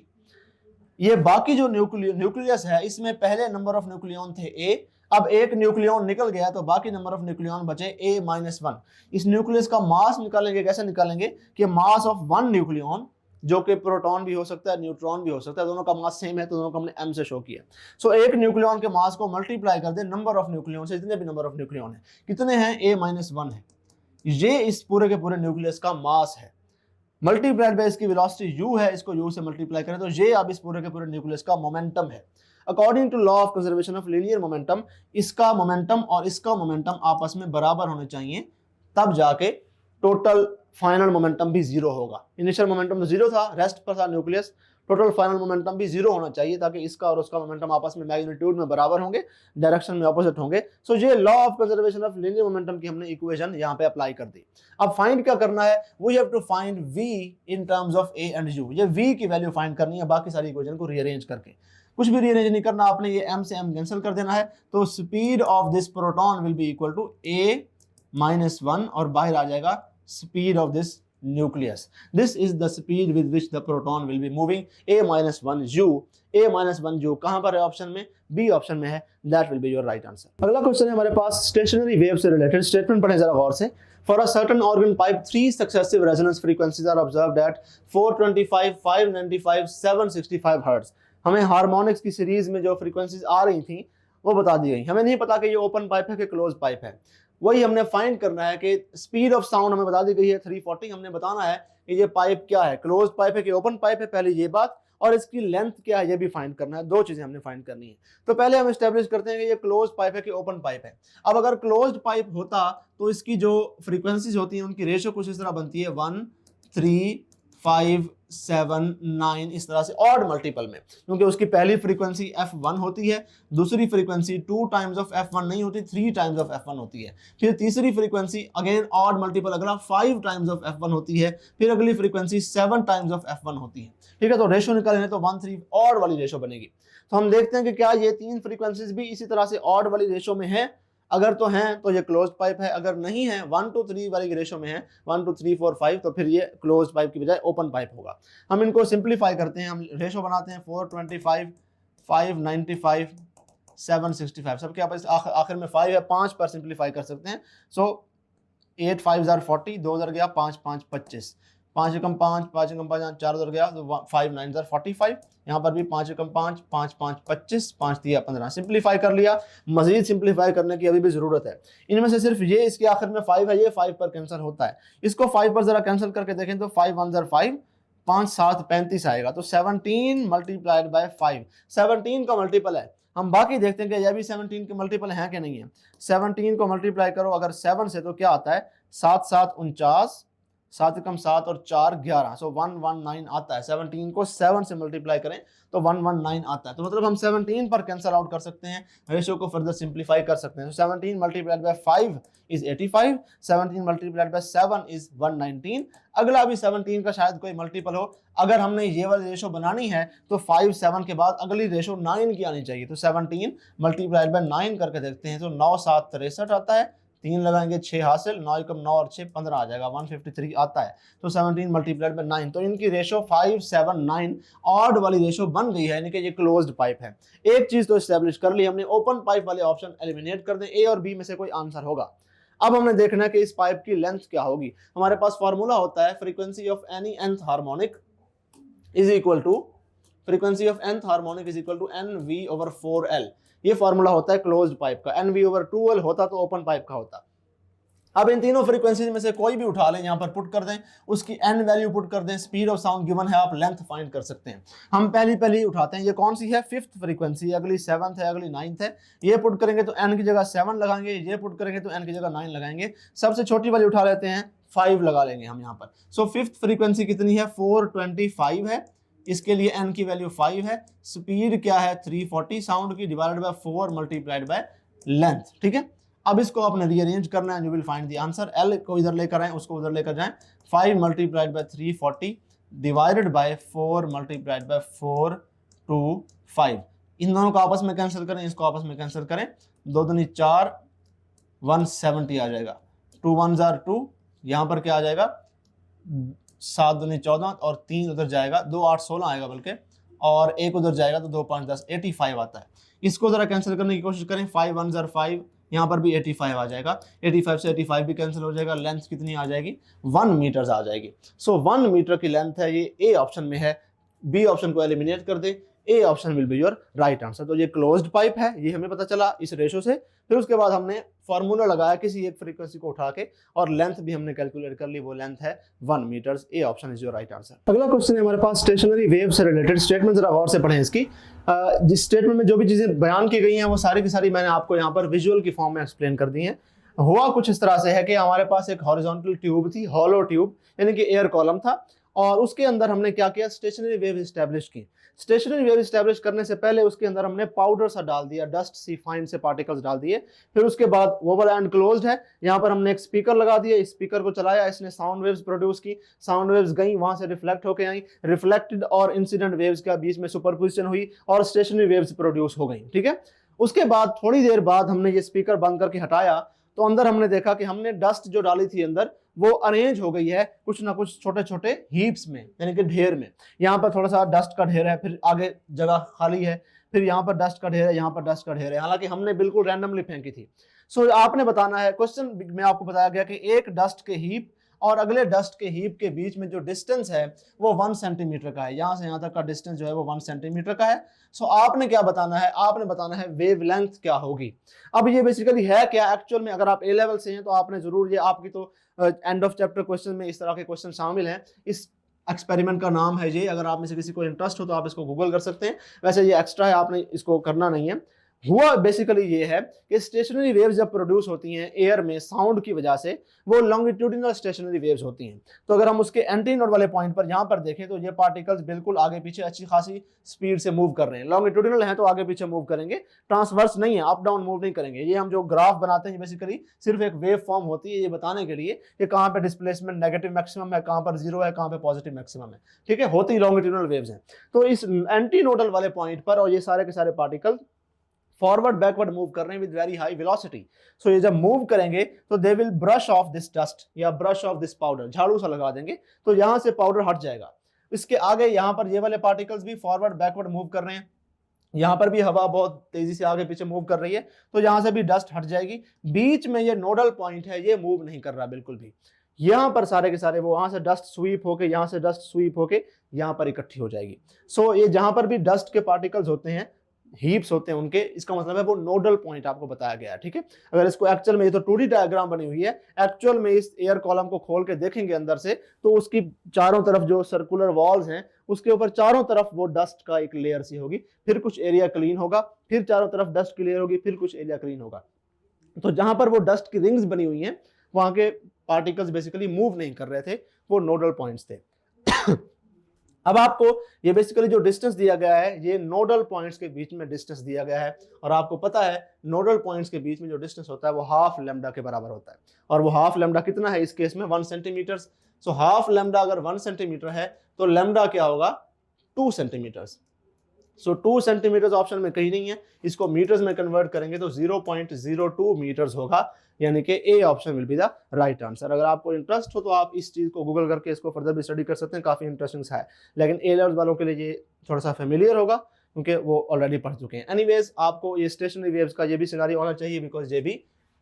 ये बाकी जो न्यूक्लियस है इसमें पहले नंबर ऑफ न्यूक्लियन थे a, अब एक न्यूक्लियन निकल गया तो बाकी नंबर ऑफ न्यूक्लियन बचे a-1। इस न्यूक्लियस का मास निकालेंगे, कैसे निकालेंगे कि मास ऑफ वन न्यूक्लियन, जो कि प्रोटॉन भी हो सकता है, न्यूट्रॉन भी हो सकता है, दोनों का मास सेम है तो दोनों को हमने m से शो किया। सो एक न्यूक्लियन के मास को मल्टीप्लाई कर दे नंबर ऑफ न्यूक्लियन से, जितने भी नंबर ऑफ न्यूक्लियन है, कितने हैं? a-1 है। ये इस पूरे के पूरे न्यूक्लियस का मास है। मल्टीप्लाइड बाय इसकी वेलोसिटी u है, इसको u से मल्टीप्लाई करें तो ये अब इस पूरे के पूरे न्यूक्लियस का मोमेंटम है। According to law of conservation of linear momentum, इसका मोमेंटम और इसका मोमेंटम आपस में बराबर होने चाहिए, तब जाके टोटल फाइनल मोमेंटम भी 0 होगा। इनिशियल मोमेंटम तो 0 था, रेस्ट पर था न्यूक्लियस, टोटल फाइनल मोमेंटम भी 0 होना चाहिए ताकि इसका और उसका मोमेंटम आपस में मैग्नीट्यूड में बराबर होंगे, डायरेक्शन में ऑपोजिट होंगे। सो ये law of conservation of linear momentum की हमने इक्वेशन यहाँ पे अप्लाई कर दी। अब फाइंड क्या करना है? We have to find v in terms of a and u। ये v की वैल्यू फाइंड करनी है, बाकी सारी इक्वेशन को रीअरेंज करके। कुछ भी रीअरेंज नहीं करना आपने, ये m से m कैंसिल कर देना है, तो speed of this proton will be equal to a-1 और बाहर आ जाएगा speed of this nucleus. This is the speed with which the proton will be moving a-1u। a-1u कहां पर है ऑप्शन में? बी ऑप्शन में है। That will be your right answer. अगला क्वेश्चन है हमारे पास स्टेशनरी वेव से रिलेटेड। स्टेटमेंट पढ़ें जरा गौर से। For a certain organ pipe, 3 successive resonance frequencies are observed at 425, 595, 765 Hz। हमें हार्मोनिक्स की सीरीज में जो फ्रीक्वेंसीज आ रही थी वो बता दी गई। हमें नहीं पता कि ये ओपन पाइप है कि क्लोज पाइप है। वही हमने फाइंड करना है कि स्पीड ऑफ साउंड हमें बता दी गई है 340। हमने बताना है कि ये पाइप क्या है, क्लोज पाइप है कि ओपन पाइप है, पहले ये बात, और इसकी लेंथ क्या है ये भी फाइंड करना है। दो चीजें हमने फाइंड करनी है। तो पहले हम एस्टेब्लिश करते हैं कि ये क्लोज पाइप है कि ओपन पाइप है। अब अगर क्लोज्ड पाइप होता तो इसकी जो फ्रीक्वेंसीज होती हैं उनकी रेशियो कुछ इस तरह बनती है 1, 3, 5, 7, 9, इस तरह से ऑड मल्टीपल में, क्योंकि उसकी पहली फ्रीक्वेंसी f1 होती है, दूसरी फ्रीक्वेंसी 2 टाइम्स ऑफ f1 नहीं होती, 3 टाइम्स ऑफ f1 होती है, फिर तीसरी फ्रीक्वेंसी अगेन ऑड मल्टीपल अगला 5 टाइम्स ऑफ f1 होती है, फिर अगली फ्रीक्वेंसी 7 टाइम्स ऑफ f1 होती है। ठीक है, तो रेशो निकालेंगे तो 1, 3 ऑड वाली रेशो बनेगी। तो हम देखते हैं कि क्या ये तीन फ्रीक्वेंसीज भी इसी तरह से ऑड वाली रेशो में है। अगर तो हैं तो ये क्लोज्ड पाइप है, अगर नहीं है 1 to 3 वाली रेशो में है 1 2 3 4 5 तो फिर ये क्लोज्ड पाइप की बजाय ओपन पाइप होगा। हम इनको सिंप्लीफाई करते हैं, हम रेशो बनाते हैं 425, 595, 765। सबके आपस आखिर में 5 है, 5 पर सिंप्लीफाई कर सकते हैं। सो 8 5 40, 2 उधर गया, 5 5 25, 5 एकम 5, 5 एकम 5, 4 उधर गया, तो 5 9 45। यहाँ पर भी 5 एकम 5, 5 5 25, 5 दिया 15। सिंप्लीफाई कर लिया, मजीद सिंप्लीफाई करने की अभी भी जरूरत है। इनमें से सिर्फ ये इसके आखिर में 5 है, ये 5 पर कैंसिल होता है। इसको 5 पर जरा कैंसिल करके देखें तो 5 1 5, 5 7 35 आएगा। तो 17 मल्टीप्लाइड बाय 5 17 का मल्टीपल है। हम बाकी देखते हैं कि यह भी 17 के मल्टीपल है कि नहीं है। 17 को मल्टीप्लाई करो अगर 7 से तो क्या आता है, 7 7 49, 7 एकम 7 और 4 11, सो 119 आता है। 17 को 7 से मल्टीप्लाई करें तो 119 आता है। तो मतलब हम 17 पर कैंसिल आउट कर सकते हैं, रेशियो को फर्दर सिंप्लीफाई कर सकते हैं। तो 17 multiplied by 5 is 85, 17 multiplied by 7 is 119। अगला भी 17 का शायद कोई मल्टीपल हो। अगर हमने ये वाली रेशो बनानी है तो 5 7 के बाद अगली रेशो 9 की आनी चाहिए। तो 17 मल्टीप्लाइड बाय 9 करके देखते हैं तो 9 7 63 आता है, 3 लगाएंगे 6 हासिल, 9 एकम 9 और 6 15 आ जाएगा, 153 आता है। तो 17 मल्टीप्लाइड बाय 9, तो इनकी रेशो 5 7 9 ऑड वाली रेशो बन गई है, यानी कि ये क्लोज्ड पाइप है। एक चीज तो एस्टेब्लिश कर ली हमने, ओपन पाइप वाले ऑप्शन एलिमिनेट कर दें, ए और बी में से कोई आंसर होगा। अब हमने देखना है कि इस पाइप की लेंथ क्या होगी। हमारे पास फॉर्मूला होता है frequency of any nth harmonic is equal to frequency of nth harmonic is equal to NV/4L। ये फॉर्मूला होता है क्लोज्ड पाइप का। NV/2L होता तो ओपन पाइप का होता। अब इन तीनों फ्रीक्वेंसीज में से कोई भी उठा लें, यहाँ पर पुट कर दें, उसकी n वैल्यू पुट कर दें, स्पीड ऑफ साउंड गिवन है, आप लेंथ फाइंड कर सकते हैं। हम पहली उठाते हैं, ये कौन सी है, 5th फ्रीक्वेंसी, अगली 7th है, अगली 9th है। ये पुट करेंगे तो n की जगह 7 लगाएंगे, ये पुट करेंगे तो n की जगह 9 लगाएंगे। सबसे छोटी वाली उठा लेते हैं, 5 लगा लेंगे हम यहाँ पर। सो 5th फ्रीक्वेंसी कितनी है, 425 है, इसके लिए n की वैल्यू 5 है, स्पीड क्या है 340 साउंड की, divided by 4 multiplied by length. ठीक है, अब इसको आपने रीअरेंज करना है, you will find the answer. L को इधर लेकर आए, उसको उधर लेकर जाएं, 5 multiplied by 340 divided by 4 multiplied bye 4 2 5। इन दोनों को आपस में कैंसिल करें, इसको आपस में कैंसिल करें, 2 दूनी 4, 170 आ जाएगा, 2 1 2, यहाँ पर क्या आ जाएगा 7 दूनी 14 और 3 उधर जाएगा, 2 8 16 आएगा बल्कि, और 1 उधर जाएगा तो 2 5 10 85 आता है। इसको जरा कैंसिल करने की कोशिश करें, 5 1 5, यहाँ पर भी 85 आ जाएगा, 85 से 85 भी कैंसिल हो जाएगा, लेंथ कितनी आ जाएगी 1 मीटर आ जाएगी। सो 1 मीटर की लेंथ है, ये ए ऑप्शन में है। बी ऑप्शन को एलिमिनेट कर दे, A option will be your right answer. तो ये क्लोज्ड पाइप है, ये हमें पता चला इस रेशो से। फिर उसके बाद हमने फॉर्मूला लगाया किसी एक फ्रीक्वेंसी को उठा के, और लेंथ भी हमने कैलकुलेट कर ली, वो लेंथ है 1 meter. A option is your right answer. अगला क्वेश्चन है हमारे पास स्टेशनरी वेव से रिलेटेड। स्टेटमेंट जरा गौर से पढ़ें इसकी। जिस स्टेटमेंट में जो भी चीजें बयान की गई हैं वो सारी की सारी मैंने आपको यहाँ पर विजुअल की फॉर्म में एक्सप्लेन कर दी हैं। हुआ कुछ इस तरह से है कि हमारे पास एक हॉरिजॉन्टल ट्यूब थी, हॉलो ट्यूब, यानी कि एयर कॉलम था, और उसके अंदर हमने क्या किया, स्टेशनरी वेव एस्टैब्लिश की। स्टेशनरी वेव एस्टैब्लिश करने से पहले उसके अंदर हमने पाउडर सा डाल दिया, डस्ट सी फाइन से पार्टिकल्स डाल दिए। फिर उसके बाद ओवल एंड क्लोज्ड है, यहाँ पर हमने एक स्पीकर लगा दिया, इस स्पीकर को चलाया, इसने साउंड वेव्स प्रोड्यूस की, साउंड वेव्स गई वहां से रिफ्लेक्ट होकर आई, रिफ्लेक्टेड और इंसिडेंट वेव्स का बीच में सुपरपोजिशन हुई और स्टेशनरी वेव्स प्रोड्यूस हो गई। ठीक है, उसके बाद थोड़ी देर बाद हमने ये स्पीकर बंद करके हटाया, तो अंदर हमने देखा कि हमने डस्ट जो डाली थी अंदर वो अरेंज हो गई है कुछ ना कुछ छोटे छोटे हीप्स में, यानी कि ढेर में। यहाँ पर थोड़ा सा डस्ट का ढेर है, फिर आगे जगह खाली है, फिर यहाँ पर डस्ट का ढेर है, यहाँ पर डस्ट का ढेर है, हालांकि हमने बिल्कुल रैंडमली फेंकी थी। सो आपने बताना है, क्वेश्चन में आपको बताया गया कि एक डस्ट के हीप और अगले डस्ट के हीप के बीच में जो डिस्टेंस है वो 1 सेंटीमीटर का है। यहां से यहां तक का डिस्टेंस जो है वो 1 सेंटीमीटर का है। सो आपने क्या बताना है, आपने बताना है वेवलेंथ क्या होगी। अब ये बेसिकली है क्या एक्चुअल में, अगर आप ए लेवल से हैं तो आपने जरूर, ये आपकी तो एंड ऑफ चैप्टर क्वेश्चन में इस तरह के क्वेश्चन शामिल हैं। इस एक्सपेरिमेंट का नाम है ये, अगर आप में से किसी को इंटरेस्ट हो तो आप इसको गूगल कर सकते हैं, वैसे ये एक्स्ट्रा है, आपने इसको करना नहीं है। हुआ बेसिकली ये है कि स्टेशनरी वेव्स जब प्रोड्यूस होती हैं एयर में साउंड की वजह से, वो लॉन्गिट्यूडिनल स्टेशनरी वेव्स होती हैं। तो अगर हम उसके एंटी नोड वाले पॉइंट पर यहाँ पर देखें तो ये पार्टिकल्स बिल्कुल आगे पीछे अच्छी खासी स्पीड से मूव कर रहे हैं। लॉन्गिट्यूडिनल है तो आगे पीछे मूव करेंगे, ट्रांसवर्स नहीं है, अप डाउन मूव नहीं करेंगे। ये हम जो ग्राफ बनाते हैं बेसिकली सिर्फ एक वेव फॉर्म होती है ये बताने के लिए कि कहाँ पे डिस्प्लेसमेंट नेगेटिव मैक्सिमम है, कहाँ पर जीरो है, कहाँ पे पॉजिटिव मैक्सिमम है, ठीक है, होती लॉन्गिट्यूडिनल वेव्स हैं। तो इस एंटी नोडल वाले पॉइंट पर और ये सारे के सारे पार्टिकल फॉरवर्ड बैकवर्ड मूव कर रहे हैं विद वेरी हाई वेलोसिटी। सो ये जब मूव करेंगे तो they will brush off this dust या ब्रश ऑफ दिस पाउडर, झाड़ू सा लगा देंगे तो यहां से पाउडर हट जाएगा। इसके आगे यहां पर ये वाले पार्टिकल्स भी फॉरवर्ड बैकवर्ड मूव कर रहे हैं, यहां पर भी हवा बहुत तेजी से आगे पीछे मूव कर रही है, तो यहां से भी डस्ट हट जाएगी। बीच में ये नोडल पॉइंट है, ये मूव नहीं कर रहा बिल्कुल भी। यहां पर सारे के सारे वो वहां से डस्ट स्वीप होके, यहां से डस्ट स्वीप होके यहां पर इकट्ठी हो जाएगी। सो ये जहां पर भी डस्ट के पार्टिकल्स होते हैं, हीप्स होते हैं उनके, इसका मतलब है वो नोडल पॉइंट आपको बताया गया है, ठीक है। अगर इसको एक्चुअल में, ये तो 2D डायग्राम बनी हुई है, एक्चुअल में इस एयर कॉलम को खोल के देखेंगे अंदर से तो उसकी चारों तरफ जो सर्कुलर वॉल्स हैं उसके ऊपर चारों तरफ वो डस्ट का एक लेयर सी होगी, फिर कुछ एरिया क्लीन होगा, फिर चारों तरफ डस्ट की लेयर होगी, फिर कुछ एरिया क्लीन होगा। तो जहां पर वो डस्ट की रिंग्स बनी हुई हैं वहां के पार्टिकल्स बेसिकली मूव नहीं कर रहे थे, वो नोडल पॉइंट्स थे। अब आपको ये बेसिकली जो डिस्टेंस दिया गया है ये नोडल पॉइंट्स के बीच में डिस्टेंस दिया गया है, और आपको पता है नोडल पॉइंट्स के बीच में जो डिस्टेंस होता है वो हाफ लैम्डा के बराबर होता है। और वो हाफ लैम्डा कितना है इस केस में, 1 सेंटीमीटर। सो हाफ लैम्डा अगर 1 सेंटीमीटर है तो लैम्डा क्या होगा, 2 सेंटीमीटर। सो 2 सेंटीमीटर ऑप्शन में कहीं नहीं है, इसको मीटर्स में कन्वर्ट करेंगे तो 0.02 मीटर्स होगा, यानी कि ए option will be the right answer. अगर आपको इंटरेस्ट हो तो आप इस चीज को गूगल करके इसको फर्दर भी स्टडी कर सकते हैं, काफी इंटरेस्टिंग है, लेकिन ए लेवल वालों के लिए ये थोड़ा सा फेमिलियर होगा क्योंकि वो ऑलरेडी पढ़ चुके हैं। एनीवेज आपको ये स्टेशनरी वेव्स का ये भी सिनेरियो होना चाहिए, बिकॉज ये भी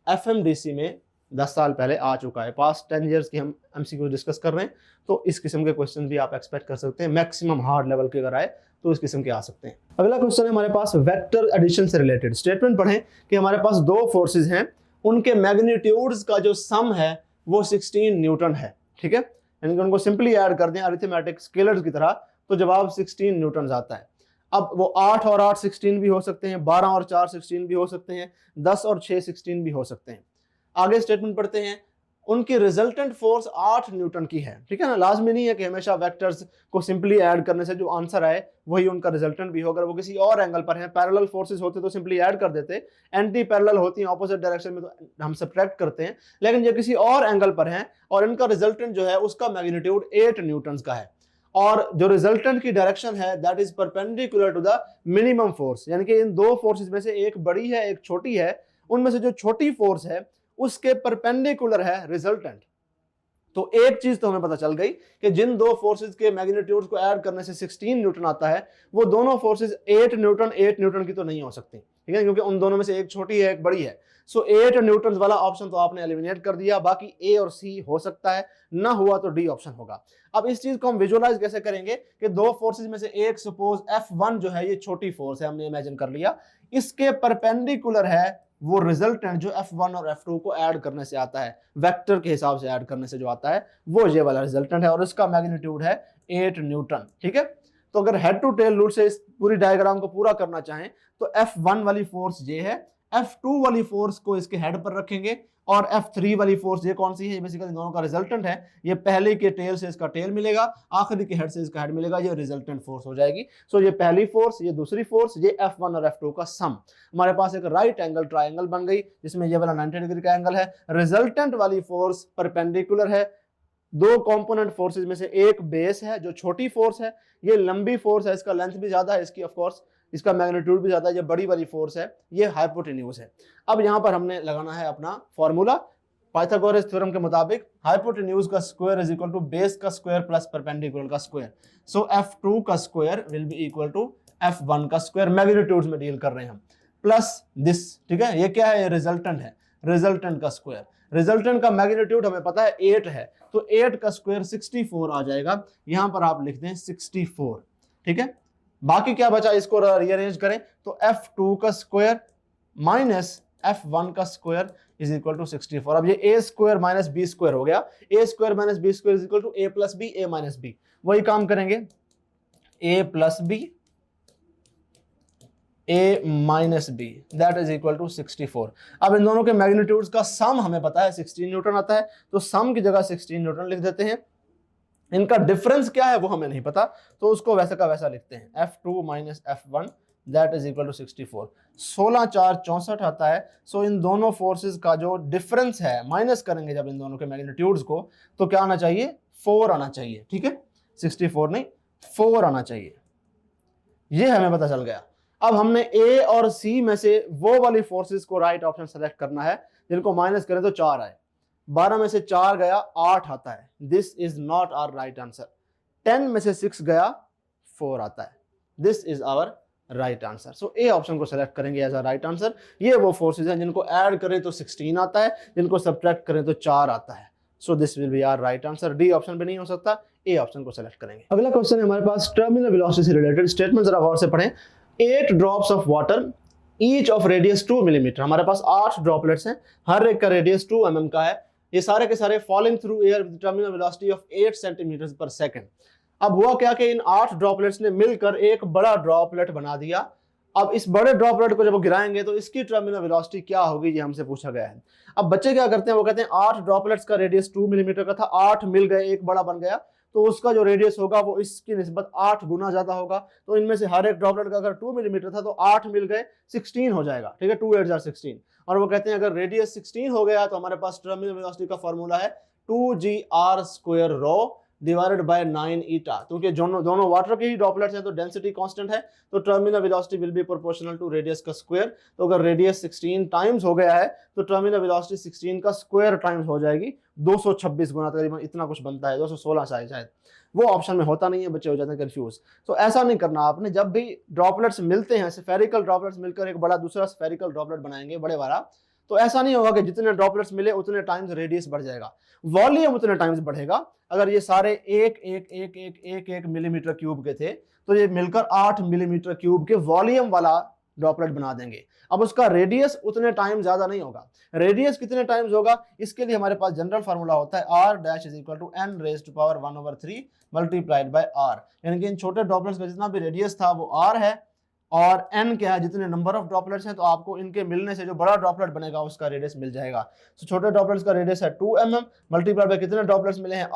एफएमडीसी में 10 साल पहले आ चुका है। पास्ट 10 ईयर्स की हम एमसीक्यू डिस्कस कर रहे हैं, तो इस किस्म के क्वेश्चन भी आप एक्सपेक्ट कर सकते हैं। मैक्सिमम हार्ड लेवल के अगर आए तो इस किस्म के आ सकते हैं। अगला क्वेश्चन है हमारे पास वेक्टर एडिशन से रिलेटेड। स्टेटमेंट पढ़ें कि हमारे पास दो फोर्सेज हैं, उनके मैग्नीट्यूड्स का जो सम है वो 16 न्यूटन है, ठीक है, यानी कि उनको सिंपली ऐड कर दें अरिथमेटिक स्केलर्स की तरह तो जवाब 16 न्यूटन आता है। अब वो 8 और 8 16 भी हो सकते हैं, 12 और 4 16 भी हो सकते हैं, 10 और 6 16 भी हो सकते हैं। आगे स्टेटमेंट पढ़ते हैं, उनकी रिजल्टेंट फोर्स 8 न्यूटन की है, ठीक है ना। लाजमी नहीं है कि हमेशा वेक्टर्स को सिंपली ऐड करने से जो आंसर आए वही उनका रिजल्टेंट भी हो। अगर वो किसी और एंगल पर है, पैरेलल फोर्सेस होते तो सिंपली ऐड कर देते, एंटी पैरेलल होती हैं ऑपोजिट डायरेक्शन में तो हम सब्ट्रैक्ट करते हैं, लेकिन ये किसी और एंगल पर है और इनका रिजल्टेंट जो है उसका मैग्नीट्यूड 8 न्यूटन का है, और जो रिजल्टेंट की डायरेक्शन है that is perpendicular to the minimum force, यानी कि इन दो फोर्सेस में से एक बड़ी है एक छोटी है, उनमें से जो छोटी फोर्स है उसके परपेंडिकुलर है रिजल्टेंट। तो एक चीज तो हमें पता चल गई कि जिन दो फोर्सेस के मैग्नीट्यूड्स को ऐड करने से 16 न्यूटन आता है वो दोनों फोर्सेस 8 न्यूटन की तो नहीं हो सकती, ठीक है, क्योंकि उन दोनों में से एक छोटी है एक बड़ी है। सो 8 न्यूटन वाला ऑप्शन तो आपने एलिमिनेट कर दिया, बाकी ए और सी हो सकता है, ना हुआ तो डी ऑप्शन होगा। अब इस चीज को हम विजुअलाइज कैसे करेंगे कि दो फोर्सेस में से एक सपोज F1 जो है ये छोटी फोर्स है, हमने इमेजिन कर लिया, इसके परपेंडिकुलर है वो रिजल्टेंट जो F1 और F2 को ऐड करने से आता है, वेक्टर के हिसाब से ऐड करने से जो आता है वो ये वाला रिजल्टेंट है, और इसका मैग्नीट्यूड है 8 न्यूटन, ठीक है। तो अगर हेड टू टेल रूल से इस पूरी डायग्राम को पूरा करना चाहें तो F1 वाली फोर्स ये है, F2 वाली फोर्स को इसके हेड पर रखेंगे, और F3 वाली फोर्स ये कौन सी है, बेसिकली दोनों का रिजल्टेंट है, ये पहले के टेल से इसका टेल मिलेगा, आखिरी के हेड से इसका हेड मिलेगा, ये रिजल्टेंट फोर्स हो जाएगी। सो ये पहली फोर्स, ये दूसरी फोर्स, ये F1 और F2 का सम। हमारे पास एक राइट एंगल ट्राइंगल बन गई जिसमें ये वाला 90 डिग्री का एंगल है, रिजल्टेंट वाली फोर्स परपेंडिकुलर है, दो कंपोनेंट फोर्सेस में से एक बेस है जो छोटी फोर्स है, ये लंबी फोर्स है, इसका लेंथ भी ज्यादा है, इसकी ऑफ कोर्स इसका मैग्नीट्यूड भी ज्यादा है, ये बड़ी वाली फोर्स है, ये हाइपोटेन्यूज है। अब यहाँ पर हमने लगाना है अपना फॉर्मूला पाइथागोरस थ्योरम के मुताबिक, हाइपोटेन्यूज का square is equal to base का स्क्वायर प्लस परपेंडिकुलर का स्क्वायर। सो f2 का square will be equal to f1 का स्क्वायर, मैग्नीट्यूड्स में डील कर रहे हैं हम, प्लस दिस, ठीक है, ये क्या है, ये रिजल्टेंट है, रिजल्टेंट का स्क्वायर, रिजल्टेंट का मैग्नीट्यूड हमें पता है 8 है, तो 8 का स्क्वायर 64 आ जाएगा, यहां पर आप लिख दें 64, ठीक है। बाकी क्या बचा, इसको रीअरेंज करें तो f2 का स्क्वायर माइनस f1 का स्क्वायर इज इक्वल टू 64। अब ये a square minus b square हो गया, a square minus b square is equal to a plus b, a minus b, वही काम करेंगे, a plus b, a minus b, that is equal to 64। अब इन दोनों के मैग्नीट्यूड्स का सम हमें पता है 16 न्यूटन आता है, तो सम की जगह 16 न्यूटन लिख देते हैं। इनका डिफरेंस क्या है वो हमें नहीं पता, तो उसको वैसे का वैसा लिखते हैं, f2 minus f1 that is equal to 64। 16 4 64 आता है। सो इन दोनों फोर्सेस का जो डिफरेंस है, माइनस करेंगे जब इन दोनों के मैग्नीट्यूड्स को, तो क्या आना चाहिए, 4 आना चाहिए, ठीक है, 64 नहीं 4 आना चाहिए, ये हमें पता चल गया। अब हमने ए और सी में से वो वाली फोर्सेस को राइट ऑप्शन सेलेक्ट करना है जिनको माइनस करें तो 4 आए, 12 में से 4 गया 8 आता है, this is not our right answer. 10 में से 6 गया 4 आता है, this is our right answer. So A option को सेलेक्ट करेंगे एज अ राइट आंसर। ये वो फोर्सेस हैं जिनको ऐड करें तो 16 आता है, जिनको सब्ट्रैक्ट करें तो 4 आता है। So this will be our right answer. D option भी नहीं हो सकता, ए ऑप्शन को सेलेक्ट करेंगे। अगला क्वेश्चन है हमारे पास टर्मिनल वेलोसिटी से रिलेटेड स्टेटमेंट, जरा गौर से पढ़ें। 8 drops of water each of radius 2 millimetre, हमारे पास 8 ड्रॉपलेट्स हैं, हर एक का रेडियस 2 mm का है, ये सारे के सारे falling through air with terminal velocity of 8 centimetre पर सेकंड। अब हुआ क्या कि इन 8 ड्रॉपलेट्स ने मिलकर एक बड़ा ड्रॉपलेट बना दिया। अब इस बड़े ड्रॉपलेट को जब गिराएंगे तो इसकी टर्मिनल वेलोसिटी क्या होगी, ये हमसे पूछा गया है। अब बच्चे क्या करते हैं, वो कहते हैं 8 ड्रॉपलेट्स का रेडियस 2 मिलीमीटर का था, 8 मिल गए, एक बड़ा बन गया, तो उसका जो रेडियस होगा वो इसकी निस्बत 8 गुना ज्यादा होगा। तो इनमें से हर एक ड्रॉपलेट का अगर 2 मिलीमीटर था तो 8 मिल गए, 16 हो जाएगा, ठीक है, 2 8 16। और वो कहते हैं अगर रेडियस 16 हो गया तो हमारे पास टर्मिनल वेलोसिटी का फॉर्मूला है 2gr² रो डिवाइडेड बाय 9 ईटा। क्योंकि दोनों वाटर के ही ड्रॉपलेट्स हैं तो डेंसिटी कांस्टेंट है, तो terminal velocity will be proportional to radius का स्क्वायर। तो अगर रेडियस 16 टाइम्स हो गया है तो टर्मिनल वेलोसिटी 16 का स्क्वायर टाइम्स हो जाएगी, 226 गुना, तकरीबन इतना कुछ बनता है, 216 शायद। वो ऑप्शन में होता नहीं है, बच्चे हो जाते हैं कंफ्यूज। तो ऐसा नहीं करना आपने, जब भी ड्रॉपलेट्स मिलते हैं, स्फेरिकल ड्रॉपलेट्स मिलकर एक बड़ा दूसरा स्फेरिकल ड्रॉपलेट बनाएंगे बड़े वाला, तो ऐसा नहीं होगा कि जितने ड्रॉपलेट्स मिले उतने टाइम्स रेडियस बढ़ जाएगा, वॉल्यूम उतने टाइम्स बढ़ेगा। अगर ये सारे एक मिलीमीटर क्यूब के थे तो ये मिलकर 8 मिलीमीटर क्यूब के वॉल्यूम वाला ड्रॉपलेट बना देंगे। अब उसका रेडियस उतने टाइम ज्यादा नहीं होगा। रेडियस कितने टाइम्स होगा, इसके लिए हमारे पास जनरल फार्मूला होता है r dash is equal to n raised to power 1/3 multiplied by r। यानी कि इन छोटे ड्रॉपलेट्स का जितना भी रेडियस था वो r है, और n क्या है, जितने नंबर ऑफ ड्रॉपलेट्स हैं, तो आपको इनके मिलने से जो बड़ा ड्रॉपलेट बनेगा उसका रेडियस मिल जाएगा। तो छोटे ड्रॉपलेट्स का रेडियस है 2 mm मल्टीप्लाई बाय कितने ड्रॉपलेट्स मिले हैं,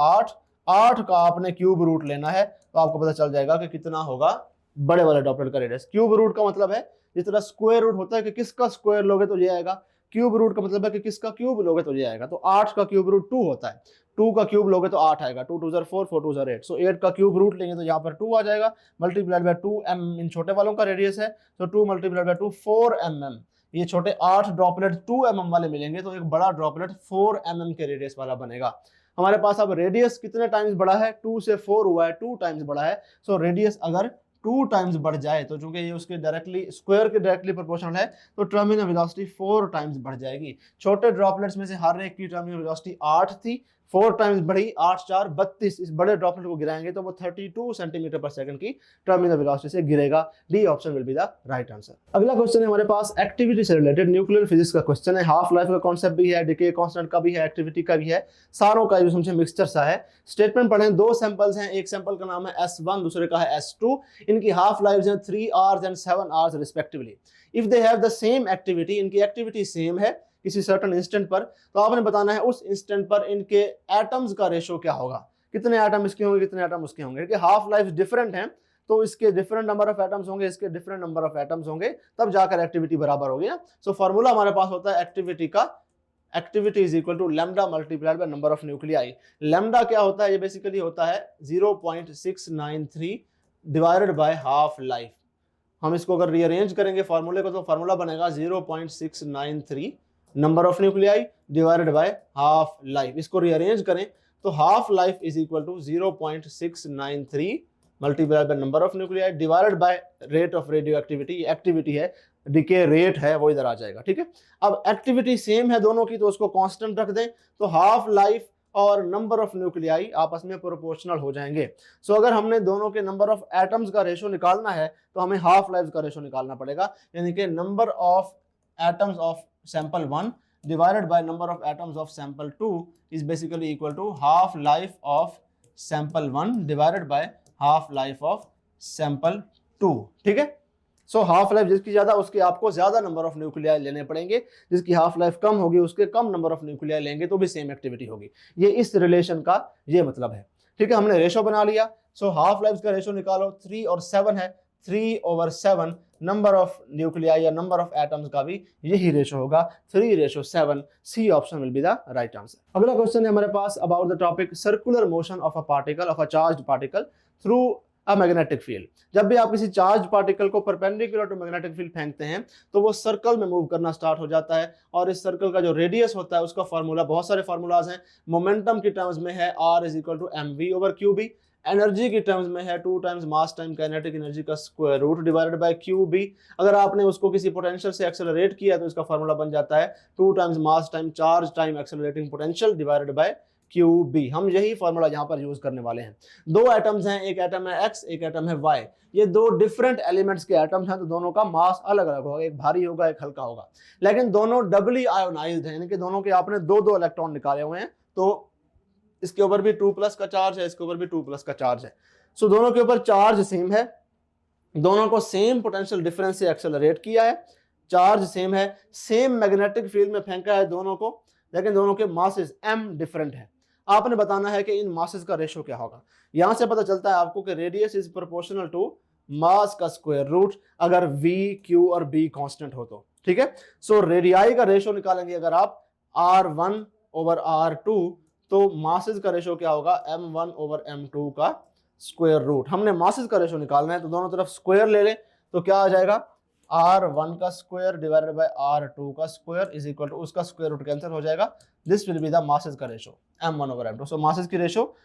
8 का आपने क्यूब रूट लेना है, तो आपको पता चल जाएगा कि कितना होगा बड़े वाले ड्रॉपलेट का रेडियस। क्यूब रूट का मतलब है जितना स्क्वायर रूट होता है कि किसका स्क्वायर लोगे तो ये आएगा, क्यूब रूट का मतलब है कि किसका क्यूब लोगे तो ये आएगा। तो 8 का क्यूब रूट 2 होता है, 2 का क्यूब लोगे तो 8 आएगा, 2 2 4 4 2 8। सो 8 का क्यूब रूट लेंगे तो यहाँ पर 2 आ जाएगा, मल्टीप्लाइड बाय 2 m इन छोटे वालों का रेडियस है, तो 2 मल्टीप्लाइड बाय 2 4 mm। ये छोटे 8 ड्रॉपलेट 2 mm वाले मिलेंगे तो एक बड़ा ड्रॉपलेट 4 mm के रेडियस वाला बनेगा। हमारे पास अब रेडियस कितने टाइम्स बढ़ा है, 2 से 4 हुआ है, 2 टाइम्स बढ़ा है। सो रेडियस अगर 2 टाइम्स बढ़ जाए तो चूंकि ये उसके डायरेक्टली स्क्वायर के डायरेक्टली प्रोपोर्शनल है, तो टर्मिनल वेलोसिटी 4 टाइम्स बढ़ जाएगी। छोटे ड्रॉपलेट्स में से हर एक की टर्मिनल वेलोसिटी 8 थी, 4 टाइम्स बढ़ी, 8 4 32। इस बड़े ड्रॉपलेट को गिराएंगे तो वो 32 सेंटीमीटर पर सेकंड की टर्मिनल वेलोसिटी से गिरेगा। D option will be the right answer. अगला क्वेश्चन है हमारे पास एक्टिविटी से रिलेटेड, न्यूक्लियर फिजिक्स का क्वेश्चन है। हाफ लाइफ का कॉन्सेप्ट भी है, डिके कांस्टेंट का भी है, एक्टिविटी का भी है, सारों का यूज हमसे मिक्सचर सा है। स्टेटमेंट पढ़ें, 2 सैंपल्स हैं, एक सैंपल का नाम है S1, दूसरे का है S2। इनकी हाफ लाइफ है 3 hours and 7 hours respectively. If they have the same activity, इनकी एक्टिविटी सेम है किसी सर्टेन इंस्टेंट पर, तो आपने बताना है उस इंस्टेंट पर इनके एटम्स का रेशो क्या होगा, कितने एटम इसके होंगे, कितने एटम उसके होंगे। क्योंकि हाफ लाइफ डिफरेंट हैं तो इसके डिफरेंट नंबर ऑफ एटम्स होंगे, इसके डिफरेंट नंबर ऑफ एटम्स होंगे, तब जाकर एक्टिविटी बराबर होगी ना। सो फॉर्मूला हमारे पास होता है एक्टिविटी का, activity is equal to lambda multiplied by number of nuclei. Lambda क्या होता है, ये बेसिकली होता है 0.693 डिवाइडेड बाय हाफ लाइफ। हम इसको अगर रीअरेंज करेंगे फॉर्मूले को तो फॉर्मूला बनेगा 0.693 number of nuclei divided by half life. इसको रीअरेंज करें तो half life is equal to 0.693 multiply by number of nuclei divided by rate of radioactivity. Activity है, डिके रेट है, वो इधर आ जाएगा। ठीक है, अब एक्टिविटी सेम है दोनों की तो उसको कांस्टेंट रख दें तो हाफ लाइफ और नंबर ऑफ न्यूक्लियाई आपस में प्रोपोर्शनल हो जाएंगे। सो अगर हमने दोनों के नंबर ऑफ एटम्स का रेशो निकालना है तो हमें हाफ लाइफ का रेशो निकालना पड़ेगा, यानी कि number of atoms of sample 1 divided by number of atoms of sample 2 is basically equal to half life of sample 1 divided by half life of sample 2। ठीक है, सो हाफ लाइफ जिसकी ज्यादा उसके आपको ज्यादा नंबर ऑफ न्यूक्लियाई लेने पड़ेंगे, जिसकी हाफ लाइफ कम होगी उसके कम नंबर ऑफ न्यूक्लियाई लेंगे तो भी सेम एक्टिविटी होगी। ये इस रिलेशन का ये मतलब है। ठीक है, हमने रेशो बना लिया। सो हाफ लाइफ का रेशो निकालो, 3 और 7 है, 3/7 नंबर ऑफ न्यूक्लियाई या नंबर ऑफ एटम्स का भी यही रेशो होगा, 3:7। C option will be the right answer. अगला क्वेश्चन है हमारे पास about the topic circular motion of a particle, of a charged particle through a magnetic field. जब भी आप किसी चार्ज पार्टिकल को परपेंडिकुलर टू मैग्नेटिक फील्ड फेंकते हैं तो वो सर्कल में मूव करना स्टार्ट हो जाता है, और इस सर्कल का जो रेडियस होता है उसका फार्मूला, बहुत सारे फार्मूलाज हैं। मोमेंटम की टर्म्स में है r = mv/qb, एनर्जी की टर्म्स में है 2 times mass time kinetic energy का square root divided by QB। अगर आपने उसको किसी पोटेंशियल से एक्सेलरेट किया तो इसका फार्मूला बन जाता है 2 times mass time charge time accelerating potential divided by QB। हम यही फार्मूला यहाँ पर यूज करने वाले हैं। दो एटम्स हैं, एक एटम है X, एक एटम है Y। ये दो डिफरेंट एलिमेंट्स के एटम्स हैं तो दोनों का मास अलग अलग होगा, एक भारी होगा एक हल्का होगा, लेकिन दोनों डबली आयोनाइज्ड हैं, यानी कि दोनों के आपने दो इलेक्ट्रॉन निकाले हुए हैं। तो इसके ऊपर भी 2+ का चार्ज है, इसके ऊपर भी 2+ का चार्ज है। सो दोनों के ऊपर चार्ज सेम है, दोनों को सेम पोटेंशियल डिफरेंस से एक्सेलरेट किया है, चार्ज सेम है, सेम मैग्नेटिक फील्ड में फेंका है दोनों को, लेकिन दोनों के मासेस m डिफरेंट है। आपने बताना है कि इन मासेस का रेशो क्या होगा। यहां से पता चलता है आपको कि radius is proportional to mass का स्क्वायर रूट, अगर v, q और b कांस्टेंट हो तो। ठीक है, सो रेडियाई का रेशो निकालेंगे अगर आप r1/r2 तो मासेस का रेशो क्या होगा, m1/m2 का स्क्वायर रूट। हमने मासेस का रेशो निकालना है तो दोनों तरफ स्क्वायर ले लें तो क्या आ जाएगा, r1 का स्क्वायर डिवाइडेड बाय r2 का स्क्वायर इज इक्वल टू, उसका स्क्वायर रूट कैंसिल हो जाएगा, this will be the masses का रेशो m1/m2। सो मासेस की रेशो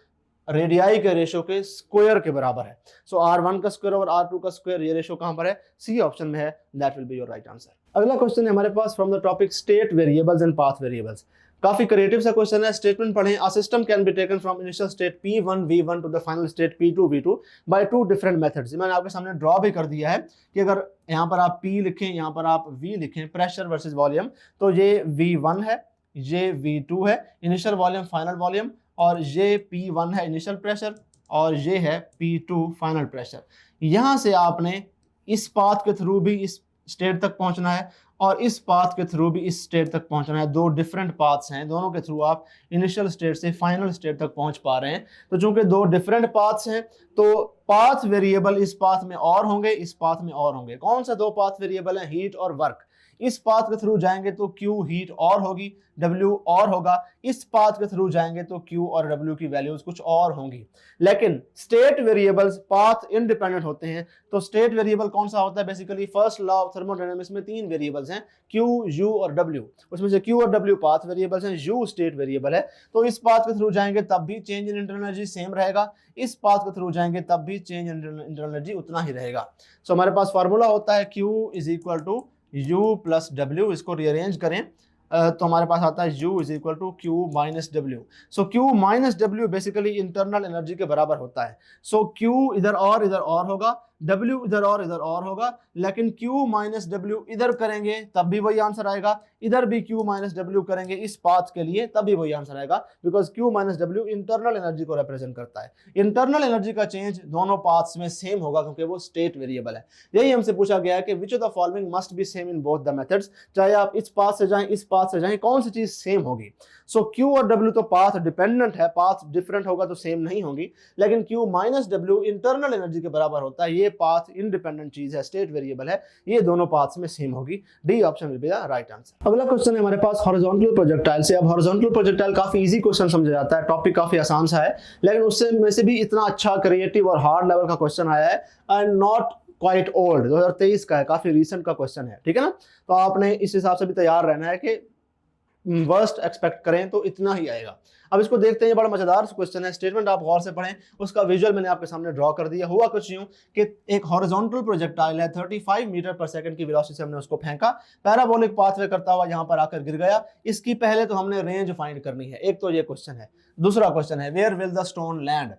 रेडियाई के रेशो के स्क्वायर के बराबर है। सो r1 का स्क्वायर और r2 का स्क्वायर, ये रेशो कहां पर है, सी ऑप्शन में है, that will be your right answer. अगला क्वेश्चन है हमारे पास from the topic state variables and path variables. काफी क्रिएटिव सा क्वेश्चन है। स्टेटमेंट पढ़ें, a system can be taken from initial state P1 V1 to the final state P2 V2 by 2 different methods. मैंने आपके सामने ड्रॉ भी कर दिया है कि अगर यहाँ पर आप P लिखें, यहाँ पर आप V लिखें, प्रेशर वर्सेस वॉल्यूम, तो ये V1 है, ये V2 है इनिशियल वॉल्यूम फाइनल वॉल्यूम, और ये P1 है इनिशियल प्रेशर, और ये है P2 फाइनल प्रेशर। यहाँ से आपने इस पाथ के थ्रू भी इस स्टेट तक पहुंचना है और इस पाथ के थ्रू भी इस स्टेट तक पहुंचना है। दो डिफरेंट पाथ्स हैं, दोनों के थ्रू आप इनिशियल स्टेट से फाइनल स्टेट तक पहुंच पा रहे हैं। तो चूंकि दो डिफरेंट पाथ्स हैं तो पाथ वेरिएबल इस पाथ में और होंगे, इस पाथ में और होंगे। कौन सा दो पाथ वेरिएबल हैं, हीट और वर्क। इस पाथ के थ्रू जाएंगे तो Q हीट और होगी, W और होगा। इस पाथ के थ्रू जाएंगे तो Q और W की वैल्यूज कुछ और होंगी। लेकिन स्टेट वेरिएबल्स पाथ इंडिपेंडेंट होते हैं। तो स्टेट वेरिएबल कौन सा होता है, basically first law of thermodynamics में 3 वेरिएबल्स हैं, Q, U और W। उसमें से Q और W पाथ वेरिएबल्स हैं, U स्टेट वेरिएबल है। तो इस पाथ के थ्रू जाएंगे तब भी change in internal energy same रहेगा, इस पाथ के थ्रू जाएंगे तब भी चेंज इन इंटरनल एनर्जी उतना ही रहेगा। सो हमारे पास फार्मूला होता है Q = U + W। इसको रीअरेंज करें तो हमारे पास आता है U = Q - W। सो Q - W basically internal energy के बराबर होता है। सो Q इधर और होगा, W इधर और होगा, लेकिन Q - W इधर करेंगे तब भी वही आंसर आएगा, इधर भी Q - W करेंगे इस पाथ के लिए तब भी वही आंसर आएगा, because Q - W internal energy को रिप्रेजेंट करता है। इंटरनल एनर्जी का चेंज दोनों पाथ्स में सेम होगा क्योंकि वो स्टेट वेरिएबल है। यही हमसे पूछा गया है कि which of the following must be same in both the methods. चाहे आप इस पाथ से जाएं, इस पाथ से जाएं, कौन सी चीज सेम होगी। सो Q और W तो पाथ डिपेंडेंट है, पाथ डिफरेंट होगा तो सेम नहीं होगी, लेकिन Q - W इंटरनल एनर्जी के बराबर होता है। ये पाथ इंडिपेंडेंट चीज है, स्टेट वेरिएबल है, ये दोनों पाथ्स में सेम होगी। D option will be the right answer. अगला क्वेश्चन है हमारे पास हॉरिजॉन्टल प्रोजेक्टाइल से। अब हॉरिजॉन्टल प्रोजेक्टाइल काफी इजी क्वेश्चन समझा जाता है, टॉपिक काफी आसान सा है, लेकिन उससे में से भी इतना अच्छा क्रिएटिव और हार्ड लेवल का क्वेश्चन आया है एंड नॉट क्वाइट ओल्ड, 2023 का है, काफी रीसेंट का क्वेश्चन है, ठीक है ना। तो आपने इस हिसाब से भी तैयार रहना है कि वर्स्ट एक्सपेक्ट करें तो इतना ही आएगा। अब इसको देखते हैं, बड़ा मजेदार क्वेश्चन है, स्टेटमेंट आप गौर से पढ़ें, उसका विजुअल मैंने आपके सामने ड्रॉ कर दिया। हुआ कुछ यूं कि एक हॉरिजॉन्टल प्रोजेक्टाइल है, 35 मीटर पर सेकंड की वेलोसिटी से हमने उसको फेंका, पैराबोलिक पाथवे करता हुआ यहां पर आकर गिर गया। इसकी पहले तो हमने रेंज फाइंड करनी है, एक तो ये क्वेश्चन है। दूसरा क्वेश्चन है where will the stone land.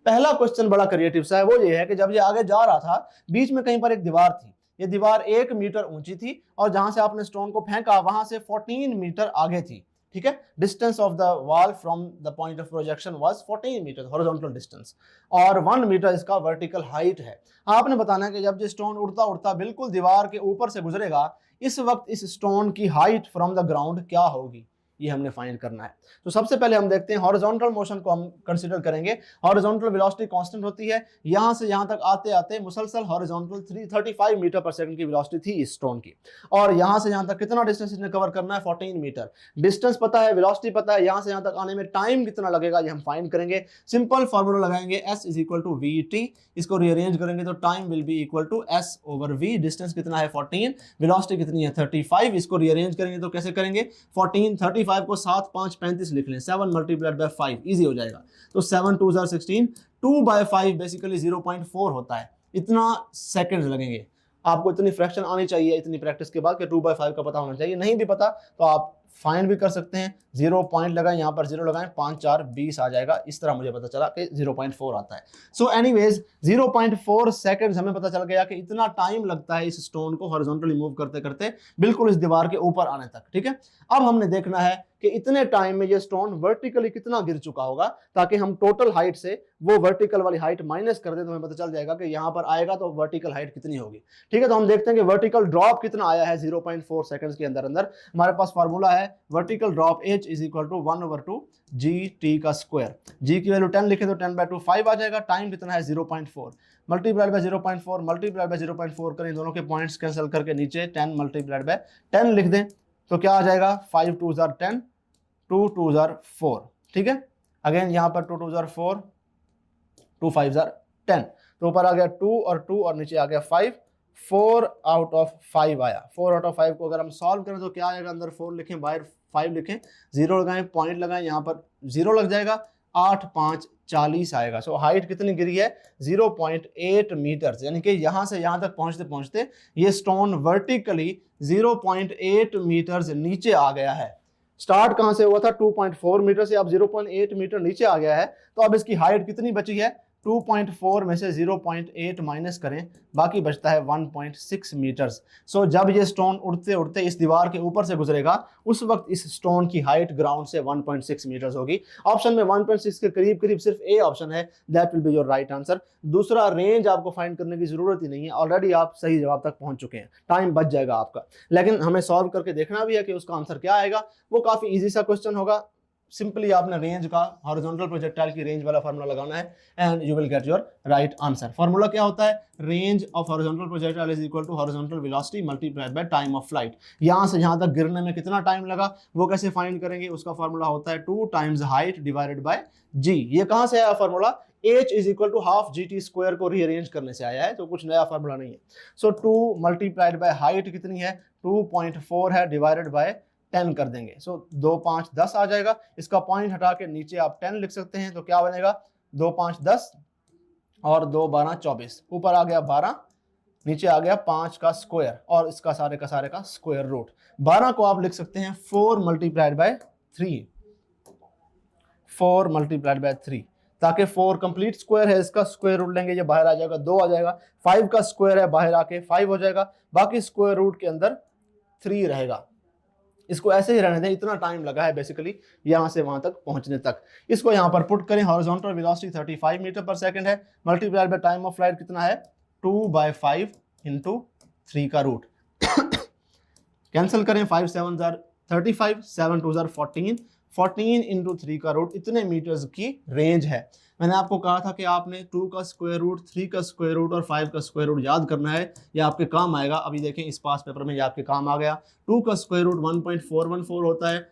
पहला क्वेश्चन बड़ा क्रिएटिव सा है, वो ये है कि जब ये आगे जा रहा था बीच में कहीं पर एक दीवार थी, ये दीवार 1 मीटर ऊंची थी और जहां से आपने स्टोन को फेंका वहां से 14 मीटर आगे थी, ठीक है। Distance of the wall from the point of projection was 14 meter horizontal distance, और 1 मीटर इसका वर्टिकल हाइट है। आपने बताना है कि जब ये स्टोन उड़ता उड़ता बिल्कुल दीवार के ऊपर से गुजरेगा, इस वक्त इस स्टोन की हाइट फ्रॉम द ग्राउंड क्या होगी, ये हमने फाइंड करना है। तो सबसे पहले हम देखते हैं हॉरिजॉन्टल मोशन को हम कंसीडर करेंगे। हॉरिजॉन्टल वेलोसिटी कांस्टेंट होती है, यहां से यहां तक आते आते मुसलसल हॉरिजॉन्टल 35 मीटर पर सेकंड की वेलोसिटी थी इस स्टोन की, और यहां से यहां तक कितना डिस्टेंस इसने कवर करना है, 14 मीटर। डिस्टेंस पता है, वेलोसिटी पता है, यहां से यहां तक आने में टाइम कितना लगेगा ये हम फाइंड करेंगे। सिंपल फार्मूला लगाएंगे, s is equal to vt, इसको रीअरेंज करेंगे तो time will be equal to s over v। Distance कितना है 14, वेलोसिटी कितनी है 35, इसको रीअरेंज करेंगे तो कैसे करेंगे, 14 35 को 7 5 35 लिख लें, 7 मल्टीप्लाइड बाय 5 इजी हो जाएगा। तो 7 2 16, 2/5 बेसिकली 0.4 होता है। इतना सेकंड्स लगेंगे, आपको इतनी फ्रैक्शन आनी चाहिए इतनी प्रैक्टिस के बाद कि 2/5 का पता होना चाहिए। नहीं भी पता तो आप फाइंड भी कर सकते हैं, 0 पॉइंट लगाएं, यहाँ पर 0 लगाएं, 5 4 20 आ जाएगा। इस तरह मुझे पता चला कि 0.4 आता है। सो एनीवेज 0.4 सेकंड्स हमें पता चल गया कि इतना टाइम लगता है इस स्टोन को हॉरिजॉन्टली मूव करते करते बिल्कुल इस दीवार के ऊपर आने तक, ठीक है। अब हमने देखना है कि इतने टाइम में ये स्टोन वर्टिकली कितना गिर चुका होगा, ताकि हम टोटल हाइट से वो वर्टिकल वाली हाइट माइनस कर दें तो हमें पता चल जाएगा कि यहाँ पर आएगा तो वर्टिकल हाइट कितनी होगी, ठीक है। तो हम देखते हैं कि वर्टिकल ड्रॉप कितना आया है 0.4 सेकंड्स के अंदर अंदर। हमारे पास फार्मूला है vertical drop h is equal to 1/2 gt का स्क्वायर। g की वैल्यू 10 लिखे तो 10/2 5 आ जाएगा। टाइम कितना है 0.4 मल्टीप्लाइड बाय 0.4 मल्टीप्लाइड बाय 0.4 करें, दोनों के पॉइंट्स कैंसिल करके नीचे 10 मल्टीप्लाइड बाय 10 लिख दें तो क्या आ जाएगा, 5 2 10, 2 2 4, ठीक है। अगेन यहाँ पर 2 2 4, 2 5 10, तो ऊपर आ गया 2 और नीचे आ गया 5, 4 आउट ऑफ 5 आया। 4 आउट ऑफ 5 को अगर हम सॉल्व करें तो क्या आएगा, अंदर 4 लिखें बाहर 5 लिखें, 0 लगाएं, पॉइंट लगाएं, यहाँ पर 0 लग जाएगा, 8 5 40 आएगा। सो हाइट कितनी गिरी है 0.8 मीटर, यानी कि यहाँ से यहाँ तक पहुँचते पहुँचते ये स्टोन वर्टिकली 0.8 मीटर नीचे आ गया है। स्टार्ट कहाँ से हुआ था 2.4 मीटर से, अब 0.8 मीटर नीचे आ गया है। तो अब इसकी हाइट कितनी बची है, 2.4 में से 0.8 माइनस करें, बाकी बचता है 1.6 मीटर्स। सो जब ये स्टोन उड़ते उड़ते इस दीवार के ऊपर से गुजरेगा उस वक्त इस स्टोन की हाइट ग्राउंड से 1.6 मीटर्स होगी। ऑप्शन में 1.6 के करीब करीब सिर्फ ए ऑप्शन है, that will be your right answer. दूसरा रेंज आपको फाइंड करने की जरूरत ही नहीं है, ऑलरेडी आप सही जवाब तक पहुंच चुके हैं, टाइम बच जाएगा आपका। लेकिन हमें सॉल्व करके देखना भी है कि उसका आंसर क्या आएगा। वो काफी ईजी सा क्वेश्चन होगा, सिंपली आपने रेंज का हॉरिजॉन्टल प्रोजेक्टाइल की रेंज वाला फार्मूला लगाना है and you will get your right answer. Formula क्या होता है, range of horizontal projectile is equal to horizontal velocity multiplied by time of flight. यहां से यहां तक गिरने में कितना टाइम लगा वो कैसे फाइंड करेंगे, उसका फार्मूला होता है 2 times height divided by g। ये कहां से आया formula, h is equal to half gt square को रीअरेंज करने से आया है, तो कुछ नया फार्मूला नहीं है। सो 2 मल्टीप्लाइड बाय हाइट कितनी है 2.4 है, डिवाइडेड बाय 10 कर देंगे। सो 2 5 10 आ जाएगा। इसका पॉइंट हटा के नीचे आप 10 लिख सकते हैं, तो क्या बनेगा 2 5 10 और 2 12 24, ऊपर आ गया 12, नीचे आ गया 5 का स्क्वायर और इसका सारे का स्क्वायर रूट। 12 को आप लिख सकते हैं 4 मल्टीप्लाइड बाय 3, 4 मल्टीप्लाइड बाय 3, ताकि 4 कंप्लीट स्क्वायर है, इसका स्क्वायर रूट लेंगे, ये बाहर आ जाएगा 2 आ जाएगा। 5 का स्क्वायर है, बाहर आके 5 हो जाएगा, बाकी स्क्वायर रूट के अंदर 3 रहेगा। इसको ऐसे ही रहने दें, इतना टाइम लगा है बेसिकली यहाँ से वहां तक पहुंचने तक। इसको यहाँ पर पुट करें, horizontal velocity 35 metre per second है, multiplied by time of flight कितना है 2/5 इंटू 3 का रूट। कैंसिल करें, 5 7 35, 7 2 14, 14 इंटू 3 का रूट, इतने मीटर्स की रेंज है। मैंने आपको कहा था कि आपने 2 का स्क्वायर रूट, 3 का स्क्वायर रूट और 5 का स्क्वायर रूट याद करना है, ये आपके काम आएगा। अभी देखें इस पास पेपर में ये आपके काम आ गया। 2 का स्क्वायर रूट 1.414 होता है,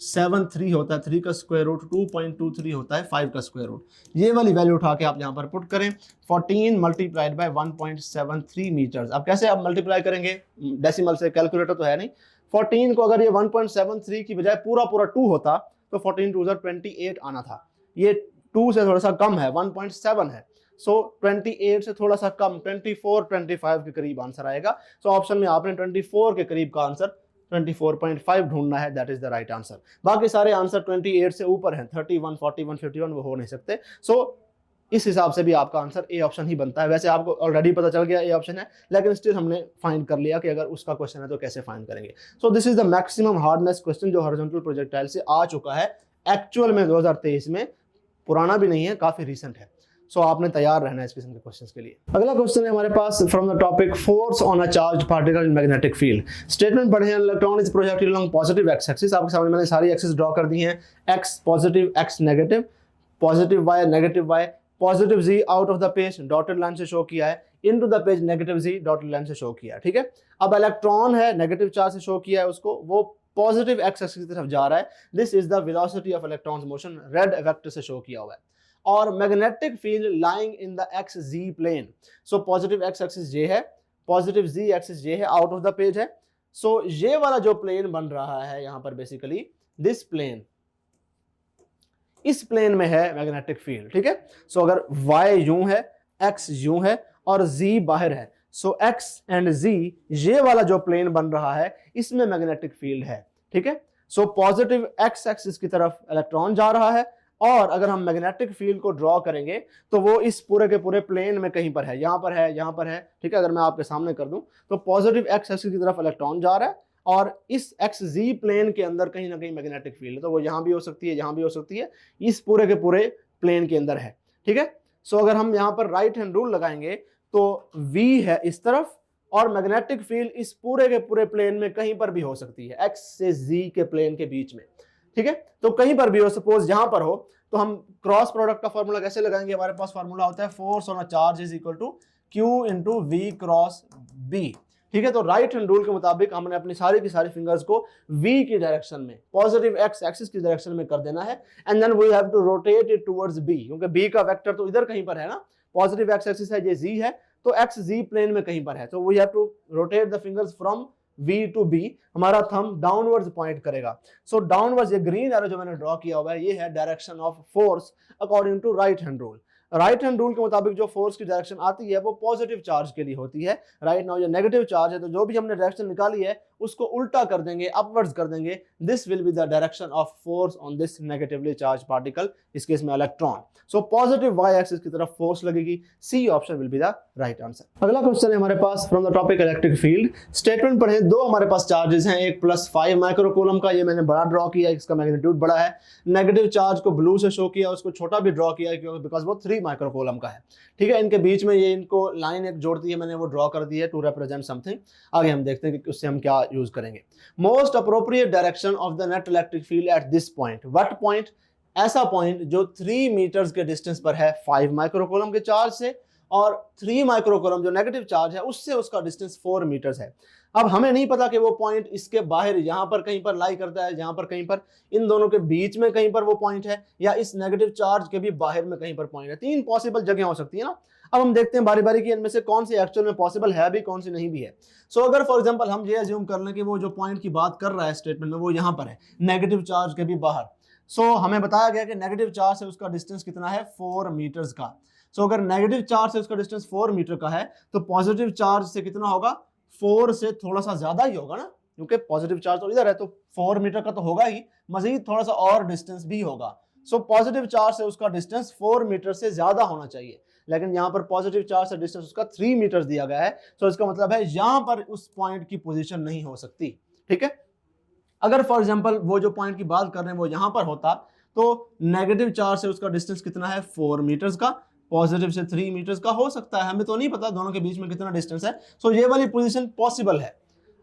2.73 होता है, 3 का स्क्वायर रूट 2.23 होता है 5 का स्क्वायर रूट। ये वाली वैल्यू उठा के आप यहाँ पर पुट करें, 14 मल्टीप्लाइड बाय 1.73 मीटर्स। अब कैसे आप मल्टीप्लाई करेंगे, डेसिमल से, कैलकुलेटर तो है नहीं। 14 को अगर ये 1.73 की बजाय पूरा पूरा 2 होता तो 14 2 28 आना था। ये 2 से थोड़ा सा कम है, 1.7 है, सो 28 से थोड़ा सा कम 24 25 के करीब आंसर आएगा। सो ऑप्शन में आपने 24 के करीब का आंसर 24.5 ढूंढना है, that is the right answer. बाकी सारे आंसर 28 से ऊपर हैं, 31 41 51 वो हो नहीं सकते। सो इस हिसाब से भी आपका आंसर ए ऑप्शन ही बनता है। वैसे आपको ऑलरेडी पता चल गया ए ऑप्शन है, लेकिन स्टिल हमने फाइंड कर लिया कि अगर उसका क्वेश्चन है तो कैसे फाइंड करेंगे। सो this is the maximum hardness question जो हॉरिजॉन्टल प्रोजेक्टाइल से आ चुका है एक्चुअल में 2023 में, पुराना भी नहीं है, काफी रिसेंट है। सो आपने तैयार रहना है इस किस्म के क्वेश्चंस के लिए। अगला क्वेश्चन है हमारे पास from the topic force on a charge particle in magnetic field. Statement पढ़े हैं, electron is projected along positive X axis. आपके सामने मैंने सारी एक्सिस ड्रॉ कर दी हैं, X positive, X negative, positive Y, negative Y, positive Z out of the page dotted line से शो किया है, into the page negative Z dotted line से शो किया है, ठीक है। अब इलेक्ट्रॉन है, नेगेटिव चार्ज से शो किया है उसको, वो पॉजिटिव एक्स एक्सिस की तरफ जा रहा है। This is the velocity of electrons motion, red vector से शो किया हुआ है। और magnetic field lying in the X Z plane, so positive X axis J है, पॉजिटिव जी एक्सिस जे है, आउट ऑफ द पेज है। सो ये वाला जो प्लेन बन रहा है यहां पर बेसिकली दिस प्लेन, इस प्लेन में है मैग्नेटिक फील्ड, ठीक है। सो अगर y यूं है, x यूं है और z बाहर है, सो x एंड z ये वाला जो प्लेन बन रहा है इसमें मैग्नेटिक फील्ड है, ठीक है। सो पॉजिटिव x एक्सिस की तरफ इलेक्ट्रॉन जा रहा है, और अगर हम मैग्नेटिक फील्ड को ड्रॉ करेंगे तो वो इस पूरे के पूरे प्लेन में कहीं पर है, यहां पर है, यहां पर है, ठीक है। अगर मैं आपके सामने कर दूं तो पॉजिटिव x एक्सिस की तरफ इलेक्ट्रॉन जा रहा है, और इस एक्स जी प्लेन के अंदर कहीं ना कहीं मैग्नेटिक फील्ड है, तो वो यहां भी हो सकती है, यहां भी हो सकती है, इस पूरे के पूरे प्लेन के अंदर है, ठीक है। सो अगर हम यहां पर राइट हैंड रूल लगाएंगे तो V है इस तरफ, और मैग्नेटिक फील्ड इस पूरे के पूरे प्लेन में कहीं पर भी हो सकती है, एक्स से जी के प्लेन के बीच में, ठीक है। तो कहीं पर भी हो, सपोज यहां पर हो, तो हम क्रॉस प्रोडक्ट का फॉर्मूला कैसे लगाएंगे, हमारे पास फॉर्मूला होता है force on a charge is equal to Q into V cross B, ठीक है। तो राइट हैंड रूल के मुताबिक हमने अपनी सारी की सारी फिंगर्स को V की डायरेक्शन में, पॉजिटिव एक्स एक्सिस की डायरेक्शन में कर देना है, and then we have to rotate it towards B, क्योंकि B का वेक्टर तो इधर कहीं पर है ना, पॉजिटिव एक्स एक्सिस है, ये Z है, तो एक्स जी प्लेन में कहीं पर है, तो we have to rotate the fingers from V to B, हमारा थंब डाउनवर्ड्स पॉइंट करेगा। सो डाउनवर्ड्स, ये ग्रीन एरो जो मैंने ड्रॉ किया हुआ है ये है direction of force according to right hand rule. Right hand rule के मुताबिक जो फोर्स की डायरेक्शन आती है वो पॉजिटिव चार्ज के लिए होती है। राइट नाउ ये नेगेटिव चार्ज है, तो जो भी हमने डायरेक्शन निकाली है उसको उल्टा कर देंगे, अपवर्ड्स कर देंगे, this will be the direction of force on this negatively charge particle, इस केस में electron. So positive Y axis की तरफ फोर्स लगेगी, C option will be the right answer. अगला क्वेश्चन है हमारे पास from the topic electric field. Statement पढ़े, दो हमारे पास चार्जेस हैं, एक +5 माइक्रोकूलम का, ये मैंने बड़ा ड्रॉ किया, इसका मैग्नीट्यूड बड़ा है। नेगेटिव चार्ज को ब्लू से शो किया, उसको छोटा भी ड्रॉ किया क्योंकि बिकॉज वो 3 माइक्रोकूलम का है, ठीक है। इनके बीच में ये इनको लाइन एक जोड़ती है, मैंने वो ड्रॉ कर दी है टू रिप्रेजेंट समथिंग। आगे हम देखते हैं कि उससे हम क्या यूज करेंगे। Most appropriate direction of the net electric field at this point, what point, ऐसा पॉइंट जो 3 मीटर्स के डिस्टेंस पर है 5 माइक्रोकूलम के चार्ज से, और 3 माइक्रोकूलम जो नेगेटिव चार्ज है उससे उसका डिस्टेंस 4 मीटर्स है। अब हमें नहीं पता कि वो पॉइंट इसके बाहर यहां पर कहीं पर लाई करता है, यहां पर कहीं पर, इन दोनों के बीच में कहीं पर वो पॉइंट है, या इस नेगेटिव चार्ज के भी बाहर में कहीं पर पॉइंट है। 3 पॉसिबल जगह हो सकती है ना। अब हम देखते हैं बारी बारी की इनमें से कौन सी एक्चुअल में पॉसिबल है भी, कौन सी नहीं भी है। सो अगर फॉर एग्जांपल हम ये अज्यूम कर लें कि वो जो पॉइंट की बात कर रहा है स्टेटमेंट में वो यहां पर है, नेगेटिव चार्ज के भी बाहर। सो हमें बताया गया कि नेगेटिव चार्ज से उसका डिस्टेंस कितना है, 4 मीटर्स का। सो अगर नेगेटिव चार्ज से उसका डिस्टेंस 4 मीटर का है तो पॉजिटिव चार्ज से कितना होगा, 4 से थोड़ा सा ज्यादा ही होगा ना, क्योंकि पॉजिटिव चार्ज तो इधर है, तो 4 मीटर का तो होगा ही, मजीद थोड़ा सा और डिस्टेंस भी होगा। सो पॉजिटिव चार्ज से उसका डिस्टेंस 4 मीटर से ज्यादा होना चाहिए, लेकिन यहाँ पर पॉजिटिव चार्ज से डिस्टेंस उसका 3 मीटर दिया गया है। सो इसका मतलब है यहाँ पर उस पॉइंट की पोजीशन नहीं हो सकती, ठीक है। अगर फॉर एग्जांपल वो जो पॉइंट की बात कर रहे हैं वो यहां पर होता, तो नेगेटिव चार्ज से उसका डिस्टेंस कितना है, 4 मीटर्स का, पॉजिटिव से 3 मीटर्स का हो सकता है, हमें तो नहीं पता दोनों के बीच में कितना डिस्टेंस है। सो ये वाली पोजीशन पॉसिबल है।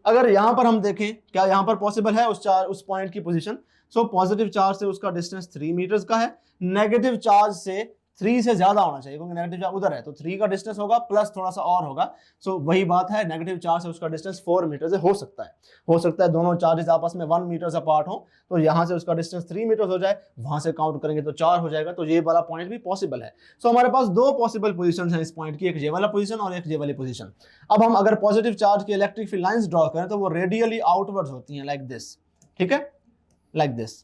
अगर यहां पर हम देखें, क्या यहां पर पॉसिबल है उस पॉइंट की पोजीशन। सो पॉजिटिव चार्ज से उसका डिस्टेंस 3 मीटर्स का है, नेगेटिव चार्ज से 3 से ज्यादा होना चाहिए, क्योंकि नेगेटिव चार्ज उधर है तो 3 का डिस्टेंस होगा प्लस थोड़ा सा और होगा। सो वही बात है, नेगेटिव चार्ज से उसका डिस्टेंस 4 मीटर से हो सकता है दोनों चार्जेस आपस में 1 मीटर से अपार्ट हो, तो यहाँ से उसका डिस्टेंस 3 मीटर हो जाए, वहां से काउंट करेंगे तो 4 हो जाएगा, तो ये वाला पॉइंट भी पॉसिबल है। सो हमारे पास दो पॉसिबल पोजीशन है इस पॉइंट की, एक ये वाला पोजीशन और एक ये वाली पोजीशन। अब हम अगर पॉजिटिव चार्ज की इलेक्ट्रिक फील्ड लाइंस ड्रॉ करें तो वो रेडियली आउटवर्ड्स होती हैं, लाइक दिस, ठीक है, लाइक दिस।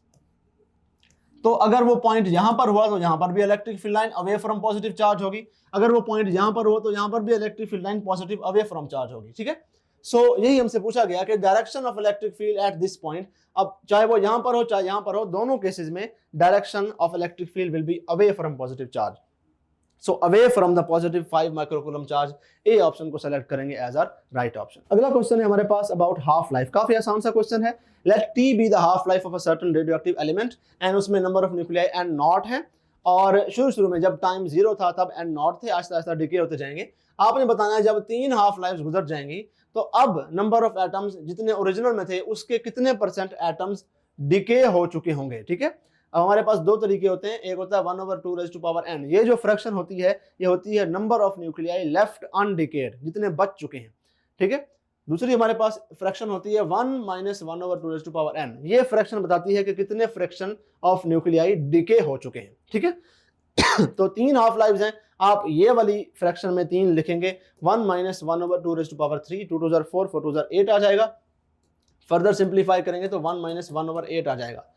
तो अगर वो पॉइंट यहां पर हुआ तो यहां पर भी electric field line away from positive charge होगी, अगर वो पॉइंट यहां पर हुआ तो यहां पर भी electric field line positive away from charge होगी, ठीक है। सो यही हमसे पूछा गया कि direction of electric field at this point, अब चाहे वो यहां पर हो चाहे यहां पर हो, दोनों केसेस में direction of electric field will be away from positive charge. So away from the positive 5 microcoulomb charge, A option को सेलेक्ट करेंगे एज आर राइट ऑप्शन। अगला क्वेश्चन है हमारे पास अबाउट हाफ लाइफ, काफी आसान सा क्वेश्चन है। Let T be the half life of a certain radioactive element, and उसमें number of nuclei N naught है, और शुरू में जब टाइम 0 था तब एन नॉट थे, आहिस्ता आहिस्ता डिके होते जाएंगे। आपने बताना है जब 3 हाफ लाइफ गुजर जाएंगी तो अब नंबर ऑफ एटम्स जितने ओरिजिनल में थे उसके कितने % एटम्स डिके हो चुके होंगे, ठीक है। अब हमारे पास दो तरीके होते हैं, एक होता है 1/2n, ये जो फ्रैक्शन होती है ये होती है नंबर ऑफ न्यूक्लियाई लेफ्ट अनडिकेड, जितने बच चुके हैं, ठीक है। दूसरी हमारे पास फ्रैक्शन होती है 1 - 1/2n, ये फ्रैक्शन बताती है कि कितने फ्रैक्शन ऑफ न्यूक्लियाई डिके हो चुके हैं, ठीक है। तो 3 हाफ लाइव्स हैं, आप ये वाली फ्रैक्शन में 3 लिखेंगे, 1 - 1/2 2 2 4 4 2 8 आ जाएगा। फर्दर सिंप्लीफाई करेंगे तो 1 - 1/8 आ जाएगा।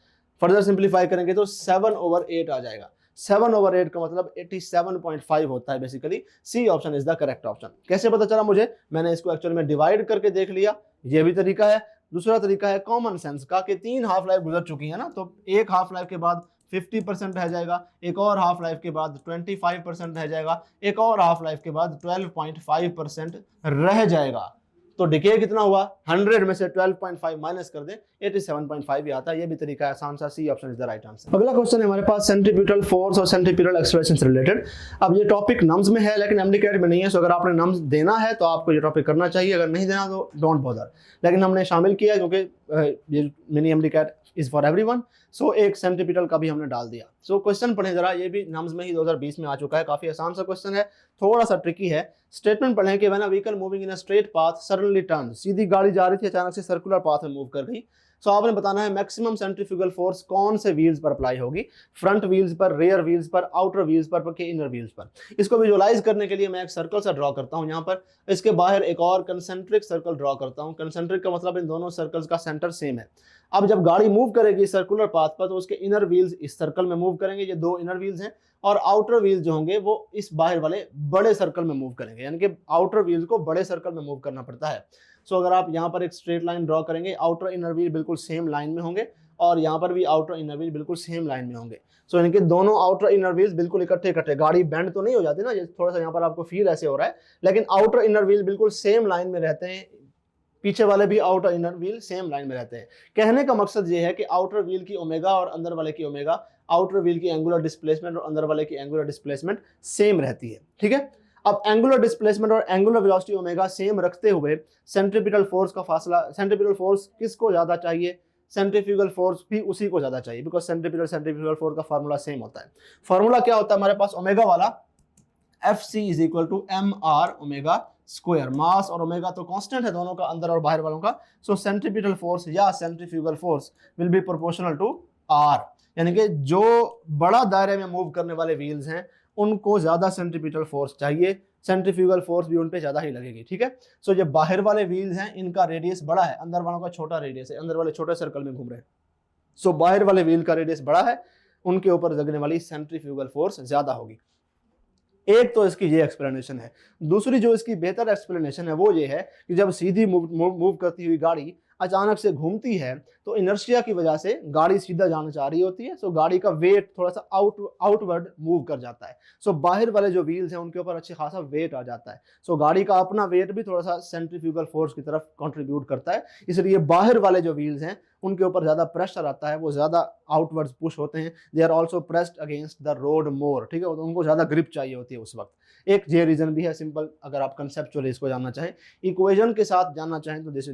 फर्दर सिंप्लीफाई करेंगे तो 7/8 आ जाएगा। 7/8 का मतलब 87.5 होता है basically. C option is the correct option. कैसे पता चला मुझे? मैंने इसको एक्चुअली में डिवाइड करके देख लिया, ये भी तरीका है। दूसरा तरीका है कॉमन सेंस का कि 3 हाफ लाइफ गुजर चुकी है ना, तो एक हाफ लाइफ के बाद 50% रह जाएगा, एक और हाफ लाइफ के बाद 25% रह जाएगा, एक और हाफ लाइफ के बाद 12.5% रह जाएगा। तो डिके कितना हुआ? 100 में से 12.5 माइनस कर दें, 87.5 ही आता है। ये भी तरीका है आसान सा, C option is the right answer. अगला क्वेश्चन है हमारे पास सेंट्रीफ्यूगल फोर्स और सेंट्रीफ्यूगल एक्सेलरेशन से रिलेटेड। अब ये टॉपिक नम्स में है लेकिन एमडीकैट में नहीं है, सो अगर आपने नम्स देना है तो आपको ये टॉपिक करना चाहिए, अगर नहीं देना तो डोंट बॉदर। लेकिन हमने शामिल किया क्योंकि ये mini MDCAT is for everyone, so एक सेंट्रीपिटल का भी हमने डाल दिया। सो क्वेश्चन पढ़ें जरा, ये भी नम्स में ही 2020 में आ चुका है, काफी आसान सा क्वेश्चन है, थोड़ा सा ट्रिकी है। स्टेटमेंट पढ़ें कि when a vehicle moving in a straight path suddenly turn, सीधी गाड़ी जा रही थी अचानक से सर्कुलर पाथ में मूव कर गई। सो आपने बताना है मैक्सिमम सेंट्रीफ्यूगल फोर्स कौन से व्हील्स पर अप्लाई होगी, फ्रंट व्हील्स पर, रेयर व्हील्स पर, आउटर व्हील्स पर के इनर व्हील्स पर। इसको विजुअलाइज करने के लिए मैं एक सर्कल सा ड्रॉ करता हूं यहाँ पर, इसके बाहर एक और कंसेंट्रिक सर्कल ड्रॉ करता हूं। कंसेंट्रिक का मतलब इन दोनों सर्कल्स का सेंटर सेम है। अब जब गाड़ी मूव करेगी सर्कुलर पाथ पर तो उसके इनर व्हील्स इस सर्कल में मूव करेंगे, ये 2 इनर व्हील्स हैं, और आउटर व्हील्स जो होंगे वो इस बाहर वाले बड़े सर्कल में मूव करेंगे, यानी कि आउटर व्हील्स को बड़े सर्कल में मूव करना पड़ता है। सो अगर आप यहाँ पर एक स्ट्रेट लाइन ड्रॉ करेंगे, आउटर इनर व्हील बिल्कुल सेम लाइन में होंगे और यहाँ पर भी आउटर इनर व्हील बिल्कुल सेम लाइन में होंगे। सो इनके दोनों आउटर इनर व्हील्स बिल्कुल इकट्ठे, गाड़ी बेंड तो नहीं हो जाती ना, ये थोड़ा सा यहाँ पर आपको फील ऐसे हो रहा है, लेकिन आउटर इनर व्हील बिल्कुल सेम लाइन में रहते हैं, पीछे वाले भी outer inner wheel same line में रहते हैं। कहने का मकसद ये है कि आउटर व्हील की ओमेगा और अंदर वाले की ओमेगा, आउटर व्हील की एंगुलर डिस्प्लेसमेंट और अंदर वाले की एंगुलर डिस्प्लेसमेंट सेम रहती है, ठीक है। अब एंगुलर डिस्प्लेसमेंट और एंगुलर वेलोसिटी ओमेगा सेम रखते हुए सेंट्रीपिटल फोर्स का फासला, सेंट्रीपिटल फोर्स किसको ज्यादा चाहिए? सेंट्रीफ्यूगल फोर्स भी उसी को ज्यादा चाहिए, बिकॉज सेंट्रीफ्यूगल फोर्स का फार्मूला सेम होता है। फार्मूला क्या होता है हमारे पास? ओमेगा वाला Fc = mr ओमेगा स्क्वायर। मास और ओमेगा तो कांस्टेंट है दोनों का, अंदर और बाहर वालों का। सो सेंट्रीपिटल फोर्स या centrifugal force will be proportional to r, यानी कि जो बड़ा दायरे में मूव करने वाले व्हील्स हैं उनको ज्यादा सेंट्रीपिटल फोर्स चाहिए, सेंट्रीफ्यूगल फोर्स भी उन पे ज्यादा ही लगेगी, ठीक है। सो जो बाहर वाले व्हील्स हैं इनका रेडियस बड़ा है, अंदर वालों का छोटा रेडियस है, अंदर वाले छोटे सर्कल में घूम रहे हैं। सो बाहर वाले व्हील का रेडियस बड़ा है, उनके ऊपर लगने वाली सेंट्रीफ्यूगल फोर्स ज्यादा होगी। एक तो इसकी ये एक्सप्लेनेशन है। दूसरी जो इसकी बेहतर एक्सप्लेनेशन है वो ये है कि जब सीधी मूव करती हुई गाड़ी अचानक से घूमती है तो इनर्शिया की वजह से गाड़ी सीधा जाना चाह रही होती है, सो गाड़ी का वेट थोड़ा सा आउटवर्ड मूव कर जाता है। सो बाहर वाले जो व्हील्स हैं उनके ऊपर अच्छी खासा वेट आ जाता है। सो गाड़ी का अपना वेट भी थोड़ा सा सेंट्रीफ्यूगल फोर्स की तरफ कंट्रीब्यूट करता है, इसलिए बाहर वाले जो व्हील्स हैं उनके ऊपर ज्यादा प्रेशर आता है, वो ज्यादा आउटवर्ड्स पुश होते हैं। They are also pressed against the road more, ठीक है, उनको ज्यादा ग्रिप चाहिए होती है उस वक्त। एक ये रीजन भी है सिंपल, अगर आप कंसेप्चुअली इसको जानना चाहें, इक्वेशन के साथ जानना चाहें तो this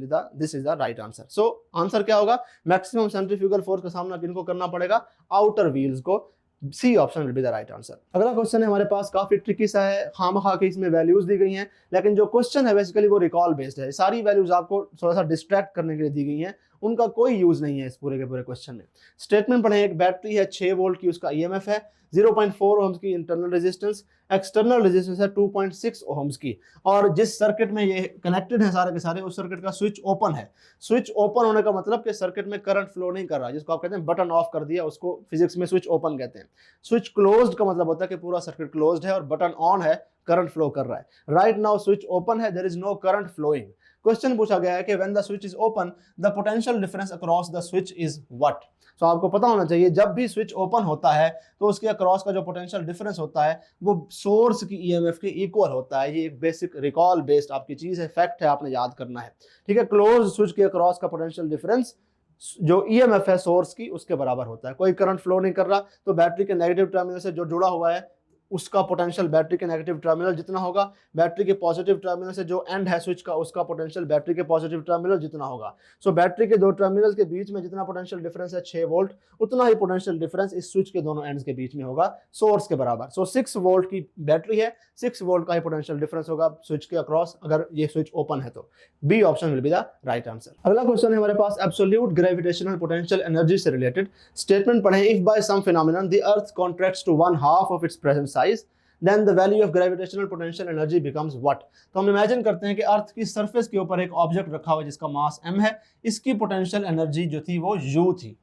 is the right answer. So answer क्या होगा? मैक्सिमम सेंट्रीफ्यूगल फोर्स का सामना किनको करना पड़ेगा? आउटर व्हील्स को। C option will be the right answer. अगला क्वेश्चन है हमारे पास, काफी ट्रिकी सा है, खामखा के इसमें वैल्यूज दी गई हैं, लेकिन जो क्वेश्चन है बेसिकली वो रिकॉल बेस्ड है। सारी वैल्यूज आपको थोड़ा सा डिस्ट्रैक्ट करने के लिए दी गई हैं, उनका कोई यूज नहीं है इस पूरे के पूरे क्वेश्चन में। स्टेटमेंट पढ़े, एक बैटरी है 6 वोल्ट की, उसका ईएमएफ है 0.4 ओम्स की इंटरनल रेजिस्टेंस, एक्सटर्नल रेजिस्टेंस है 2.6 ओम्स की, और जिस सर्किट में ये कनेक्टेड है सारे के सारे, उस सर्किट का स्विच ओपन है। स्विच ओपन होने का मतलब कि सर्किट में करंट फ्लो नहीं कर रहा, जिसको आप कहते हैं बटन ऑफ कर दिया, उसको फिजिक्स में स्विच ओपन कहते हैं। स्विच क्लोज्ड का मतलब होता है कि पूरा सर्किट क्लोज्ड है और बटन ऑन है, करंट फ्लो कर रहा है। राइट नाउ स्विच ओपन है, there is no current flowing. Question पूछा गया है कि when the switch is open the potential difference across the switch is what. तो आपको पता होना चाहिए जब भी स्विच ओपन होता है तो उसके अक्रॉस का जो पोटेंशियल डिफरेंस होता है वो सोर्स की ईएमएफ के इक्वल होता है। ये एक बेसिक रिकॉल बेस्ड आपकी चीज है, फैक्ट है, आपने याद करना है। ठीक है, क्लोज स्विच के अक्रॉस का पोटेंशियल डिफरेंस जो ईएमएफ है सोर्स की उसके बराबर होता है। कोई करंट फ्लो नहीं कर रहा तो बैटरी के नेगेटिव टर्मिनल से जो जुड़ा हुआ है उसका पोटेंशियल बैटरी के नेगेटिव टर्मिनल जितना होगा, बैटरी के पॉजिटिव टर्मिनल से जो एंड है स्विच का उसका पोटेंशियल बैटरी के पॉजिटिव टर्मिनल जितना होगा। सो बैटरी के दो टर्मिनल्स के बीच में जितना पोटेंशियल डिफरेंस है 6 वोल्ट, उतना ही पोटेंशियल डिफरेंस इस स्विच के दोनों एंड्स के बीच में होगा, सोर्स के बराबर। सो 6 वोल्ट की बैटरी है, 6 वोल्ट का ही पोटेंशियल डिफरेंस होगा स्विच के अक्रॉस अगर ये स्विच ओपन है तो। B option will be the right answer. अगला क्वेश्चन है हमारे पास, एब्सोल्यूट ग्रेविटेशनल पोटेंशियल एनर्जी से रिलेटेड। स्टेटमेंट पढ़ें, if by some phenomenon the earth contracts to 1/2 of its present size then the value of gravitational potential energy becomes what। तो हम imagine करते हैं कि अर्थ की सरफेस के ऊपर एक ऑब्जेक्ट रखा हुआ है जिसका मास m है, इसकी पोटेंशियल एनर्जी जो थी वो u थी।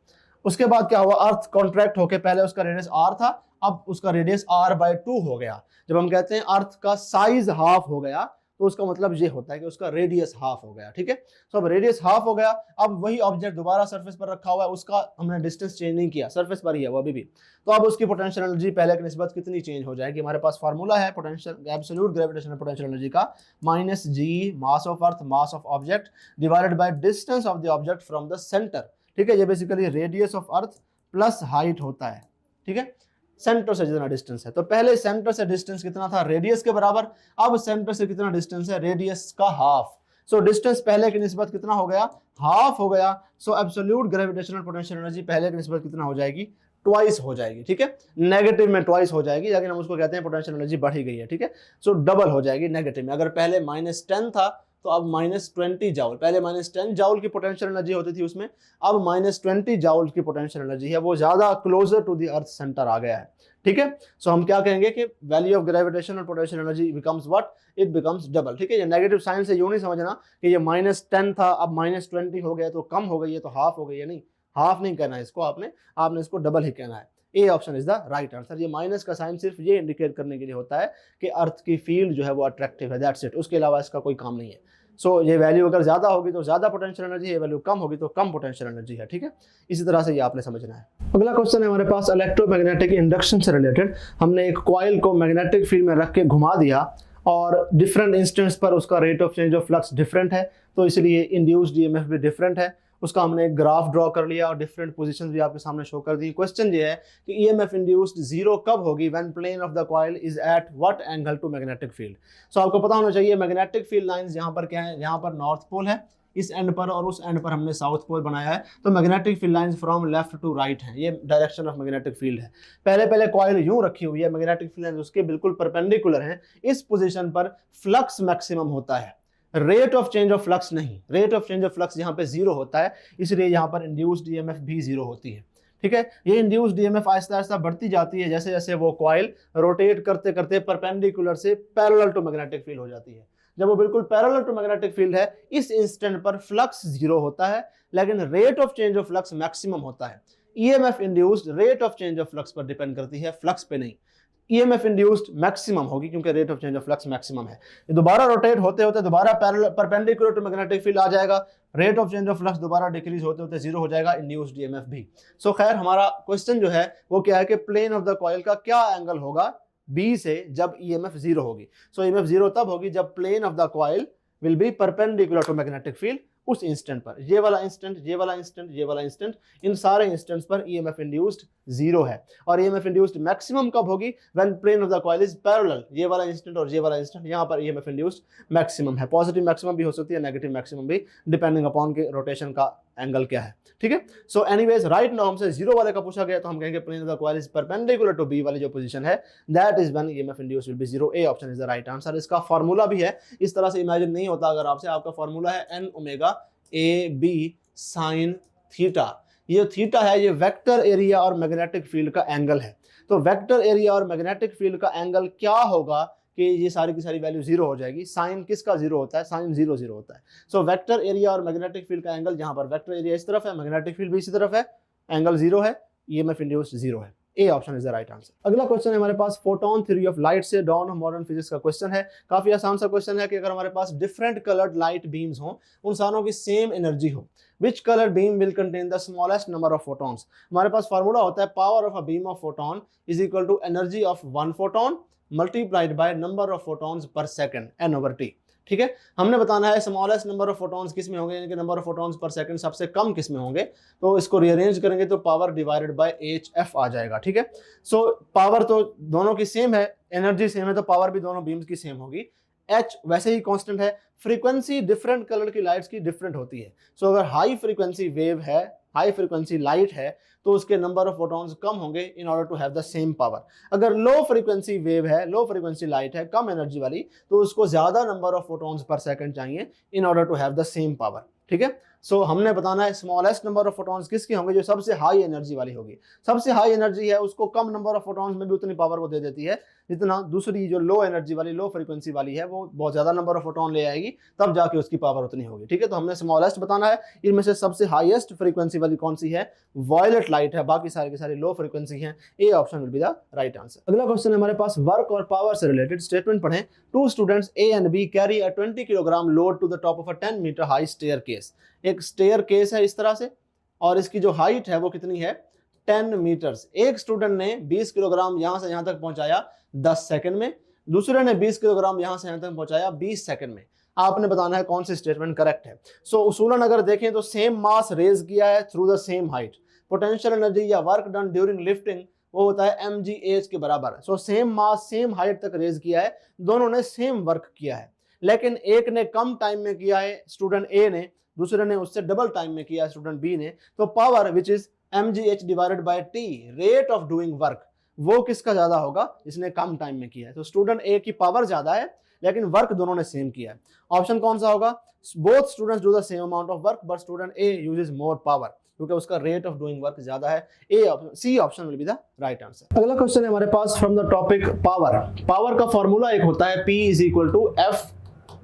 उसके बाद क्या हुआ, अर्थ कॉन्ट्रैक्ट होके पहले उसका रेडियस r था, अब उसका रेडियस r/2 हो गया। जब हम कहते हैं अर्थ का साइज हाफ हो गया तो उसका मतलब ये होता है कि उसका रेडियस हाफ हो गया। ठीक है, तो अब रेडियस हाफ हो गया, अब वही ऑब्जेक्ट दोबारा सरफेस पर रखा हुआ है, उसका हमने डिस्टेंस चेंज नहीं किया, सरफेस पर ही है वो अभी भी, तो अब उसकी पोटेंशियल एनर्जी पहले की निस्बत कितनी चेंज हो जाएगी। हमारे पास फार्मूला है potential absolute gravitational potential energy का, -g mass of earth mass of object divided by distance of the object from the centre. ठीक है, ये basically radius of earth plus height होता है। ठीक है, सेंटर से जितना डिस्टेंस है, तो पहले सेंटर से डिस्टेंस कितना था, रेडियस के बराबर, अब सेंटर से कितना डिस्टेंस है, रेडियस का हाफ। सो डिस्टेंस पहले की निस्बत कितना हो गया, हाफ हो गया। सो एब्सोल्यूट ग्रेविटेशनल पोटेंशियल एनर्जी पहले की निस्बत कितना हो जाएगी, ट्वाइस हो जाएगी। ठीक है, नेगेटिव में ट्वाइस हो जाएगी, लेकिन हम उसको कहते हैं पोटेंशियल एनर्जी बढ़ी गई है। ठीक है, सो डबल हो जाएगी नेगेटिव में। अगर पहले -10 था तो अब -20 जाउल, पहले -10 जाउल की पोटेंशियल एनर्जी होती थी उसमें, अब -20 जाउल की पोटेंशियल एनर्जी है, वो ज्यादा closer to the earth centre आ गया है। ठीक है, सो हम क्या कहेंगे कि value of gravitational potential energy becomes what, it becomes double. ठीक है, ये नेगेटिव साइन से यूं नहीं समझना कि ये -10 था अब -20 हो गया तो कम हो गई है तो हाफ हो गई है, नहीं, हाफ नहीं कहना है इसको, आपने इसको डबल ही कहना है। A option is the right answer. ये माइनस का साइन सिर्फ ये इंडिकेट करने के लिए होता है कि अर्थ की फील्ड जो है वो अट्रैक्टिव है, दैट्स इट, उसके अलावा इसका कोई काम नहीं है। सो ये वैल्यू अगर ज्यादा होगी तो ज्यादा पोटेंशियल एनर्जी है, ये वैल्यू कम होगी तो कम पोटेंशियल एनर्जी है। ठीक है, इसी तरह से ये आपने समझना है। अगला क्वेश्चन है हमारे पास, इलेक्ट्रोमैग्नेटिक इंडक्शन से रिलेटेड। हमने एक कॉइल को मैग्नेटिक फील्ड में रख के घुमा दिया और डिफरेंट इंस्टेंट्स पर उसका rate of change of flux different है, तो इसलिए इंड्यूस्ड ईएमएफ भी डिफरेंट है। उसका हमने एक ग्राफ ड्रॉ कर लिया और डिफरेंट पोजीशंस भी आपके सामने शो कर दी। क्वेश्चन ये है कि ईएमएफ इंड्यूस्ड जीरो कब होगी, when plane of the coil is at what angle to magnetic field. So आपको पता होना चाहिए मैग्नेटिक फील्ड लाइंस यहाँ पर क्या है, यहाँ पर नॉर्थ पोल है इस एंड पर और उस एंड पर हमने साउथ पोल बनाया है, तो magnetic field lines from left to right है, ये डायरेक्शन ऑफ मैग्नेटिक फील्ड है। पहले कॉइल यूं रखी हुई है, मैग्नेटिक फील्ड लाइंस उसके बिल्कुल परपेंडिकुलर हैं, इस पोजीशन पर फ्लक्स मैक्सिमम होता है, rate of change of flux नहीं। Rate of change of flux यहाँ पे जीरो होता है, इसलिए यहाँ पर इंड्यूस्ड ईएमएफ भी जीरो होती है। ठीक है, ये इंड्यूस्ड ईएमएफ आहिस्ता आहिस्ता बढ़ती जाती है जैसे जैसे वो कॉइल रोटेट करते करते परपेंडिकुलर से पैरेलल टू मैग्नेटिक फील्ड हो जाती है। जब वो बिल्कुल पैरेलल टू मैग्नेटिक फील्ड है, इस इंस्टेंट पर फ्लक्स जीरो होता है, लेकिन rate of change of flux maximum होता है। EMF induced rate of change of flux पर डिपेंड करती है, फ्लक्स पे नहीं। ईएमएफ इंड्यूस्ड मैक्सिमम होगी क्योंकि rate of change of flux maximum है। ये दोबारा रोटेट होते होते दोबारा परपेंडिकुलर टू मैग्नेटिक फील्ड आ जाएगा, rate of change of flux दोबारा डिक्रीज होते होते जीरो हो जाएगा, इंड्यूस्ड ईएमएफ भी। सो खैर हमारा क्वेश्चन जो है वो क्या है कि प्लेन ऑफ द कॉइल का क्या एंगल होगा बी से जब ईएमएफ जीरो होगी। सो ईएमएफ जीरो तब होगी जब plane of the coil will be perpendicular to magnetic field, उस इंस्टेंट पर, ये वाला इंस्टेंट, ये वाला इंस्टेंट, ये वाला इंस्टेंट, इन सारे इंस्टेंट्स पर ईएमएफ इंड्यूस्ड जीरो है। और ईएमएफ इंड्यूस्ड मैक्सिमम कब होगी? When plane of the coil is parallel, ये वाला इंस्टेंट और ये वाला इंस्टेंट, यहाँ पर ईएमएफ इंड्यूस्ड मैक्सिमम है। पॉजिटिव मैक्सिमम भी हो सकती है, नेगेटिव मैक्सिमम भी, डिपेंडिंग अपॉन के रोटेशन का एंगल क्या है। ठीक है, सो एनीवेज राइट नाउ हमसे जीरो वाले का पूछा गया तो हम कहेंगे plane of the coil is perpendicular to B वाली जो पोजीशन है, that is when EMF induced will be zero. A option is the right answer. इसका फार्मूला भी है, इस तरह से इमेजिन नहीं होता अगर आपसे, आपका फार्मूला है n omega A B sine theta. ये थीटा है, ये वेक्टर एरिया और मैग्नेटिक फील्ड का एंगल है। तो वेक्टर एरिया और मैग्नेटिक फील्ड का एंगल क्या होगा कि ये सारी की सारी वैल्यू जीरो हो जाएगी। साइन किसका जीरो होता है? साइन जीरो जीरो होता है। सो वेक्टर एरिया और मैग्नेटिक फील्ड का एंगल, जहां पर वेक्टर एरिया इस तरफ है, मैग्नेटिक फील्ड भी इसी तरफ है, एंगल जीरो है, ईएमएफ इंड्यूस्ड जीरो है। A option is the right answer. अगला क्वेश्चन है हमारे पास फोटोन थ्योरी ऑफ लाइट से डॉन ऑफ मॉडर्न फिजिक्स का क्वेश्चन है। काफी आसान सा क्वेश्चन है कि अगर हमारे पास डिफरेंट कलर्ड लाइट बीम्स हो, उन सारों की सेम एनर्जी हो, which colour beam will contain the smallest number of photons. हमारे पास फार्मूला होता है power of a beam of photon is equal to energy of one photon multiplied by number of photons per second, n over t। ठीक है, हमने बताना है smallest number of photons किस में होंगे, यानी कि number of photons per second सबसे कम किस में होंगे। तो इसको रीअरेंज करेंगे तो पावर डिवाइडेड बाय hf आ जाएगा। ठीक है, सो पावर तो दोनों की सेम है, एनर्जी सेम है, तो पावर भी दोनों बीम्स की सेम होगी। h वैसे ही कांस्टेंट है, फ्रीक्वेंसी डिफरेंट कलर की लाइट्स की डिफरेंट होती है। सो अगर हाई फ्रीक्वेंसी वेव है, हाई फ्रीक्वेंसी लाइट है, तो उसके नंबर ऑफ फोटॉन्स कम होंगे in order to have the same power. अगर लो फ्रीक्वेंसी वेव है, लो फ्रीक्वेंसी लाइट है, कम एनर्जी वाली, तो उसको ज्यादा number of photons per second चाहिए in order to have the same power. ठीक है, सो हमने बताना है स्मॉलेस्ट नंबर ऑफ फोटॉन्स किसकी होंगे, जो सबसे हाई एनर्जी वाली होगी। सबसे हाई एनर्जी है उसको कम नंबर ऑफ फोटॉन्स में भी उतनी पावर वो दे देती है जितना दूसरी जो लो एनर्जी वाली, लो फ्रीक्वेंसी वाली है, वो बहुत ज्यादा नंबर ऑफ फोटॉन ले आएगी, तब जाके उसकी पावर उतनी होगी। ठीक है, तो हमने स्मॉलेस्ट बताना है। इनमें से सबसे हाईएस्ट फ्रीक्वेंसी वाली कौन सी है? वॉयलेट लाइट है, बाकी सारे के सारे लो फ्रीक्वेंसी हैं। A option will be the right answer. अगला क्वेश्चन है हमारे पास वर्क और पावर से रिलेटेड। स्टेटमेंट पढ़ें, two students A and B carry a 20 kilogram load to the top of a 10 metre high staircase. एक staircase है इस तरह से, और इसकी जो हाइट है वो कितनी है? 10 मीटर्स। एक स्टूडेंट ने 20 किलोग्राम यहां से यहां तक पहुंचाया 10 सेकंड में, दूसरे ने 20 किलोग्राम यहां से यहां तक पहुंचाया 20 सेकंड में। आपने बताना है कौन सी स्टेटमेंट करेक्ट है। सो उसूलन अगर देखें तो सेम मास रेज किया है through the same height, potential energy या वर्क डन ड्यूरिंग लिफ्टिंग वो होता है mgh के बराबर। So same mass same height तक रेज किया है, दोनों ने सेम वर्क किया है, लेकिन एक ने कम टाइम में किया है स्टूडेंट ए ने, दूसरे ने उससे डबल टाइम में किया स्टूडेंट बी ने। तो power which is mgh divided by t, rate of doing work, वो किसका ज्यादा होगा? जिसने कम टाइम में किया है। तो स्टूडेंट ए की पावर ज्यादा है लेकिन वर्क दोनों ने सेम किया है। ऑप्शन कौन सा होगा? Both students do the same amount of work but student A uses more power, क्योंकि उसका रेट ऑफ डूइंग वर्क ज्यादा है। A option, C option will be the right answer. अगला क्वेश्चन है हमारे पास from the topic power. Power का formula एक होता है P is equal to F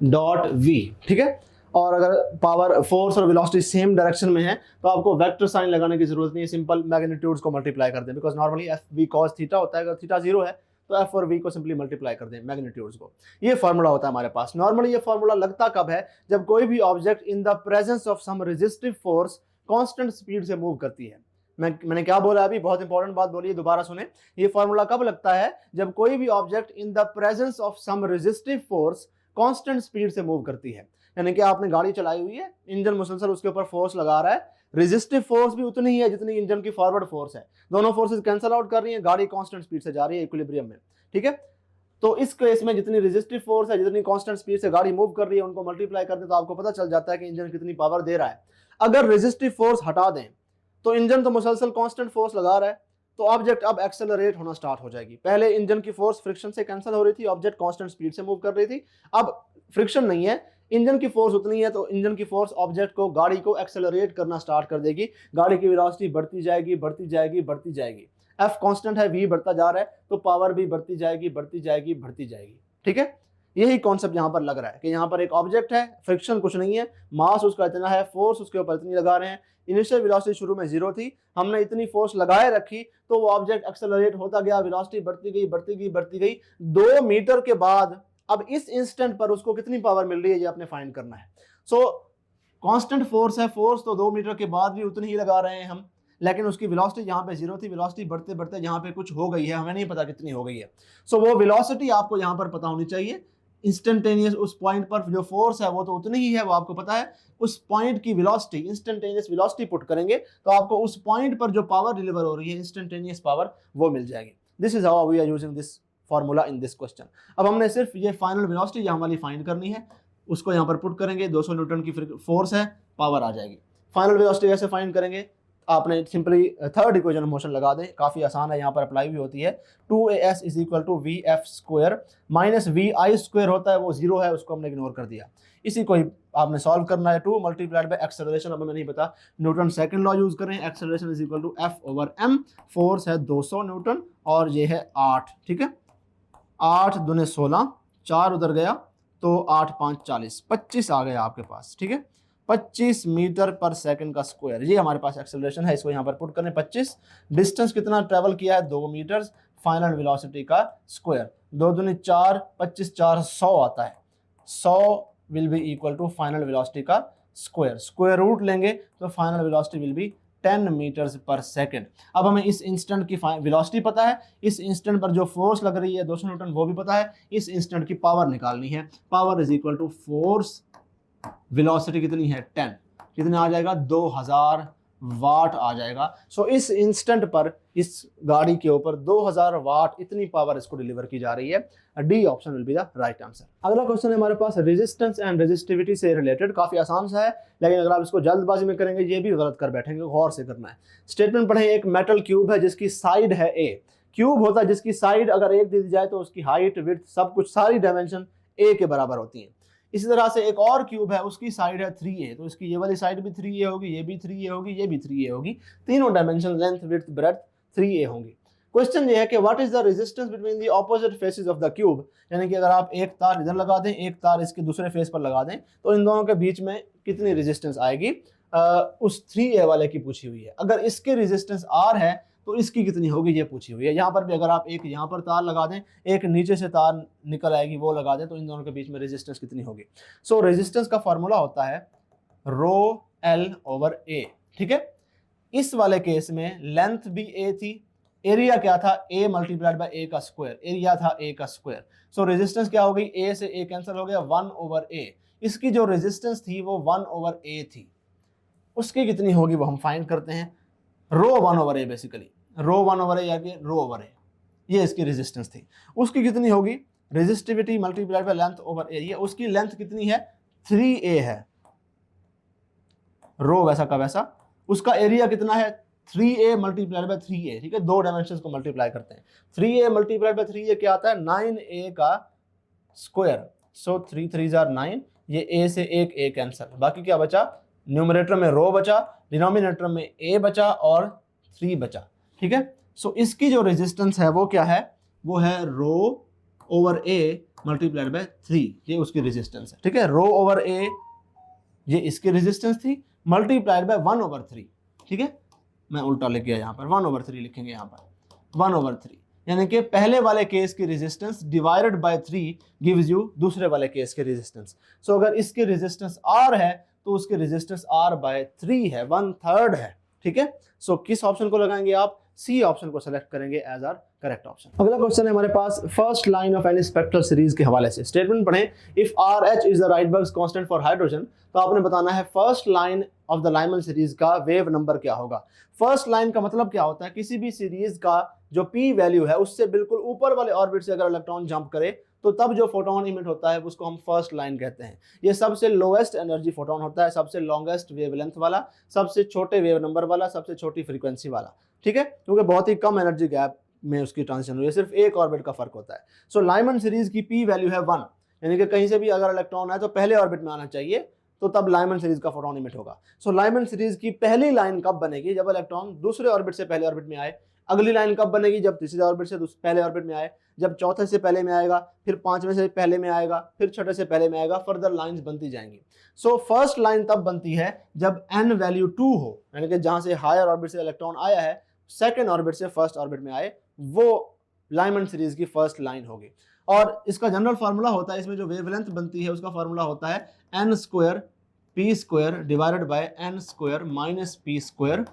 dot V. ठीक है, और अगर पावर, फोर्स और वेलोसिटी सेम डायरेक्शन में है तो आपको वेक्टर साइन लगाने की जरूरत नहीं है, सिंपल मैग्नीट्यूड्स को मल्टीप्लाई कर दें, because normally F V cos theta होता है। अगर थीटा जीरो है तो एफ और वी को सिंपली मल्टीप्लाई कर दें मैग्नीट्यूड्स को। ये फार्मूला होता है हमारे पास। नॉर्मली ये फार्मूला लगता कब है? जब कोई भी object in the presence of some resistive force constant speed से मूव करती है। मैंने क्या बोला अभी? बहुत इंपॉर्टेंट बात बोली, दोबारा सुने। ये फार्मूला कब लगता है? जब कोई भी object in the presence of some resistive force constant speed से मूव करती है। यानी कि आपने गाड़ी चलाई हुई है, इंजन मुसलसल उसके ऊपर फोर्स लगा रहा है, रेजिस्टिव फोर्स भी उतनी ही है जितनी इंजन की फॉरवर्ड फोर्स है, दोनों फोर्सेस कैंसिल आउट कर रही हैं, गाड़ी कांस्टेंट स्पीड से जा रही है इक्विलिब्रियम में। ठीक है, तो इस केस में जितनी रेजिस्टिव फोर्स है, जितनी कांस्टेंट स्पीड से गाड़ी मूव कर रही है, उनको मल्टीप्लाई कर दे तो आपको पता चल जाता है कि इंजन कितनी पावर दे रहा है। अगर रेजिस्टिव फोर्स हटा दें तो इंजन तो मुसलसल कांस्टेंट फोर्स लगा रहा है, तो ऑब्जेक्ट अब एक्सेलरेट होना स्टार्ट हो जाएगी। पहले इंजन की फोर्स फ्रिक्शन से कैंसिल हो रही थी, ऑब्जेक्ट कांस्टेंट स्पीड से मूव कर रही थी, अब फ्रिक्शन नहीं है, इंजन की फोर्स उतनी है, तो इंजन की फोर्स ऑब्जेक्ट को, गाड़ी को एक्सेलरेट करना स्टार्ट कर देगी। गाड़ी की वेलोसिटी बढ़ती जाएगी, बढ़ती जाएगी, बढ़ती जाएगी। एफ कांस्टेंट है, वी बढ़ता जा रहा है, तो पावर भी बढ़ती जाएगी, बढ़ती जाएगी, बढ़ती जाएगी। ठीक है, यही कॉन्सेप्ट यहाँ पर लग रहा है कि यहाँ पर एक ऑब्जेक्ट है, फ्रिक्शन कुछ नहीं है, मास उसका इतना है, फोर्स उसके ऊपर इतनी लगा रहे हैं, इनिशियल वेलोसिटी शुरू में 0 थी, हमने इतनी फोर्स लगाए रखी तो वो ऑब्जेक्ट एक्सेलरेट होता गया, वेलोसिटी बढ़ती गई, बढ़ती गई, बढ़ती गई। 2 मीटर के बाद अब इस इंस्टेंट पर उसको कितनी पावर मिल रही है, ये आपने फाइंड करना है। सो कांस्टेंट फोर्स है, फोर्स तो 2 मीटर के बाद भी उतनी ही लगा रहे हैं हम, लेकिन उसकी वेलोसिटी यहाँ पे 0 थी, वेलोसिटी बढ़ते बढ़ते यहाँ पे कुछ हो गई है, हमें नहीं पता कितनी हो गई है। सो वो वेलोसिटी आपको यहाँ पर पता होनी चाहिए। इंस्टेंटेनियस उस पॉइंट पर जो फोर्स है वो तो उतनी ही है, वो आपको पता है। उस पॉइंट की वेलोसिटी, इंस्टेंटेनियस वेलोसिटी पुट करेंगे तो आपको उस पॉइंट पर जो पावर डिलीवर हो रही है, इंस्टेंटेनियस पावर, वो मिल जाएगी। This is how we are using this formula in this question. अब हमने सिर्फ ये फाइनल वेलोसिटी यहाँ वाली फाइंड करनी है, उसको यहाँ पर पुट करेंगे, 200 न्यूटन की फोर्स है, पावर आ जाएगी। फाइनल वेलोसिटी कैसे फाइंड करेंगे, आपने सिंपली थर्ड इक्वेशन मोशन लगा दें, काफ़ी आसान है, यहाँ पर अप्लाई भी होती है। 2as is equal to V F square minus V I square होता है, वो जीरो है, उसको हमने इग्नोर कर दिया। इसी को ही आपने सॉल्व करना है। 2 मल्टीप्लाइड बाय एक्सेलरेशन, अब हमें नहीं पता, न्यूटन सेकंड लॉ यूज करें, acceleration is equal to F over M, force है 200 न्यूटन और ये है 8, ठीक है। 8 दूने 16, 4 उधर गया तो 8 5 40, 25 आ गया आपके पास, ठीक है। 25 मीटर पर सेकंड का स्क्वायर, ये हमारे पास एक्सेलरेशन है, इसको यहाँ पर पुट करें 25। डिस्टेंस कितना ट्रेवल किया है, 2 मीटर, फाइनल वेलोसिटी का स्क्वायर, 2 दूनी 4, 25 4 100 आता है, 100 will be equal to final velocity का स्क्वायर, स्क्वायर रूट लेंगे तो final velocity will be 10 metres per second. अब हमें इस इंस्टेंट की वेलोसिटी पता है, इस इंस्टेंट पर जो फोर्स लग रही है 200 न्यूटन वो भी पता है, इस इंस्टेंट की पावर निकालनी है। Power is equal to force, velocity कितनी है 10, कितने आ जाएगा 2000 वाट आ जाएगा। सो इस इंस्टेंट पर इस गाड़ी के ऊपर 2000 वाट इतनी पावर इसको डिलीवर की जा रही है। D option will be the right answer. अगला क्वेश्चन है हमारे पास रेजिस्टेंस एंड रेजिस्टिविटी से रिलेटेड, काफी आसान सा है, लेकिन अगर आप इसको जल्दबाजी में करेंगे ये भी गलत कर बैठेंगे, गौर से करना है। स्टेटमेंट पढ़े, एक मेटल क्यूब है जिसकी साइड है ए, क्यूब होता है जिसकी साइड अगर एक दी जाए तो उसकी हाइट, विड्थ, सब कुछ, सारी डायमेंशन ए के बराबर होती है। इसी तरह से एक और क्यूब है, उसकी साइड है 3a, तो इसकी ये वाली साइड भी 3a होगी, ये भी 3a होगी, ये भी 3a होगी, तीनों dimension length, width, breadth 3a होंगी। क्वेश्चन ये है कि what is the resistance between the opposite faces of the cube, यानी कि अगर आप एक तार इधर लगा दें, एक तार इसके दूसरे फेस पर लगा दें, तो इन दोनों के बीच में कितनी रेजिस्टेंस आएगी, उस 3a वाले की पूछी हुई है। अगर इसके रेजिस्टेंस r है तो इसकी कितनी होगी ये पूछी हुई है। यहाँ पर भी अगर आप एक यहाँ पर तार लगा दें, एक नीचे से तार निकल आएगी वो लगा दें, तो इन दोनों के बीच में रेजिस्टेंस कितनी होगी। सो रेजिस्टेंस का फॉर्मूला होता है रो एल ओवर ए, ठीक है। इस वाले केस में लेंथ भी ए थी, एरिया क्या था, ए मल्टीप्लाइड बाय ए का स्क्वायर, एरिया था ए का स्क्वायर। सो रेजिस्टेंस क्या हो गई, ए से ए कैंसिल हो गया, 1 ओवर ए। इसकी जो रेजिस्टेंस थी वो 1 ओवर ए थी, उसकी कितनी होगी वो हम फाइंड करते हैं। रो 1 ओवर ए, बेसिकली रो 1 ओवर ए या रो ओवर ए, ये इसकी रेजिस्टेंस थी। उसकी कितनी होगी, resistivity multiplied by length over A, ये उसकी लेंथ कितनी है 3a है, रो वैसा का वैसा। उसका एरिया कितना है 3a मल्टीप्लाइड बाय 3a, ठीक है, दो डायमेंशंस को मल्टीप्लाई करते हैं। 3a मल्टीप्लाइड बाय 3a क्या आता है, 9a का स्क्वायर। सो 3 3 जार 9, ये a से एक a कैंसिल, बाकी क्या बचा, न्यूमरेटर में रो बचा, डिनोमिनेटर में a बचा और 3 बचा, ठीक है। सो इसकी जो रेजिस्टेंस है वो क्या है, वो है रो ओवर a मल्टीप्लाइड बाय 3, ये उसकी रेजिस्टेंस है, ठीक है। रो ओवर a ये इसकी रेजिस्टेंस थी, मल्टीप्लाइड बाय 1 ओवर 3, ठीक है। मैं उल्टा लिख गया यहाँ पर, 1 ओवर 3 लिखेंगे यहाँ पर, 1 ओवर 3, यानी कि पहले वाले केस की resistance divided by 3 gives you दूसरे वाले केस के रेजिस्टेंस। सो अगर इसकी रेजिस्टेंस r है तो उसकी रेजिस्टेंस r बाय 3 है, 1/3 है, ठीक है। सो किस ऑप्शन को लगाएंगे आप, सी ऑप्शन को सेलेक्ट करेंगे एज आर करेक्ट ऑप्शन। अगला क्वेश्चन है हमारे पास first line of any spectral series के हवाले से। स्टेटमेंट पढ़ें, if RH is the Rydberg's constant for hydrogen, तो आपने बताना है first line of the Lyman series का वेव नंबर क्या होगा। फर्स्ट लाइन का मतलब क्या होता है, किसी भी सीरीज का जो p वैल्यू है उससे बिल्कुल ऊपर वाले ऑर्बिट से अगर इलेक्ट्रॉन जंप करे तो तब जो फोटोन इमिट होता है उसको हम फर्स्ट लाइन कहते हैं। ये सबसे लोएस्ट एनर्जी फोटोन होता है, सबसे लॉन्गेस्ट वेवलेंथ वाला, सबसे छोटे वेव नंबर वाला, सबसे छोटी फ्रीक्वेंसी वाला, ठीक है, क्योंकि बहुत ही कम एनर्जी गैप में उसकी ट्रांजिशन हुई है, सिर्फ एक ऑर्बिट का फर्क होता है। सो लाइमन सीरीज की p वैल्यू है 1, यानी कि कहीं से भी अगर इलेक्ट्रॉन है तो पहले ऑर्बिट में आना चाहिए, तो तब लाइमन सीरीज का फोटोन इमिट होगा। सो लाइमन सीरीज की पहली लाइन कब बनेगी, जब इलेक्ट्रॉन दूसरे ऑर्बिट से पहले ऑर्बिट में आए। अगली लाइन कब बनेगी, जब तीसरे ऑर्बिट से पहले ऑर्बिट में आए, जब चौथे से पहले में आएगा, फिर पांचवें से पहले में आएगा, फिर छठे से पहले में आएगा, फर्दर लाइंस बनती जाएंगी। सो फर्स्ट लाइन तब बनती है जब n वैल्यू 2 हो, यानी कि जहां से हायर ऑर्बिट से इलेक्ट्रॉन आया है सेकेंड ऑर्बिट से फर्स्ट ऑर्बिट में आए, वो लाइमन सीरीज की फर्स्ट लाइन होगी। और इसका जनरल फार्मूला होता है, इसमें जो वेवलेंथ बनती है उसका फार्मूला होता है n² p² divided by n² minus p²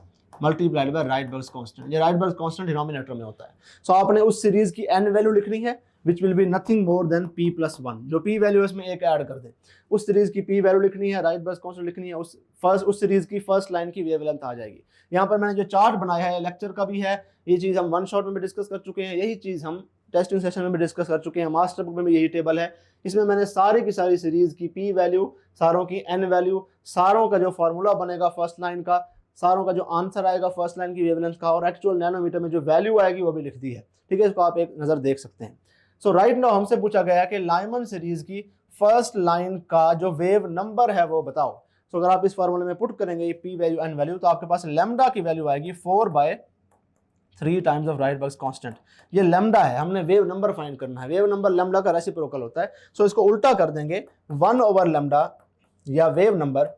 multiplied by Rydberg's constant. ये राइडबर्ग्स कांस्टेंट डिनोमिनेटर में होता है। सो आपने उस सीरीज की n वैल्यू लिखनी है which will be nothing more than p plus 1। जो p वैल्यू इसमें एक ऐड कर दें, उस सीरीज की p वैल्यू लिखनी है, राइट बर्ग्स कांस्टेंट लिखनी है, उस सीरीज की फर्स्ट लाइन की वेवलेंथ आ जाएगी। यहाँ पर मैंने जो चार्ट बनाया है लेक्चर का भी है, ये चीज हम वन शॉट में भी डिस्कस कर चुके हैं, यही चीज हम टेस्टिंग सेशन में भी डिस्कस कर चुके हैं, मास्टर बुक में भी यही टेबल है। इसमें मैंने सारी की सारी सीरीज की p वैल्यू, सारों की n वैल्यू, सारों का जो फॉर्मूला बनेगा फर्स्ट लाइन का, सारों का जो आंसर आएगा फर्स्ट लाइन की वेवलेंथ का, और एक्चुअल नैनोमीटर में जो वैल्यू आएगी वो भी लिख दी है। ठीक है, इसको आप एक नजर देख सकते हैं। सो राइट नाउ हमसे पूछा गया कि लाइमन सीरीज की फर्स्ट लाइन का जो वेव नंबर है वो बताओ। सो अगर आप इस फॉर्मूले में पुट करेंगे ये p वैल्यू n वैल्यू, तो आपके पास लैम्डा की वैल्यू आएगी 4/3 टाइम्स ऑफ राइडबर्ग्स कांस्टेंट। ये लैम्डा है, हमने वेव नंबर फाइंड करना है, वेव नंबर लैम्डा का रेसिप्रोकल होता है। सो इसको उल्टा कर देंगे, 1/लैम्डा या wave number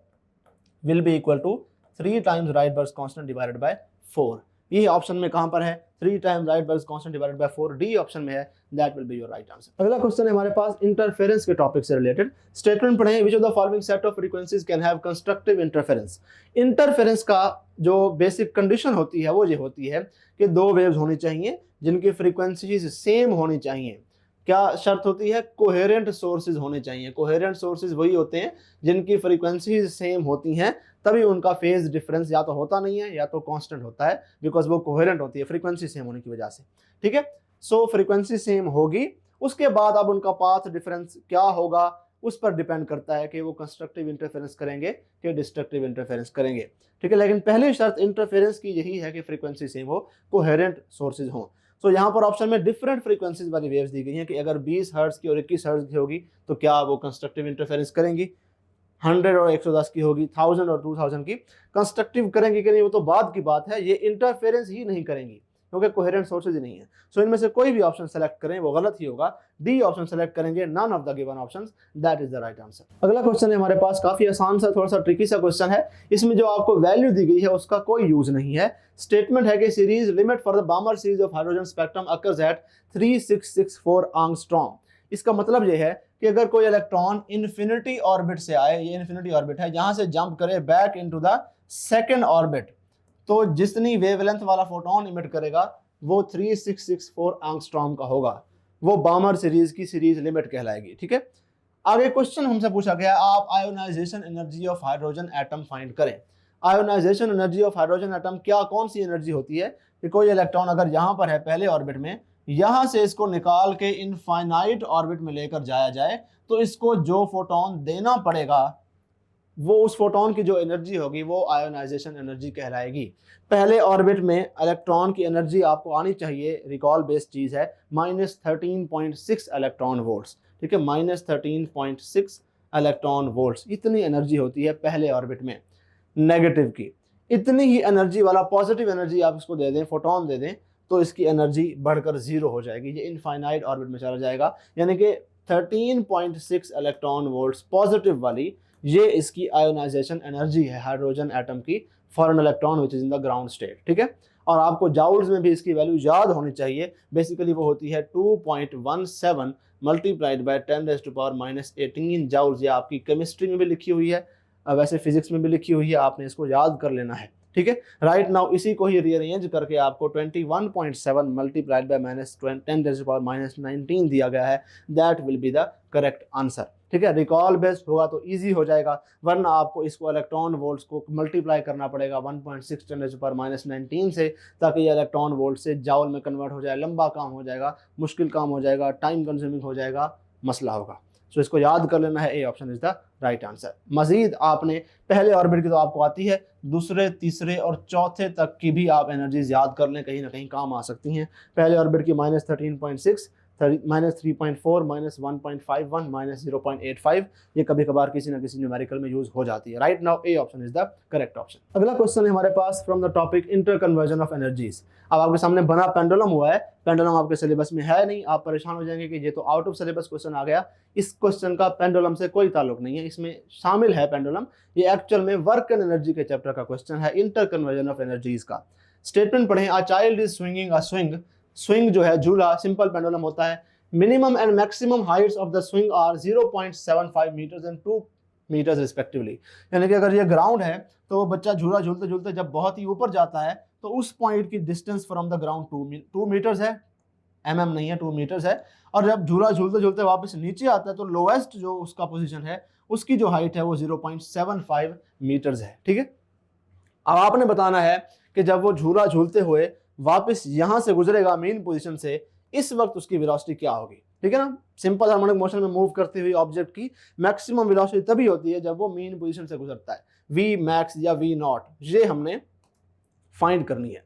will be equal to 3 times Rydberg's constant divided by 4। ये ऑप्शन में कहां पर है, 3 times Rydberg's constant divided by 4, D option में है, that will be your right answer. अगला क्वेश्चन है हमारे पास इंटरफेरेंस के टॉपिक से रिलेटेड। स्टेटमेंट पढ़ें, which of the following set of frequencies can have constructive interference. Interference का जो बेसिक कंडीशन होती है वो ये होती है कि दो वेव्स होनी चाहिए जिनकी फ्रीक्वेंसीज सेम होनी चाहिए। क्या शर्त होती है, कोहेरेंट सोर्सेज होने चाहिए। कोहेरेंट सोर्सेज वही होते हैं जिनकी फ्रीक्वेंसीज सेम होती हैं, तभी उनका फेज डिफरेंस या तो होता नहीं है या तो कांस्टेंट होता है, बिकॉज वो कोहेरेंट होती है फ्रीक्वेंसी सेम होने की वजह से। ठीक है, सो फ्रीक्वेंसी सेम होगी, उसके बाद अब उनका पाथ डिफरेंस क्या होगा उस पर डिपेंड करता है कि वो कंस्ट्रक्टिव इंटरफेरेंस करेंगे कि डिस्ट्रक्टिव इंटरफेरेंस करेंगे। ठीक है, लेकिन पहली शर्त इंटरफेरेंस की यही है कि फ्रीक्वेंसी सेम हो, कोहेरेंट सोर्सेज हों। तो यहाँ पर ऑप्शन में डिफरेंट फ्रीक्वेंसीज वाली वेव्स दी गई हैं कि अगर 20 हर्ट्ज की और 21 हर्ट्ज की होगी तो क्या वो कंस्ट्रक्टिव इंटरफेरेंस करेंगी, 100 और 110 की होगी, 1000 और 2000 की कंस्ट्रक्टिव करेंगी कि नहीं, वो तो बाद की बात है। ये इंटरफेरेंस ही नहीं करेंगी क्योंकि कोहेरेंट सोर्सेज ही नहीं है। सो इनमें से कोई भी ऑप्शन सेलेक्ट करें वो गलत ही होगा, डी ऑप्शन सेलेक्ट करेंगे, none of the given options, that is the right answer. अगला क्वेश्चन है हमारे पास, काफी आसान सा, थोड़ा सा ट्रिकी सा क्वेश्चन है। इसमें जो आपको वैल्यू दी गई है उसका कोई यूज नहीं है। स्टेटमेंट है कि series limit for the बामर series of hydrogen spectrum occurs at 3664 angstrom. इसका मतलब यह है कि अगर कोई इलेक्ट्रॉन इन्फिनिटी ऑर्बिट से आए, ये इन्फिनिटी ऑर्बिट है, यहां से जंप करे back into the second orbit, तो जितनी वेवलेंथ वाला फोटोन इमिट करेगा वो 3664 एंगस्ट्रॉम का होगा। वो बामर सीरीज की सीरीज लिमिट कहलाएगी। ठीक है, आगे क्वेश्चन हमसे पूछा गया, आप ionization energy of hydrogen atom find करें। Ionization energy of hydrogen atom क्या, कौन सी एनर्जी होती है कि कोई इलेक्ट्रॉन अगर यहाँ पर है पहले ऑर्बिट में, यहां से इसको निकाल के इनफाइनाइट ऑर्बिट में लेकर जाया जाए तो इसको जो फोटोन देना पड़ेगा वो उस फोटोन की जो एनर्जी होगी वो आयोनाइजेशन एनर्जी कहलाएगी। पहले ऑर्बिट में इलेक्ट्रॉन की एनर्जी आपको आनी चाहिए, रिकॉल बेस्ड चीज है, -13.6 इलेक्ट्रॉन वोल्ट्स। ठीक है, -13.6 इलेक्ट्रॉन वोल्ट्स, इतनी एनर्जी होती है पहले ऑर्बिट में नेगेटिव की। इतनी ही एनर्जी वाला पॉजिटिव एनर्जी आप इसको दे दें, फोटोन दे दें, तो इसकी एनर्जी बढ़कर 0 हो जाएगी, ये इनफाइनाइट ऑर्बिट में चला जाएगा। यानी कि 13.6 इलेक्ट्रॉन वोल्ट्स पॉजिटिव वाली, ये इसकी आयोनाइजेशन एनर्जी है हाइड्रोजन एटम की for an electron which is in the ground state. ठीक है, और आपको जाउल्स में भी इसकी वैल्यू याद होनी चाहिए। बेसिकली वो होती है 2.17 मल्टीप्लाइड बाय 10⁻⁻18 जाउल्स। ये आपकी केमिस्ट्री में भी लिखी हुई है, वैसे फिजिक्स में भी लिखी हुई है, आपने इसको याद कर लेना है। ठीक है, राइट नाउ इसी को ही रीअरेंज करके आपको 21.7 मल्टीप्लाइड बाय -10⁻⁻19 दिया गया है, that will be the correct answer. ठीक है, रिकॉल बेस्ड होगा तो इजी हो जाएगा, वरना आपको इसको इलेक्ट्रॉन वोल्ट्स को मल्टीप्लाई करना पड़ेगा 1.6 10⁻⁻19 से, ताकि ये इलेक्ट्रॉन वोल्ट से जाउल में कन्वर्ट हो जाए। लंबा काम हो जाएगा, मुश्किल काम हो जाएगा, टाइम कंज्यूमिंग हो जाएगा, मसला होगा। सो इसको याद कर लेना है, A option is the right answer. मजीद आपने पहले ऑर्बिट की तो आपको आती है, दूसरे, तीसरे और चौथे तक की भी आप एनर्जीज याद कर लें, कहीं ना कहीं काम आ सकती हैं। पहले ऑर्बिट की -13.6, -3.4, -1.51, -0.85, ये कभी कभार किसी ना किसी न्यूमेरिकल में यूज हो जाती है। Right now A option is the correct option. अगला क्वेश्चन है हमारे पास from the topic inter conversion of energies. अब आपके सामने बना पेंडुलम हुआ है, पेंडुलम आपके सिलेबस में है नहीं, आप परेशान हो जाएंगे कि ये तो आउट ऑफ सिलेबस क्वेश्चन आ गया। इस क्वेश्चन का पेंडुलम से कोई ताल्लुक नहीं है, इसमें शामिल है पेंडुलम, ये एक्चुअल में वर्क एंड एनर्जी के चैप्टर का क्वेश्चन है, इंटर कन्वर्जन ऑफ एनर्जीज का। स्टेटमेंट पढ़ें, a child is swinging a swing. Swing जो है झूला, सिंपल पेंडुलम होता है। Minimum and maximum heights of the swing are 0.75 metres and 2 metres respectively. यानी कि अगर ये ग्राउंड है तो वो बच्चा झूला झूलते झूलते जब बहुत ही ऊपर जाता है तो उस पॉइंट की distance from the ground 2 metres है, mm नहीं है, 2 मीटर्स है। और जब झूला झूलते झूलते वापस नीचे आता है तो लोएस्ट जो उसका पोजीशन है उसकी जो हाइट है वो 0.75 मीटर्स है। ठीक है, अब आपने बताना है कि जब वो झूला झूलते हुए वापस यहां से गुजरेगा मेन पोजीशन से, इस वक्त उसकी वेलोसिटी क्या होगी। ठीक है ना, सिंपल हार्मोनिक मोशन में मूव करती हुई ऑब्जेक्ट की मैक्सिमम वेलोसिटी तभी होती है जब वो मेन पोजीशन से गुजरता है। वी मैक्स या वी नॉट, ये हमने फाइंड करनी है।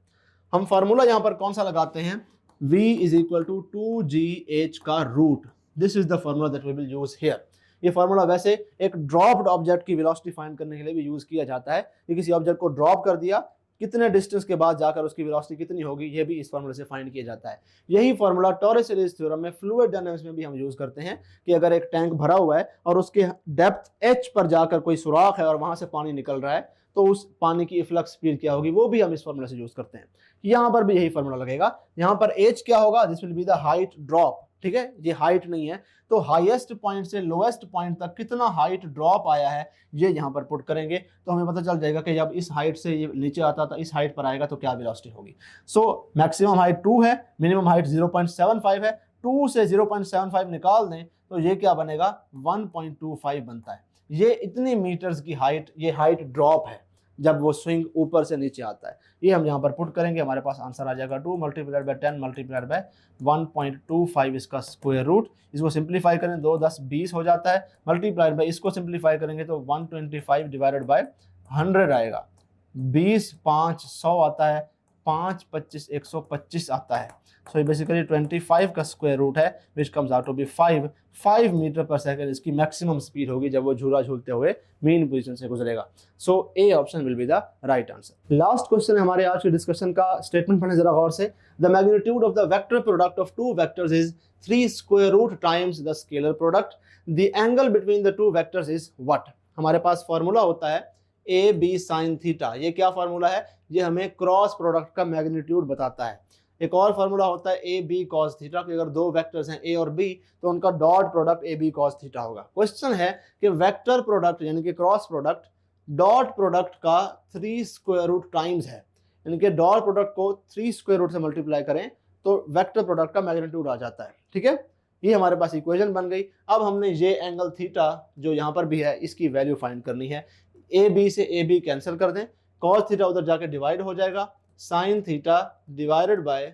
हम फार्मूला यहां पर कौन सा लगाते हैं, v is equal to 2gh का root. This is the formula that we will use here. ये फार्मूला वैसे एक ड्रॉप्ड ऑब्जेक्ट की वेलोसिटी फाइंड करने के लिए भी यूज किया जाता है कि किसी ऑब्जेक्ट को ड्रॉप कर दिया, कितने डिस्टेंस के बाद जाकर उसकी वेलोसिटी कितनी होगी, ये भी इस फार्मूले से फाइंड किया जाता है। यही फार्मूला टॉरस सीरीज थ्योरम में फ्लूइड डायनामिक्स में भी हम यूज करते हैं कि अगर एक टैंक भरा हुआ है और उसके डेप्थ h पर जाकर कोई सुराख है और वहां से पानी निकल रहा है तो उस पानी की इफ्लक्स स्पीड क्या होगी, वो भी हम इस फार्मूला से यूज करते हैं। यहां पर भी यही फार्मूला लगेगा। यहां पर h क्या होगा, this will be the height drop. ठीक है, ये हाइट नहीं है तो हाईएस्ट पॉइंट से लोएस्ट पॉइंट तक कितना हाइट ड्रॉप आया है ये यहां पर पुट करेंगे तो हमें पता चल जाएगा कि जब इस हाइट से ये नीचे आता था इस हाइट पर आएगा तो क्या वेलोसिटी होगी। सो मैक्सिमम हाइट 2 है, मिनिमम हाइट 0.75 है, 2 से 0.75 निकाल दें तो ये क्या बनेगा, 1.25 बनता है। ये इतनी मीटर्स की हाइट, ये हाइट ड्रॉप है जब वो स्विंग ऊपर से नीचे आता है। ये हम यहाँ पर पुट करेंगे, हमारे पास आंसर आ जाएगा 2 मल्टीप्लाइड बाय 10 मल्टीप्लाइड बाय 1.25 इसका स्क्वायर रूट। इसको सिंप्लीफाई करें 2 10 20 हो जाता है, मल्टीप्लाइड बाय इसको सिंप्लीफाई करेंगे तो 125 डिवाइडेड बाय 100 आएगा, 20 5 100 आता है, 5 25 125 आता है। सो बेसिकली 25 का स्क्वायर रूट है which comes out to be 5 metre per second इसकी मैक्सिमम स्पीड होगी जब वो झूला झूलते हुए मेन पोजीशन से गुजरेगा। So A option will be the right answer. Last question है हमारे आज के डिस्कशन का, स्टेटमेंट पढ़ने जरा गौर से। The magnitude of the vector product of two vectors is 3 square root times the scalar product, the angle between the two vectors is what. हमारे पास फॉर्मूला होता है ए बी साइन थीटा। ये क्या फार्मूला है, ये हमें क्रॉस प्रोडक्ट का मैग्नीट्यूड बताता है। एक और फार्मूला होता है ए बी कॉस थीटा, कि अगर दो वेक्टर्स हैं ए और बी तो उनका dot product A B cos theta होगा। क्वेश्चन है कि वेक्टर प्रोडक्ट यानी कि क्रॉस प्रोडक्ट डॉट प्रोडक्ट का 3 स्क्वायर रूट टाइम्स है, यानी कि डॉट प्रोडक्ट को 3 स्क्वायर रूट से मल्टीप्लाई करें तो वेक्टर प्रोडक्ट का मैग्नीट्यूड आ जाता है। ठीक है, ये हमारे पास इक्वेशन बन गई। अब हमने ये एंगल थीटा जो यहाँ पर भी है इसकी वैल्यू फाइंड करनी है। ए बी से ए बी कैंसिल कर दें, कॉस थीटा उधर जाके डिवाइड हो जाएगा, sine theta divided by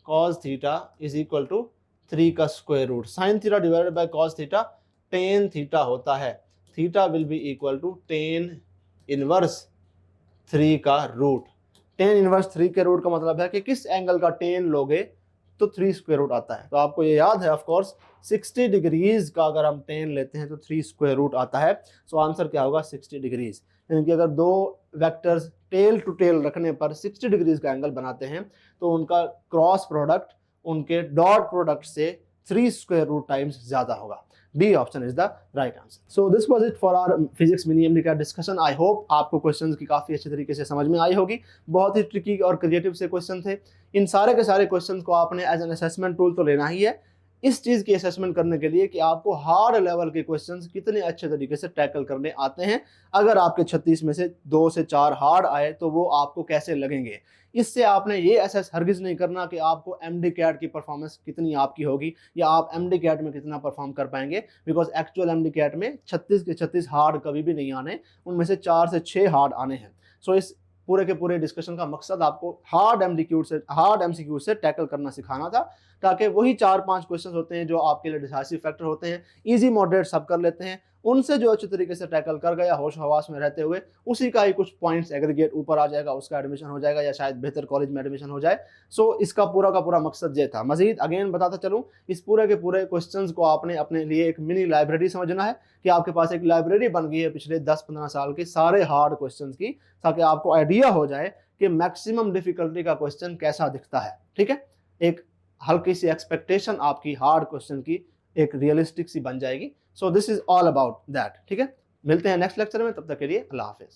cos theta is equal to 3 का square root. Sine theta divided by cos theta tan theta होता है, theta will be equal to tan inverse 3 का रूट। टेन इनवर्स 3 के root का मतलब है कि किस एंगल का टेन लोगे तो 3 स्क्वायर रूट आता है। तो आपको ये याद है ऑफ कोर्स 60 डिग्रीज का अगर हम टेन लेते हैं तो 3 स्क्वायर रूट आता है। सो आंसर क्या होगा 60 डिग्रीज, यानी कि अगर दो वेक्टर्स टेल टू टेल रखने पर 60 डिग्रीज का एंगल बनाते हैं तो उनका क्रॉस प्रोडक्ट उनके डॉट प्रोडक्ट से 3 स्क्वायर रूट टाइम्स ज्यादा होगा। D option is the right answer. So this was it for our physics mini MDCAT discussion. I hope आपको क्वेश्चंस की काफी अच्छे तरीके से समझ में आई होगी। बहुत ही ट्रिकी और क्रिएटिव से क्वेश्चन थे। इन सारे के सारे क्वेश्चंस को आपने एज एन असेसमेंट टूल तो लेना ही है इस चीज़ की असेसमेंट करने के लिए कि आपको हार्ड लेवल के क्वेश्चंस कितने अच्छे तरीके से टैकल करने आते हैं। अगर आपके 36 में से 2 से 4 हार्ड आए तो वो आपको कैसे लगेंगे। इससे आपने ये असेस हरगिज़ नहीं करना कि आपको एमडी-कैट की परफॉर्मेंस कितनी आपकी होगी या आप एमडी-कैट में कितना परफॉर्म कर पाएंगे, बिकॉज एक्चुअल एमडी-कैट में 36 के 36 हार्ड कभी भी नहीं आने, उनमें से 4 से 6 हार्ड आने हैं। सो इस पूरे के पूरे डिस्कशन का मकसद आपको हार्ड एमसीक्यू से टैकल करना सिखाना था, ताकि वही 4-5 क्वेश्चन होते हैं जो आपके लिए डिसाइसिव फैक्टर होते हैं, इजी मॉडरेट सब कर लेते हैं, उनसे जो अच्छे तरीके से टैकल कर गया होश हवास में रहते हुए उसी का ही कुछ पॉइंट्स एग्रीगेट ऊपर आ जाएगा, उसका एडमिशन हो जाएगा या शायद बेहतर कॉलेज में एडमिशन हो जाए। सो इसका पूरा का पूरा मकसद ये था। मजीद अगेन बताता चलूँ, इस पूरे के पूरे क्वेश्चंस को आपने अपने लिए एक मिनी लाइब्रेरी समझना है कि आपके पास एक लाइब्रेरी बन गई है पिछले 10-15 साल के सारे हार्ड क्वेश्चंस की, ताकि आपको आइडिया हो जाए कि मैक्सिमम डिफिकल्टी का क्वेश्चन कैसा दिखता है। ठीक है, एक हल्की सी एक्सपेक्टेशन आपकी हार्ड क्वेश्चन की एक रियलिस्टिक सी बन जाएगी। सो this is all about that. ठीक है, मिलते हैं नेक्स्ट लेक्चर में, तब तक के लिए अल्लाह हाफिज।